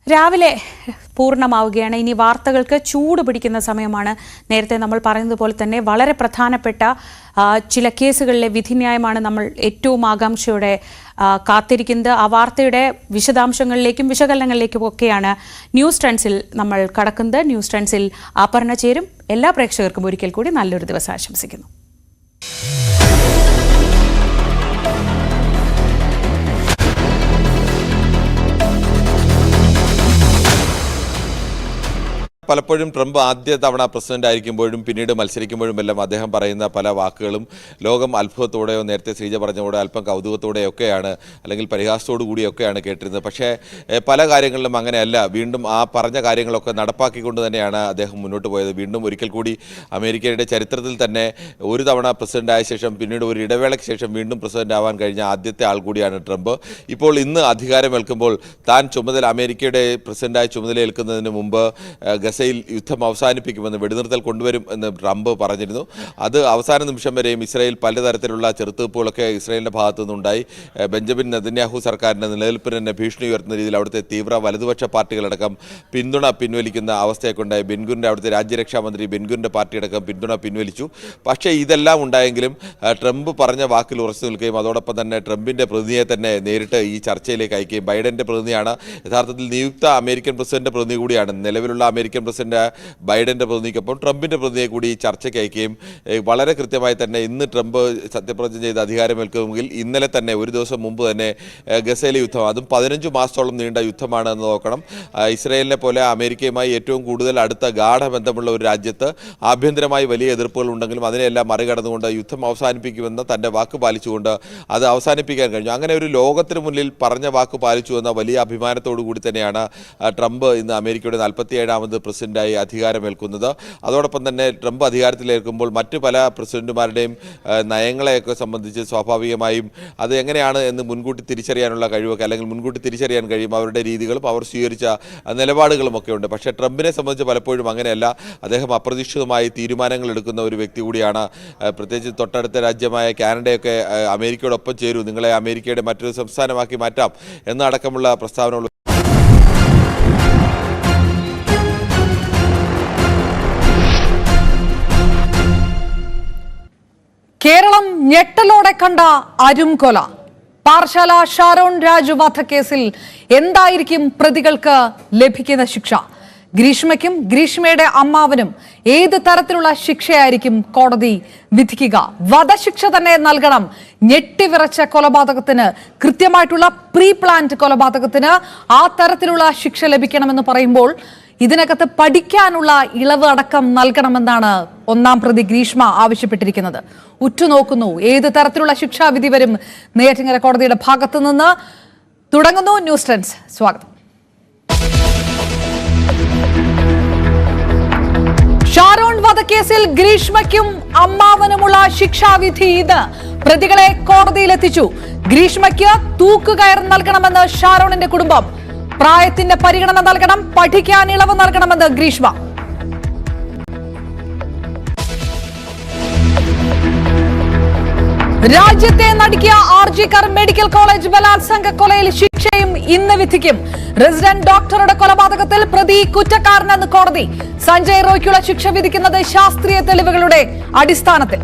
രാവിലെ പൂർണ്ണമാവുകയാണ്. ഇനി വാർത്തകൾക്ക് ചൂട് പിടിക്കുന്ന സമയമാണ്. നേരത്തെ നമ്മൾ പറയുന്നതുപോലെ തന്നെ വളരെ പ്രധാനപ്പെട്ട ചില കേസുകളിലെ വിധിന്യായമാണ് നമ്മൾ ഏറ്റവും ആകാംക്ഷയോടെ കാത്തിരിക്കുന്നത്. ആ വാർത്തയുടെ വിശദാംശങ്ങളിലേക്കും വിശകലനങ്ങളിലേക്കും ഒക്കെയാണ് ന്യൂസ് ട്രെൻഡ്സിൽ നമ്മൾ കടക്കുന്നത്. ന്യൂസ് ട്രെൻഡ്സിൽ അപർണ ചേരും. എല്ലാ പ്രേക്ഷകർക്കും ഒരിക്കൽ കൂടി നല്ലൊരു ദിവസം ആശംസിക്കുന്നു. പലപ്പോഴും ട്രംപ് ആദ്യ തവണ പ്രസിഡന്റ് ആയിരിക്കുമ്പോഴും പിന്നീട് മത്സരിക്കുമ്പോഴും എല്ലാം അദ്ദേഹം പറയുന്ന പല വാക്കുകളും ലോകം അത്ഭുതത്തോടെയോ നേരത്തെ ശ്രീജ പറഞ്ഞതോടെ അല്പം കൗതുകത്തോടെയൊക്കെയാണ് അല്ലെങ്കിൽ പരിഹാസത്തോടു കൂടിയൊക്കെയാണ് കേട്ടിരുന്നത്. പക്ഷേ പല കാര്യങ്ങളിലും അങ്ങനെയല്ല. വീണ്ടും ആ പറഞ്ഞ കാര്യങ്ങളൊക്കെ നടപ്പാക്കിക്കൊണ്ട് തന്നെയാണ് അദ്ദേഹം മുന്നോട്ട് പോയത്. വീണ്ടും ഒരിക്കൽ കൂടി അമേരിക്കയുടെ ചരിത്രത്തിൽ തന്നെ ഒരു തവണ പ്രസിഡന്റ് ആയ ശേഷം പിന്നീട് ഒരു ഇടവേളയ്ക്ക് ശേഷം വീണ്ടും പ്രസിഡന്റ് ആവാൻ കഴിഞ്ഞ ആദ്യത്തെ ആൾ കൂടിയാണ് ട്രംപ്. ഇപ്പോൾ ഇന്ന് അധികാരമേൽക്കുമ്പോൾ താൻ അമേരിക്കയുടെ പ്രസിഡന്റായി ചുമതലയേൽക്കുന്നതിന് മുമ്പ് ഗസയിൽ യുദ്ധം അവസാനിപ്പിക്കുമെന്ന്, വെടിനിർത്തൽ കൊണ്ടുവരും എന്ന് ട്രംപ് പറഞ്ഞിരുന്നു. അത് അവസാന നിമിഷം വരെയും ഇസ്രായേൽ പലതരത്തിലുള്ള ചെറുത്തുനിൽപ്പുകളൊക്കെ ഇസ്രായേലിൻ്റെ ഭാഗത്തു നിന്നുണ്ടായി. ബെഞ്ചമിൻ നെതന്യാഹു സർക്കാരിൻ്റെ നിലനിൽപ്പിന് തന്നെ ഭീഷണി ഉയർത്തുന്ന രീതിയിൽ അവിടുത്തെ തീവ്ര വലതുപക്ഷ പാർട്ടികളടക്കം പിന്തുണ പിൻവലിക്കുന്ന അവസ്ഥയൊക്കെ ഉണ്ടായി. ബെൻഗുറിൻ്റെ അവിടുത്തെ രാജ്യരക്ഷാ മന്ത്രി ബെൻഗുറിൻ്റെ പാർട്ടിയടക്കം പിന്തുണ പിൻവലിച്ചു. പക്ഷേ ഇതെല്ലാം ഉണ്ടായെങ്കിലും ട്രംപ് പറഞ്ഞ വാക്കിൽ ഉറച്ചു നിൽക്കുകയും അതോടൊപ്പം തന്നെ ട്രംപിൻ്റെ പ്രതിനിധിയെ തന്നെ നേരിട്ട് ഈ ചർച്ചയിലേക്ക് അയക്കുകയും, ബൈഡൻ്റെ പ്രതിനിധിയാണ് യഥാർത്ഥത്തിൽ നിയുക്ത അമേരിക്കൻ പ്രസിഡന്റ് പ്രതിനിധി കൂടിയാണ്, നിലവിലുള്ള അമേരിക്കൻ പ്രസിഡന്റ് ബൈഡന്റെ പ്രതിനിധിക്കൊപ്പം ട്രംപിന്റെ പ്രതിനിധിയെ കൂടി ചർച്ചയ്ക്ക് അയക്കുകയും വളരെ കൃത്യമായി തന്നെ ഇന്ന് ട്രംപ് സത്യപ്രതിജ്ഞ ചെയ്ത് അധികാരമേൽക്കുമെങ്കിൽ ഇന്നലെ തന്നെ ഒരു ദിവസം മുമ്പ് തന്നെ ഗസയിലെ യുദ്ധം, അതും 15 മാസത്തോളം നീണ്ട യുദ്ധമാണ് എന്ന് നോക്കണം. ഇസ്രായേലിനെ പോലെ അമേരിക്കയുമായി ഏറ്റവും കൂടുതൽ അടുത്ത ഗാഠബന്ധമുള്ള ഒരു രാജ്യത്ത് ആഭ്യന്തരമായി വലിയ എതിർപ്പുകൾ ഉണ്ടെങ്കിലും അതിനെല്ലാം മറികടന്നുകൊണ്ട് യുദ്ധം അവസാനിപ്പിക്കുമെന്ന് തൻ്റെ വാക്ക് പാലിച്ചുകൊണ്ട് അത് അവസാനിപ്പിക്കാൻ കഴിഞ്ഞു. അങ്ങനെ ഒരു ലോകത്തിന് മുന്നിൽ പറഞ്ഞ വാക്ക് പാലിച്ചു എന്ന വലിയ അഭിമാനത്തോടു കൂടി തന്നെയാണ് ട്രംപ് ഇന്ന് അമേരിക്കയുടെ 47ാമത് പ്രസിഡന്റായി അധികാരമേൽക്കുന്നത്. അതോടൊപ്പം തന്നെ ട്രംപ് അധികാരത്തിലേൽക്കുമ്പോൾ മറ്റ് പല പ്രസിഡന്റുമാരുടെയും നയങ്ങളെയൊക്കെ സംബന്ധിച്ച് സ്വാഭാവികമായും അത് എങ്ങനെയാണ് എന്ന് മുൻകൂട്ടി തിരിച്ചറിയാനുള്ള കഴിവൊക്കെ, അല്ലെങ്കിൽ മുൻകൂട്ടി തിരിച്ചറിയാൻ കഴിയും അവരുടെ രീതികളും അവർ സ്വീകരിച്ച നിലപാടുകളും ഒക്കെ ഉണ്ട്. പക്ഷേ ട്രംപിനെ സംബന്ധിച്ച് പലപ്പോഴും അങ്ങനെയല്ല. അദ്ദേഹം അപ്രതീക്ഷിതമായി തീരുമാനങ്ങൾ എടുക്കുന്ന ഒരു വ്യക്തി കൂടിയാണ്. പ്രത്യേകിച്ച് തൊട്ടടുത്ത രാജ്യമായ കാനഡയൊക്കെ അമേരിക്കയോടൊപ്പം ചേരൂ, നിങ്ങളെ അമേരിക്കയുടെ മറ്റൊരു സംസ്ഥാനമാക്കി മാറ്റാം എന്നടക്കമുള്ള പ്രസ്താവനകൾ. കേരളം ഞെട്ടലോടെ കണ്ട അരുംകൊല. പാറശാല ഷാരോൺ രാജു വധക്കേസിൽ എന്തായിരിക്കും പ്രതികൾക്ക് ലഭിക്കുന്ന ശിക്ഷ? ഗ്രീഷ്മയ്ക്കും ഗ്രീഷ്മയുടെ അമ്മാവനും ഏത് തരത്തിലുള്ള ശിക്ഷയായിരിക്കും കോടതി വിധിക്കുക? വധശിക്ഷ തന്നെ നൽകണം. ഞെട്ടിവിറച്ച കൊലപാതകത്തിന്, കൃത്യമായിട്ടുള്ള പ്രീ പ്ലാൻഡ് കൊലപാതകത്തിന് ആ തരത്തിലുള്ള ശിക്ഷ ലഭിക്കണമെന്ന് പറയുമ്പോൾ ഇതിനകത്ത് പഠിക്കാനുള്ള ഇളവ് അടക്കം നൽകണമെന്നാണ് ഒന്നാം പ്രതി ഗ്രീഷ്മ ആവശ്യപ്പെട്ടിരിക്കുന്നത്. ഉറ്റുനോക്കുന്നു ഏത് തരത്തിലുള്ള ശിക്ഷാവിധി വരും നെയ്യാറ്റിൻകര കോടതിയുടെ ഭാഗത്തു നിന്ന്. തുടങ്ങുന്നു ന്യൂസ് ട്രെൻഡ്സ്. സ്വാഗതം. ഷാരോൺ വധക്കേസിൽ ഗ്രീഷ്മയ്ക്കും അമ്മാവനുമുള്ള ശിക്ഷാവിധി ഇത്. പ്രതികളെ കോടതിയിലെത്തിച്ചു. ഗ്രീഷ്മയ്ക്ക് തൂക്കുകയർ നൽകണമെന്ന് ഷാരോണിന്റെ കുടുംബം. പ്രായത്തിന്റെ പരിഗണന നൽകണം, പഠിക്കാൻ ഇളവ് നൽകണമെന്ന് ഗ്രീഷ്മ. രാജ്യത്തെ നടുക്കിയ ആർജിക്കർ മെഡിക്കൽ കോളേജ് ബലാത്സംഗ കൊലയിൽ ശിക്ഷയും ഇന്ന് വിധിക്കും. റെസിഡന്റ് ഡോക്ടറുടെ കൊലപാതകത്തിൽ പ്രതി കുറ്റക്കാരനെന്ന് കോടതി. സഞ്ജയ് റോയ്ക്കുള്ള ശിക്ഷ വിധിക്കുന്നത് ശാസ്ത്രീയ തെളിവുകളുടെ അടിസ്ഥാനത്തിൽ.